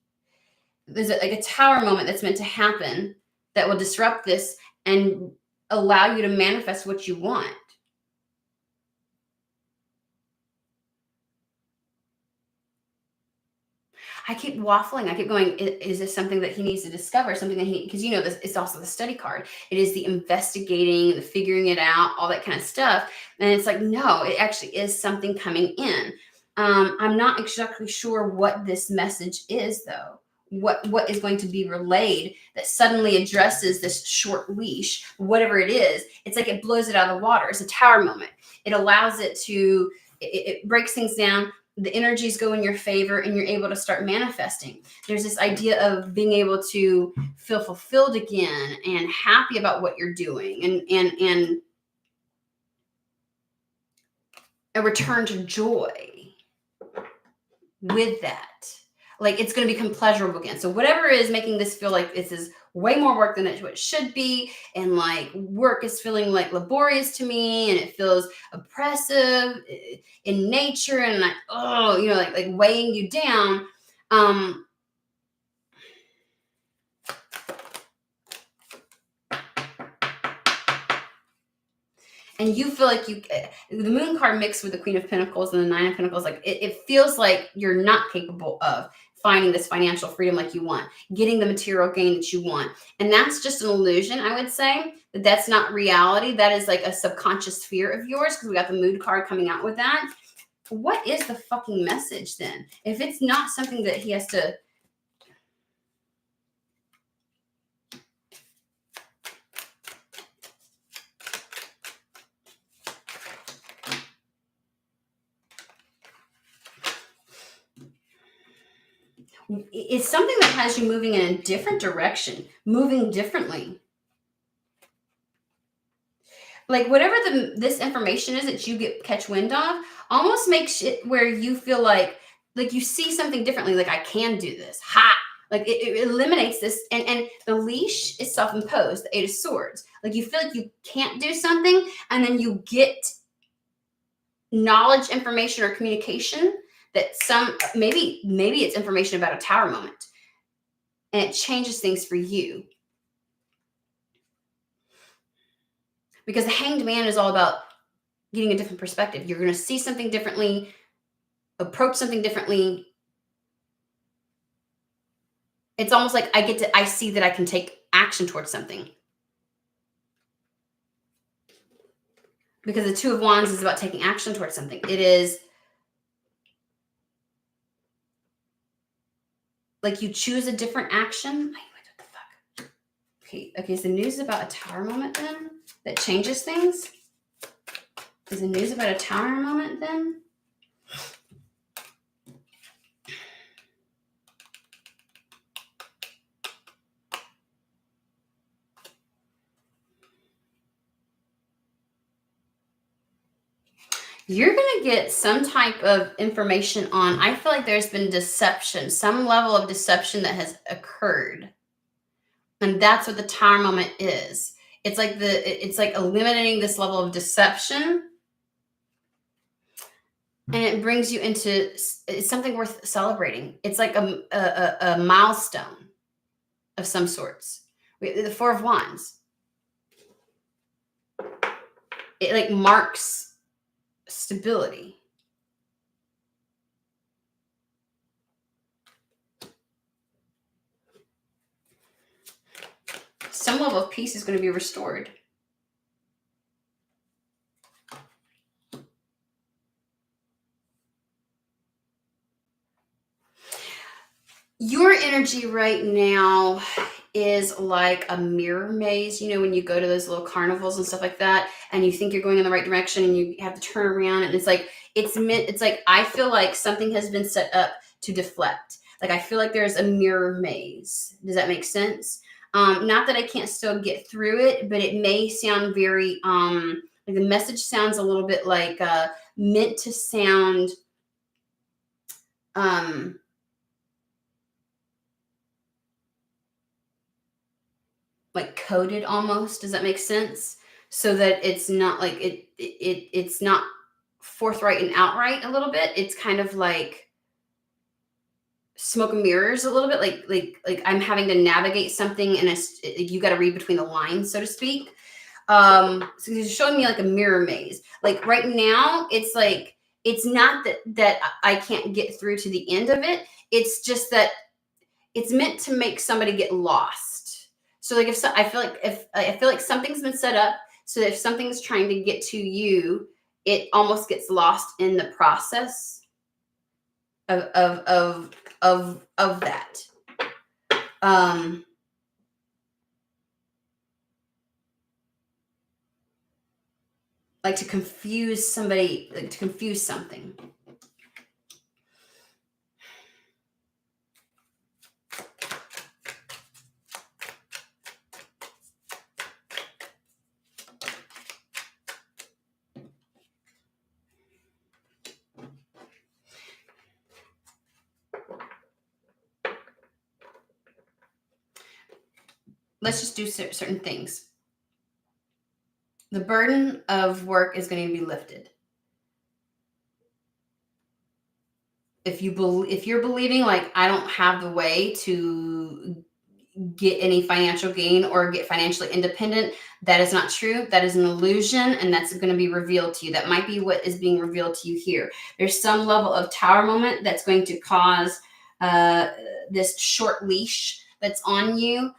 There's like a tower moment that's meant to happen that will disrupt this and allow you to manifest what you want. I keep waffling. I keep going, is this something that he needs to discover? Something that because this, it's also the study card. It is the investigating, the figuring it out, all that kind of stuff. And it's like, no, it actually is something coming in. I'm not exactly sure what this message is, though. What is going to be relayed that suddenly addresses this short leash, whatever it is. It's like it blows it out of the water. It's a tower moment. It allows it to, it breaks things down. The energies go in your favor and you're able to start manifesting. There's this idea of being able to feel fulfilled again and happy about what you're doing and a return to joy with that. Like it's going to become pleasurable again. So whatever is making this feel like this is way more work than it should be, and like work is feeling like laborious to me, and it feels oppressive in nature, and like like weighing you down. And you feel like the Moon card mixed with the Queen of Pentacles and the Nine of Pentacles, like it feels like you're not capable of finding this financial freedom like you want, getting the material gain that you want. And that's just an illusion, I would say. That's not reality. That is like a subconscious fear of yours, because we got the Moon card coming out with that. What is the fucking message then? If it's not something that he has to... It's something that has you moving in a different direction, moving differently. Like whatever this information is that you catch wind of, almost makes it where you feel like you see something differently. Like, I can do this. Ha! Like it eliminates this, and the leash is self-imposed, the Eight of Swords. Like you feel like you can't do something, and then you get knowledge, information, or communication that maybe it's information about a tower moment, and it changes things for you. Because the Hanged Man is all about getting a different perspective. You're going to see something differently, approach something differently. It's almost like I see that I can take action towards something. Because the Two of Wands is about taking action towards something. It is like you choose a different action. What the fuck? Okay, so the news is about a tower moment then that changes things? Is the news about a tower moment then? You're going to get some type of information on, I feel like there's been deception, some level of deception that has occurred. And that's what the Tower moment is. It's like eliminating this level of deception, and it brings you into, it's something worth celebrating. It's like a milestone of some sorts. The Four of Wands. It like marks stability. Some level of peace is going to be restored. Your energy right now is like a mirror maze. You know, when you go to those little carnivals and stuff like that, and you think you're going in the right direction and you have to turn around, and it's like, I feel like something has been set up to deflect. Like, I feel like there's a mirror maze. Does that make sense? Not that I can't still get through it, but it may sound very, like the message sounds a little bit like meant to sound, like coded almost. Does that make sense? So that it's not like it's not forthright and outright a little bit. It's kind of like smoke and mirrors a little bit, like I'm having to navigate something, and you got to read between the lines, so to speak. So you're showing me like a mirror maze. Like right now, it's like, it's not that I can't get through to the end of it. It's just that it's meant to make somebody get lost. So like I feel like something's been set up so that if something's trying to get to you, it almost gets lost in the process of that. Like to confuse somebody, like to confuse something. Let's just do certain things. The burden of work is going to be lifted. If you're believing like, I don't have the way to get any financial gain or get financially independent, that is not true. That is an illusion, and that's going to be revealed to you. That might be what is being revealed to you here. There's some level of Tower moment that's going to cause this short leash that's on you.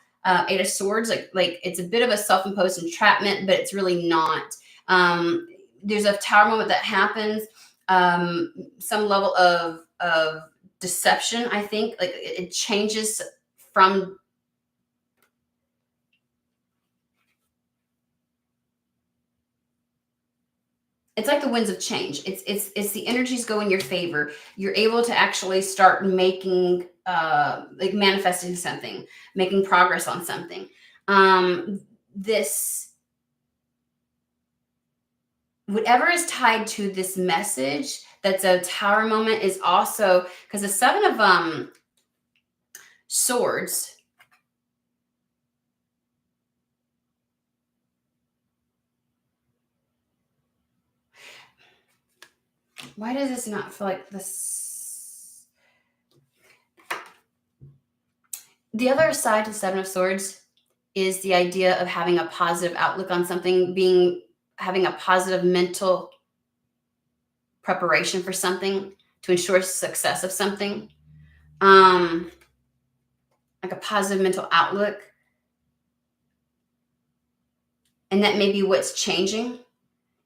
Eight of Swords, like it's a bit of a self-imposed entrapment, but it's really not. There's a Tower moment that happens. Some level of deception, I think. Like it changes from, it's like the winds of change. It's the energies go in your favor. You're able to actually start making like manifesting something, making progress on something. This, whatever is tied to this message that's a Tower moment, is also, because the Seven of Swords, why does this not feel like this? The other side to the Seven of Swords is the idea of having a positive outlook on something, having a positive mental preparation for something to ensure success of something. Like a positive mental outlook. And that may be what's changing,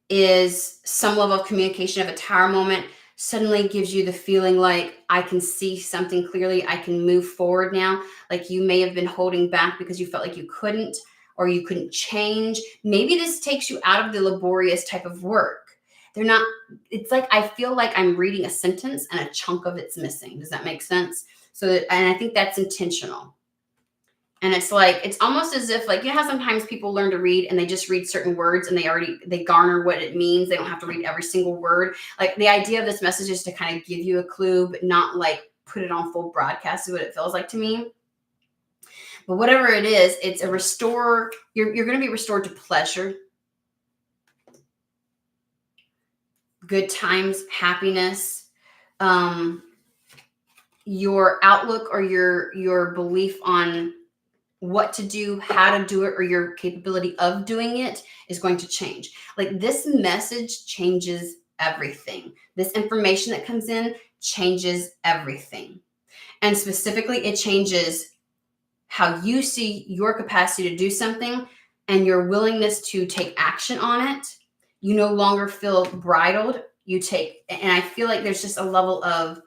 is some level of communication of a Tower moment suddenly gives you the feeling like, I can see something clearly. I can move forward now. Like you may have been holding back because you felt like you couldn't, or you couldn't change. Maybe this takes you out of the laborious type of work. It's like, I feel like I'm reading a sentence and a chunk of it's missing. Does that make sense? And I think that's intentional. And it's like, it's almost as if, like, you know how sometimes people learn to read and they just read certain words and they garner what it means. They don't have to read every single word. Like, the idea of this message is to kind of give you a clue, but not like put it on full broadcast is what it feels like to me. But whatever it is, it's a restore. You're going to be restored to pleasure, good times, happiness. Your outlook or your belief on what to do, how to do it, or your capability of doing it is going to change. Like, this message changes everything. This information that comes in changes everything. And specifically, it changes how you see your capacity to do something and your willingness to take action on it. You no longer feel bridled. And I feel like there's just a level of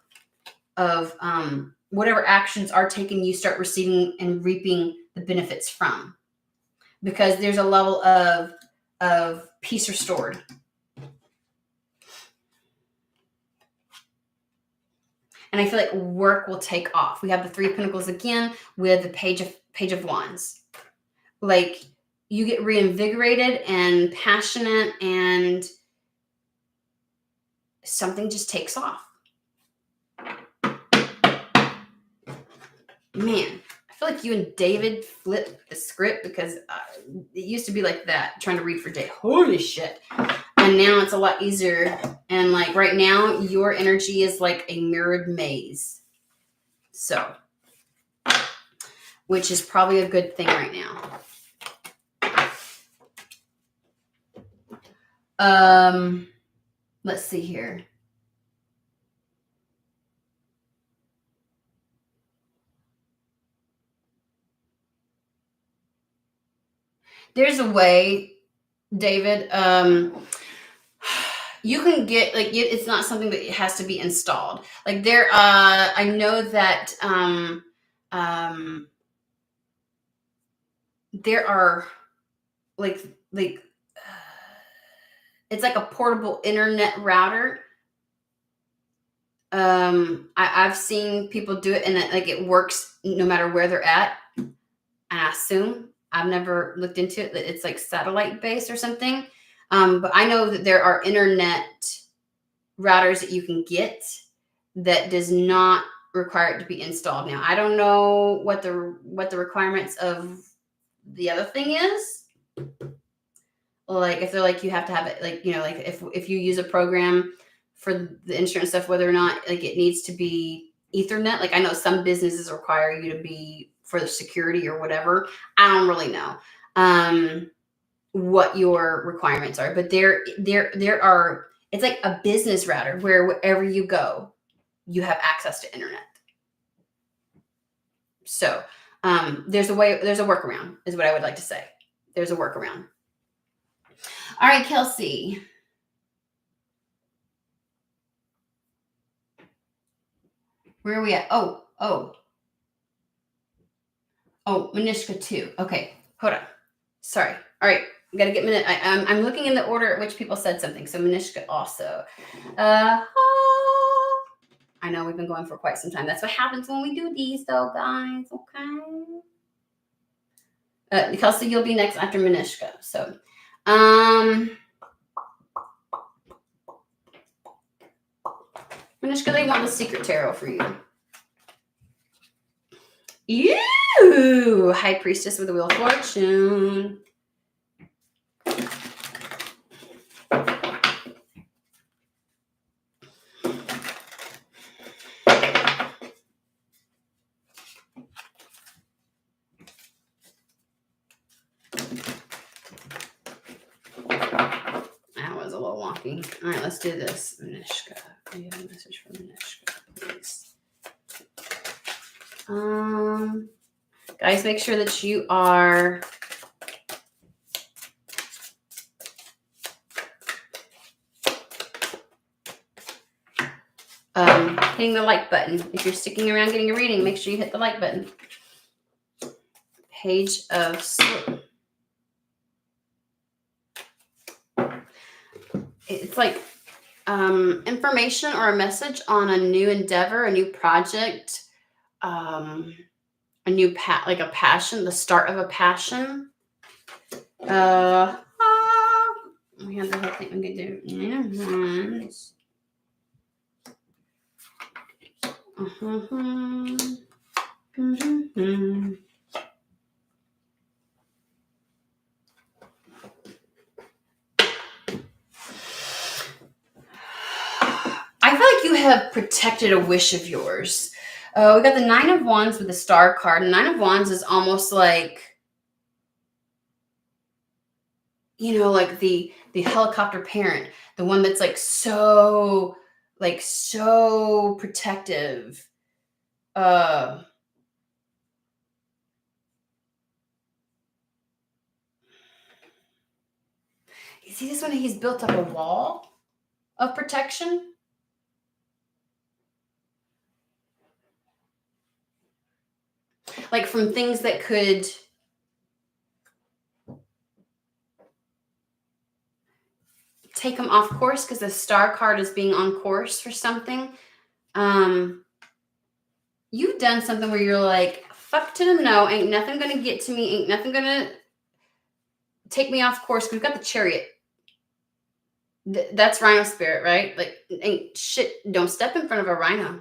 whatever actions are taken, you start receiving and reaping the benefits from, because there's a level of peace restored. And I feel like work will take off. We have the Three of Pentacles again with the Page of Wands. Like, you get reinvigorated and passionate, and something just takes off. Man, I feel like you and David flipped the script, because it used to be like that, trying to read for Dave. Holy shit. And now it's a lot easier. And like right now, your energy is like a mirrored maze. So, which is probably a good thing right now. Let's see here. There's a way, David. You can get, like, it's not something that has to be installed. Like, there, I know that there are like it's like a portable internet router. I've seen people do it, and it works no matter where they're at. And I assume, I've never looked into it, that it's like satellite based or something. But I know that there are internet routers that you can get that does not require it to be installed. Now, I don't know what the requirements of the other thing is. Like, if they're like, you have to have it, like, you know, like if you use a program for the insurance stuff, whether or not like it needs to be Ethernet. Like, I know some businesses require you to be for the security or whatever. I don't really know what your requirements are, but there are. It's like a business router where wherever you go, you have access to internet. So there's a workaround, is what I would like to say. There's a workaround. All right, Kelsey. Where are we at? Oh, Manishka too. Okay, hold on. Sorry. All right, I gotta get minute. I'm looking in the order at which people said something. So Manishka also. I know we've been going for quite some time. That's what happens when we do these, though, guys. Okay. Kelsey, you'll be next after Manishka. So, Manishka, they want the secret tarot for you. Ew! High Priestess with the Wheel of Fortune. That was a little wonky. All right, let's do this. Manishka. We have a message from Manishka, please. Guys, make sure that you are hitting the like button. If you're sticking around getting a reading, make sure you hit the like button. Page of Swords. It's like information or a message on a new endeavor, a new project. a new like a passion, the start of a passion. We have the whole thing we could do. I feel like you have protected a wish of yours. We got the Nine of Wands with the Star card. Nine of Wands is almost like, you know, like the helicopter parent, the one that's like so protective. You see this one? He's built up a wall of protection. Like from things that could take him off course, because the Star card is being on course for something. You've done something where you're like, fuck to the no, ain't nothing gonna get to me, ain't nothing gonna take me off course. We've got the Chariot. That's Rhino spirit, right? Like, ain't shit, don't step in front of a rhino.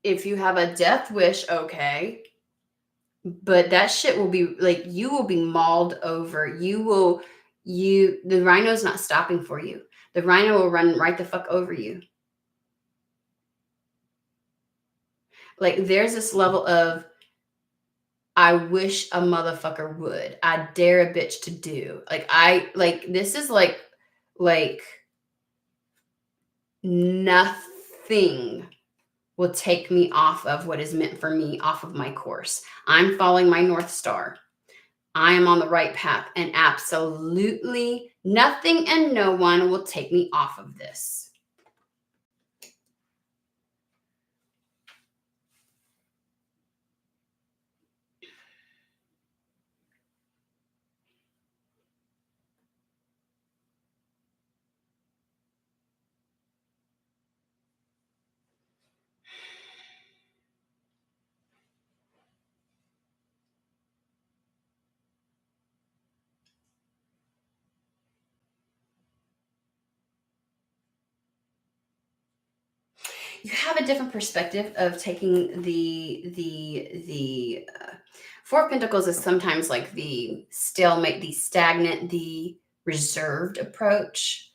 If you have a death wish, okay. But that shit will be like, you will be mauled over. The rhino's not stopping for you. The rhino will run right the fuck over you. Like, there's this level of, I wish a motherfucker would. I dare a bitch to do. This is like nothing will take me off of what is meant for me, off of my course. I'm following my North Star. I am on the right path, and absolutely nothing and no one will take me off of this. You have a different perspective of taking the Four of Pentacles is sometimes like the stalemate, the stagnant, the reserved approach.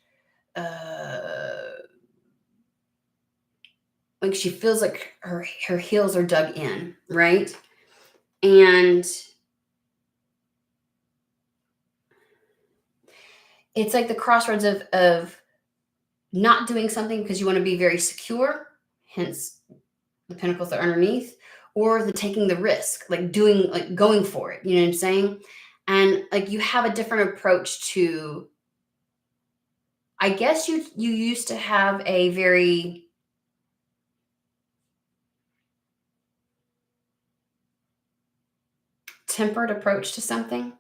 Like she feels like her heels are dug in, right? And it's like the crossroads of not doing something because you want to be very secure, hence the pentacles are underneath, or the taking the risk, like going for it. You know what I'm saying? And like you have a different approach to, I guess you used to have a very tempered approach to something.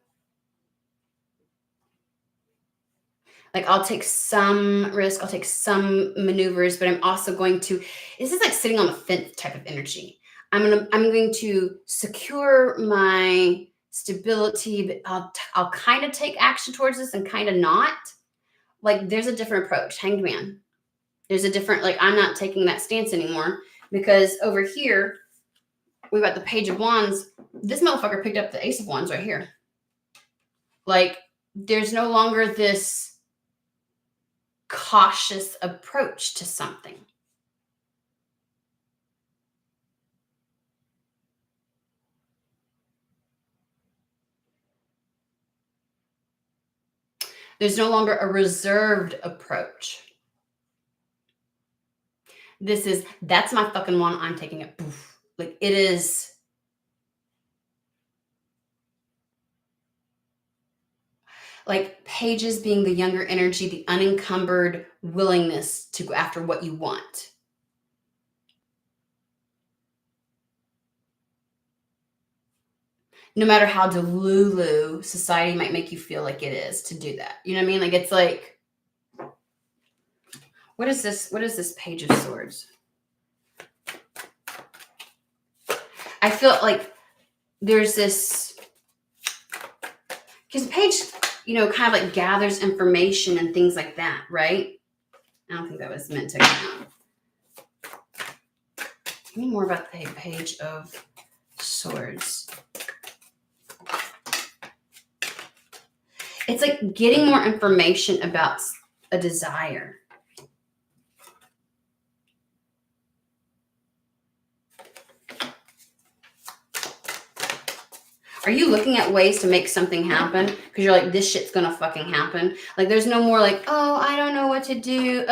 Like, I'll take some risk, I'll take some maneuvers, but I'm also going to, this is like sitting on the fence type of energy. I'm going to secure my stability, but I'll kind of take action towards this and kind of not. Like, there's a different approach. Hanged Man. There's a different, like, I'm not taking that stance anymore, because over here, we've got the Page of Wands. This motherfucker picked up the Ace of Wands right here. Like, there's no longer this cautious approach to something. There's no longer a reserved approach. This is, that's my fucking one, I'm taking it. Poof. Like, it is. Like Pages being the younger energy, the unencumbered willingness to go after what you want. No matter how delulu society might make you feel like it is to do that. You know what I mean? Like, it's like, what is this? What is this Page of Swords? I feel like there's this, because the page, you know, kind of like gathers information and things like that, right? I don't think that was meant to come out. Give me more about the Page of Swords. It's like getting more information about a desire. Are you looking at ways to make something happen? Because you're like, this shit's gonna fucking happen. Like, there's no more like, oh, I don't know what to do.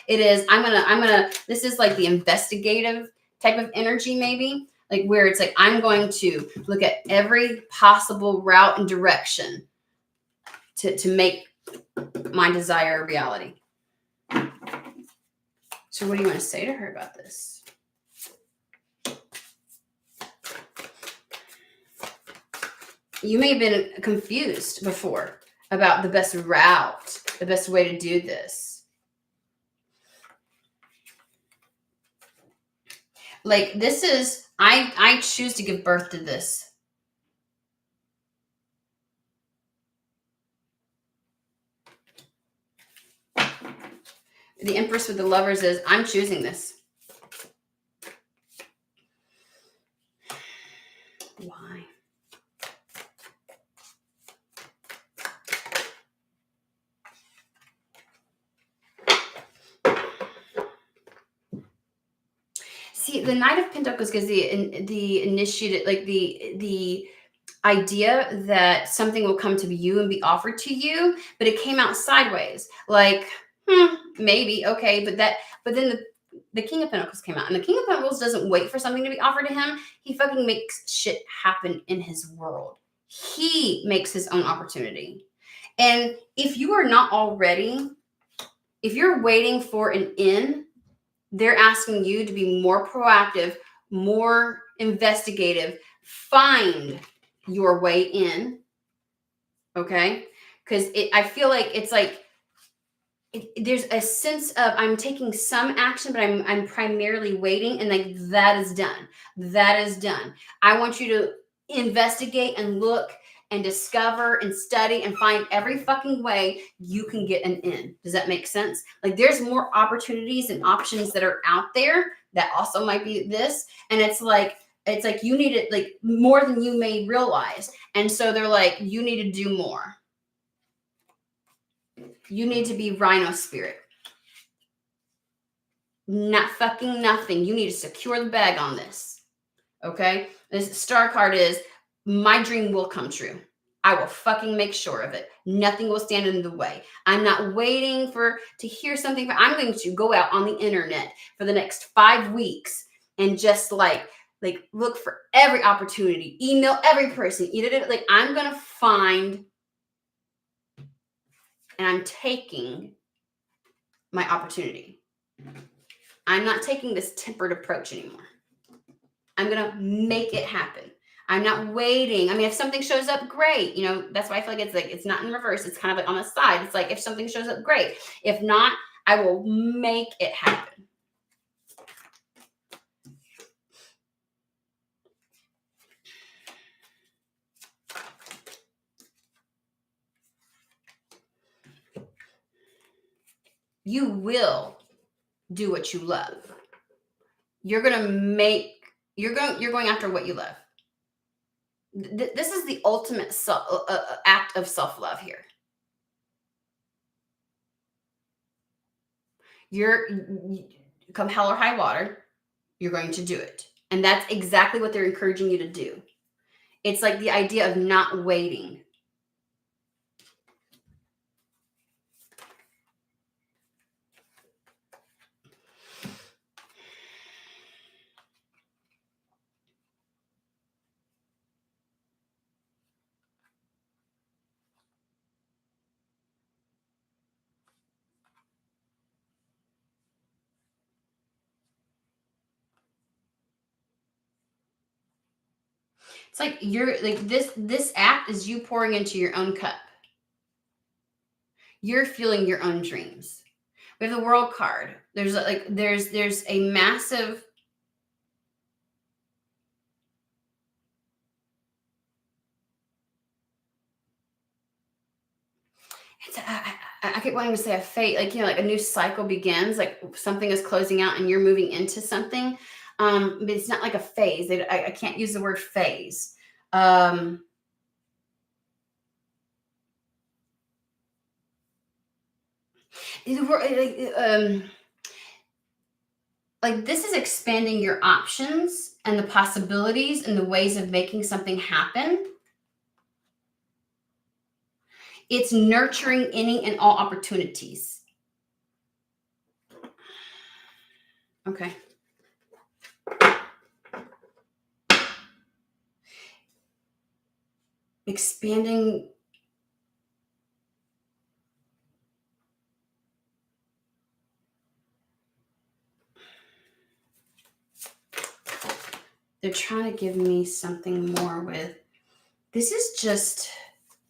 It is, I'm gonna, this is like the investigative type of energy, maybe. Like where it's like, I'm going to look at every possible route and direction to make my desire a reality. So what do you want to say to her about this? You may have been confused before about the best route, the best way to do this. Like this is, I choose to give birth to this. The Empress with the Lovers is, I'm choosing this. Why? See, the Knight of Pentacles gives the initiative, like the idea that something will come to you and be offered to you, but it came out sideways. Like, maybe, okay, but then the King of Pentacles came out, and the King of Pentacles doesn't wait for something to be offered to him. He fucking makes shit happen in his world. He makes his own opportunity. And if you are not already, if you're waiting for an in, they're asking you to be more proactive, more investigative, find your way in. Okay? Because I feel like it's like, there's a sense of I'm taking some action, but I'm primarily waiting, and like that is done. That is done. I want you to investigate and look and discover and study and find every fucking way you can get an in. Does that make sense? Like there's more opportunities and options that are out there that also might be this, and it's like you need it like more than you may realize, and so they're like, you need to do more. You need to be Rhino Spirit. Not fucking nothing. You need to secure the bag on this. Okay? This star card is, my dream will come true. I will fucking make sure of it. Nothing will stand in the way. I'm not waiting to hear something. I'm going to go out on the internet for the next 5 weeks and just like look for every opportunity, email every person. Like I'm going to find, and I'm taking my opportunity. I'm not taking this tempered approach anymore. I'm going to make it happen. I'm not waiting. I mean, if something shows up, great. You know, that's why I feel like it's not in reverse. It's kind of like on the side. It's like if something shows up, great. If not, I will make it happen. You will do what you love. You're going after what you love. This is the ultimate act of self-love here. Come hell or high water, you're going to do it. And that's exactly what they're encouraging you to do. It's like the idea of not waiting. It's like you're like this act is you pouring into your own cup. You're fueling your own dreams. We have the World card. There's a massive I keep wanting to say a fate, like, like a new cycle begins, like something is closing out and you're moving into something. But it's not like a phase. I can't use the word phase. Um, like this is expanding your options and the possibilities and the ways of making something happen. It's nurturing any and all opportunities. Okay. Expanding. They're trying to give me something more with, this is just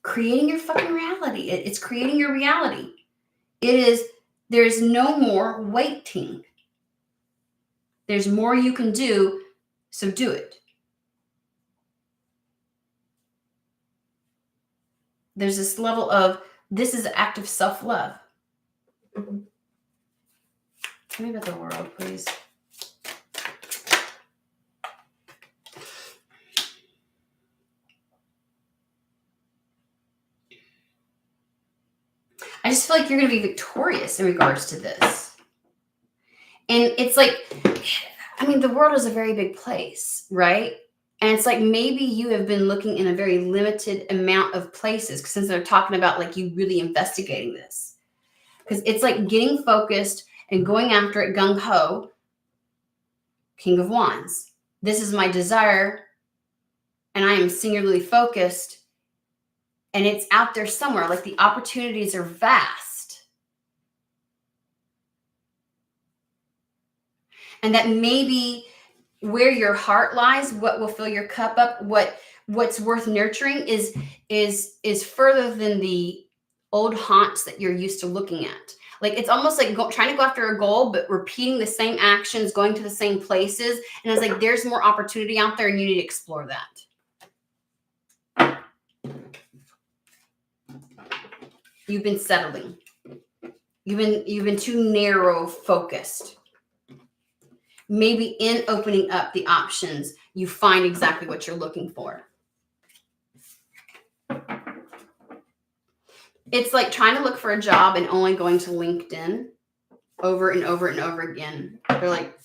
creating your fucking reality. It's creating your reality. There's no more waiting. There's more you can do, so do it. There's this level of, this is an act of self-love. Tell me about the world, please. I just feel like you're going to be victorious in regards to this. And it's like, I mean, the world is a very big place, right? And it's like, maybe you have been looking in a very limited amount of places, since they're talking about like you really investigating this. Because it's like getting focused and going after it gung-ho. King of Wands. This is my desire, and I am singularly focused, and it's out there somewhere. Like the opportunities are vast. And that maybe where your heart lies, what will fill your cup up, what's worth nurturing is further than the old haunts that you're used to looking at. Like it's almost like trying to go after a goal, but repeating the same actions, going to the same places. And it's like, there's more opportunity out there and you need to explore that. You've been settling. You've been too narrow focused. Maybe in opening up the options, you find exactly what you're looking for. It's like trying to look for a job and only going to LinkedIn over and over and over again. They're like,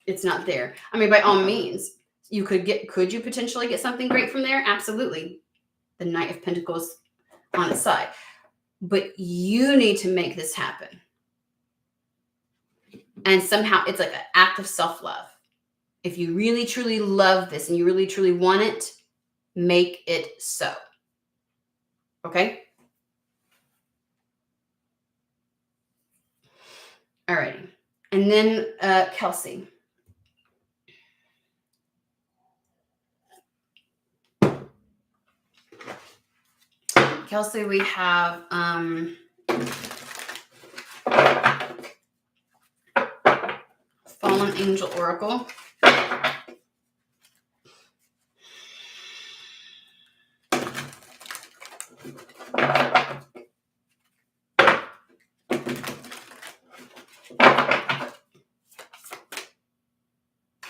it's not there. I mean, by all means, could you potentially get something great from there? Absolutely. The Knight of Pentacles on its side. But you need to make this happen. And somehow it's like an act of self-love. If you really, truly love this and you really, truly want it, make it so. Okay? All righty. And then Kelsey. Kelsey, we have Fallen Angel Oracle.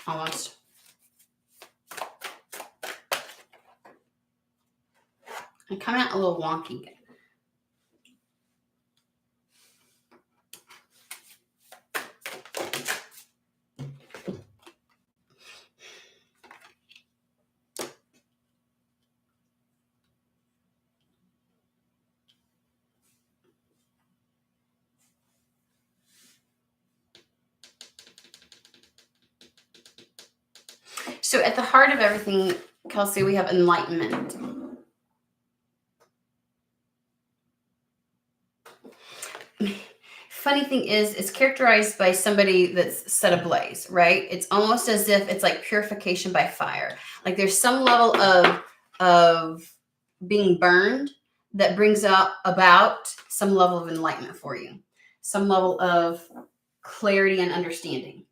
Almost. I'm coming out a little wonky. So at the heart of everything, Kelsey, we have enlightenment. Funny thing is, it's characterized by somebody that's set ablaze, right? It's almost as if it's like purification by fire. Like there's some level of being burned that brings about some level of enlightenment for you, some level of clarity and understanding.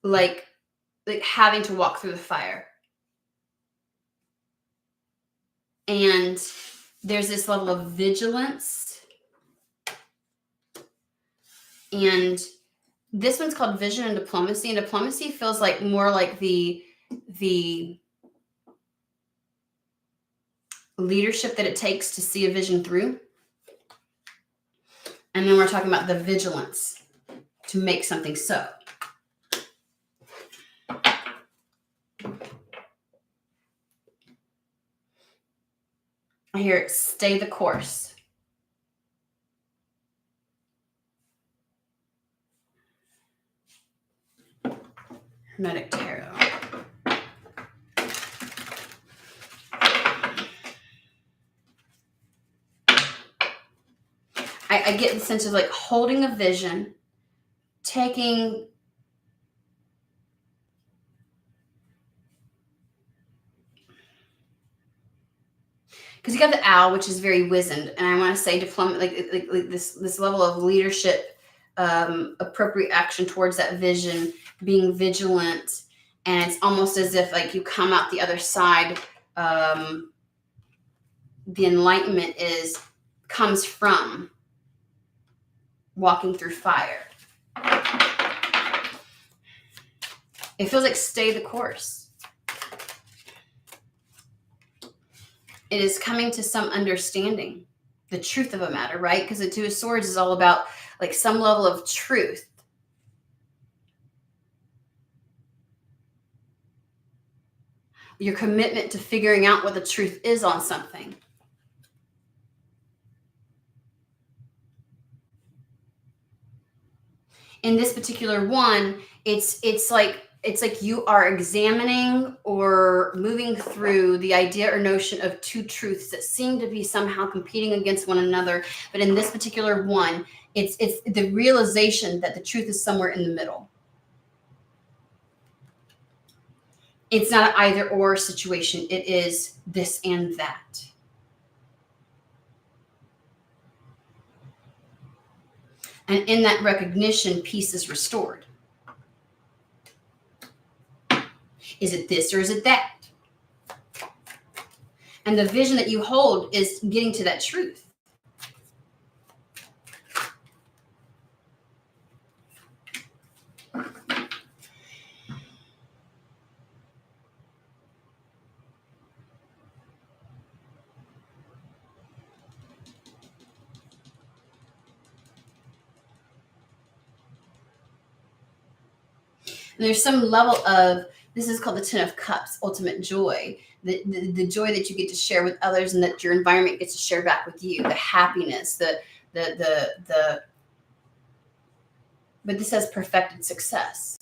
Like having to walk through the fire. And there's this level of vigilance. And this one's called vision and diplomacy. And diplomacy feels like more like the leadership that it takes to see a vision through. And then we're talking about the vigilance to make something so. I hear it, stay the course. Hermetic Tarot. I get the sense of like holding a vision, taking because you got the owl, which is very wizened, and I want to say diplomat, like this level of leadership, appropriate action towards that vision, being vigilant, and it's almost as if like you come out the other side. The enlightenment comes from walking through fire. It feels like stay the course. It is coming to some understanding, the truth of a matter, right? Because the Two of Swords is all about like some level of truth. Your commitment to figuring out what the truth is on something. In this particular one, it's like you are examining or moving through the idea or notion of two truths that seem to be somehow competing against one another. But in this particular one, it's the realization that the truth is somewhere in the middle. It's not an either or situation. It is this and that. And in that recognition, peace is restored. Is it this or is it that? And the vision that you hold is getting to that truth. And there's some level of, this is called the Ten of Cups, ultimate joy, the joy that you get to share with others and that your environment gets to share back with you, the happiness, but this has perfected success.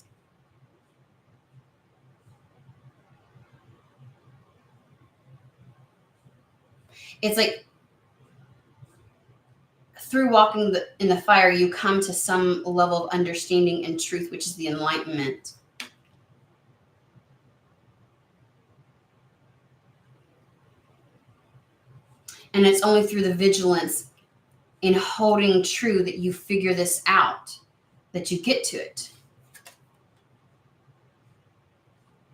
It's like through walking in the fire, you come to some level of understanding and truth, which is the enlightenment. And it's only through the vigilance in holding true that you figure this out, that you get to it.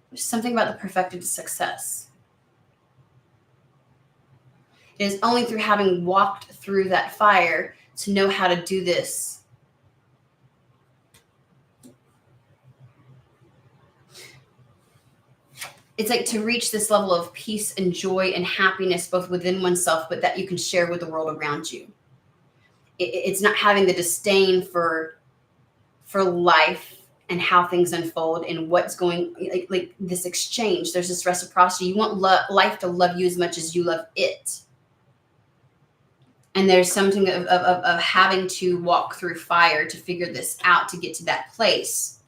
There's something about the perfected success. It is only through having walked through that fire to know how to do this. It's like to reach this level of peace and joy and happiness, both within oneself, but that you can share with the world around you. It's not having the disdain for life and how things unfold and what's going, like this exchange. There's this reciprocity. You want life to love you as much as you love it. And there's something of having to walk through fire to figure this out, to get to that place.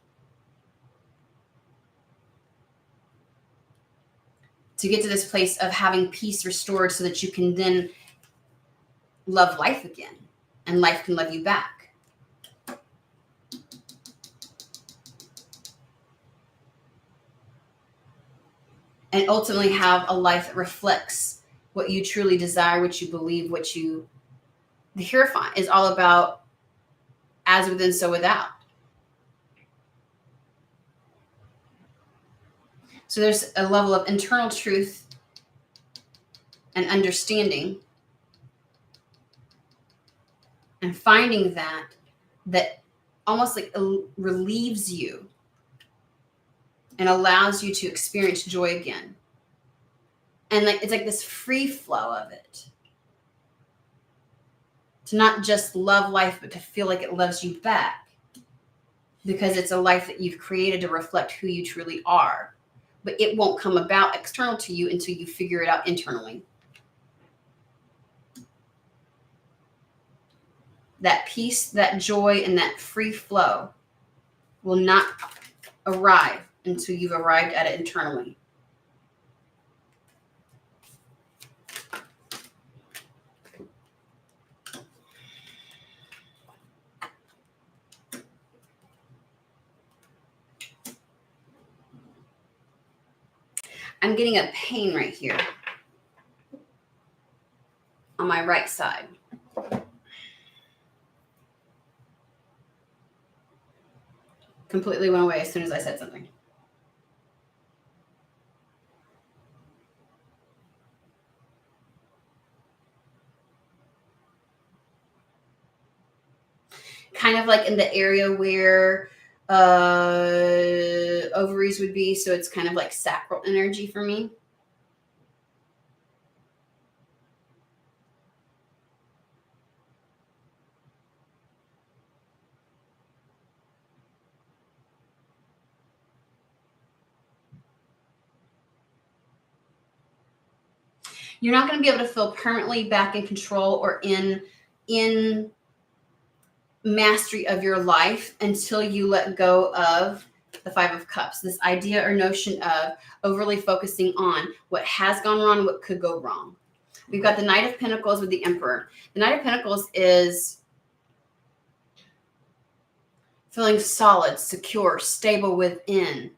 To get to this place of having peace restored so that you can then love life again and life can love you back. And ultimately have a life that reflects what you truly desire, what you believe, the Hierophant is all about as within, so without. So there's a level of internal truth and understanding and finding that almost like relieves you and allows you to experience joy again. And like it's like this free flow of it. To not just love life, but to feel like it loves you back. Because it's a life that you've created to reflect who you truly are. But it won't come about external to you until you figure it out internally. That peace, that joy, and that free flow will not arrive until you've arrived at it internally. I'm getting a pain right here on my right side. Completely went away as soon as I said something. Kind of like in the area where ovaries would be. So it's kind of like sacral energy for me. You're not going to be able to feel permanently back in control or in mastery of your life until you let go of the Five of Cups. This idea or notion of overly focusing on what has gone wrong, what could go wrong. We've got the Knight of Pentacles with the Emperor. The Knight of Pentacles is feeling solid, secure, stable within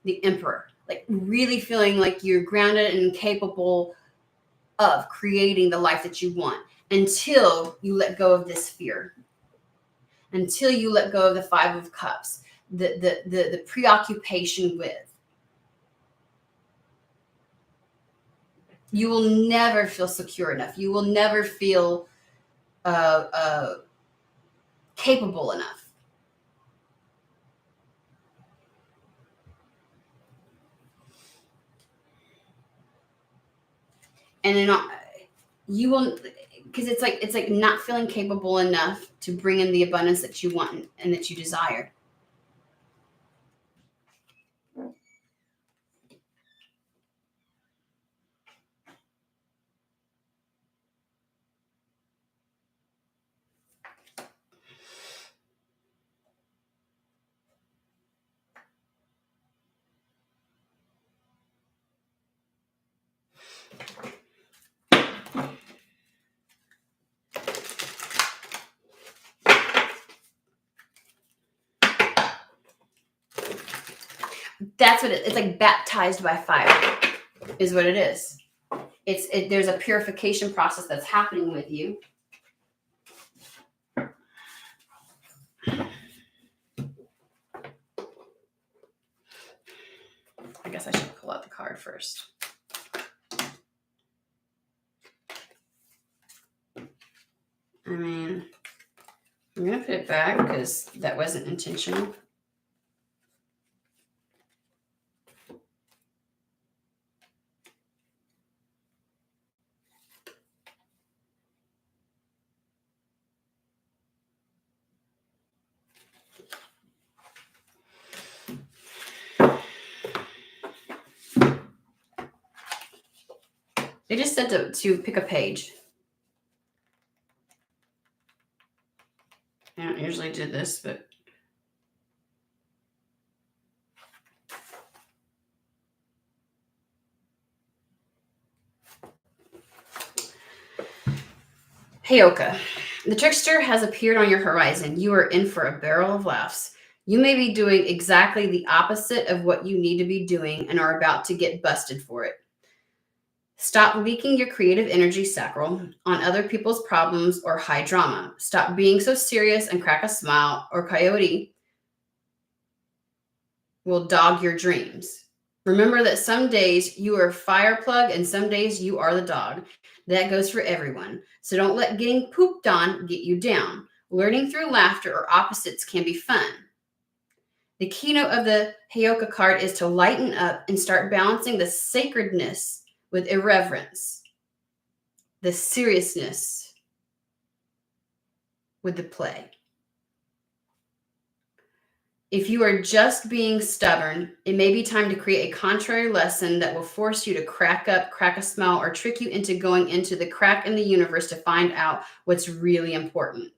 the Emperor. Like really feeling like you're grounded and capable of creating the life that you want until you let go of this fear. Until you let go of the Five of Cups, the preoccupation with. You will never feel secure enough. You will never feel capable enough. And then you will, because it's like not feeling capable enough to bring in the abundance that you want and that you desire. That's what it's like. Baptized by fire is what it is. There's a purification process that's happening with you. I guess I should pull out the card first. I mean, I'm going to put it back because that wasn't intentional. They just said to pick a page. I don't usually do this, but Heyoka, the trickster has appeared on your horizon. You are in for a barrel of laughs. You may be doing exactly the opposite of what you need to be doing and are about to get busted for it. Stop leaking your creative energy, sacral, on other people's problems or high drama. Stop being so serious and crack a smile, or coyote will dog your dreams. Remember that some days you are fire plug and some days you are the dog. That goes for everyone. So don't let getting pooped on get you down. Learning through laughter or opposites can be fun. The keynote of the Heyoka card is to lighten up and start balancing the sacredness with irreverence, the seriousness with the play. If you are just being stubborn, it may be time to create a contrary lesson that will force you to crack up, crack a smile, or trick you into going into the crack in the universe to find out what's really important.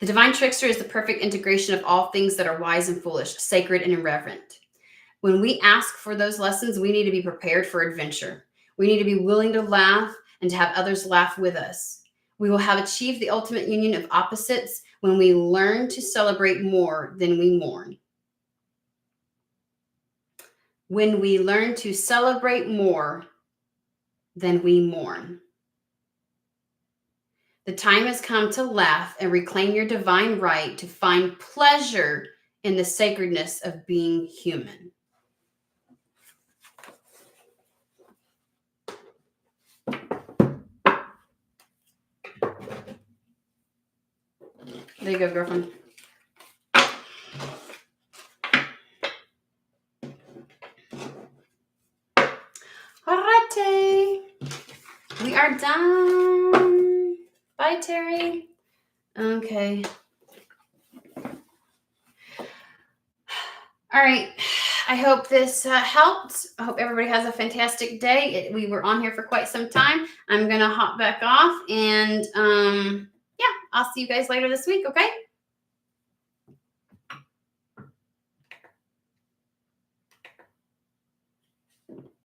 The divine trickster is the perfect integration of all things that are wise and foolish, sacred and irreverent. When we ask for those lessons, we need to be prepared for adventure. We need to be willing to laugh and to have others laugh with us. We will have achieved the ultimate union of opposites when we learn to celebrate more than we mourn. When we learn to celebrate more than we mourn. The time has come to laugh and reclaim your divine right to find pleasure in the sacredness of being human. There you go, girlfriend. Alrighty. We are done. Bye, Terry. Okay. All right. I hope this helped. I hope everybody has a fantastic day. We were on here for quite some time. I'm going to hop back off and yeah, I'll see you guys later this week. Okay.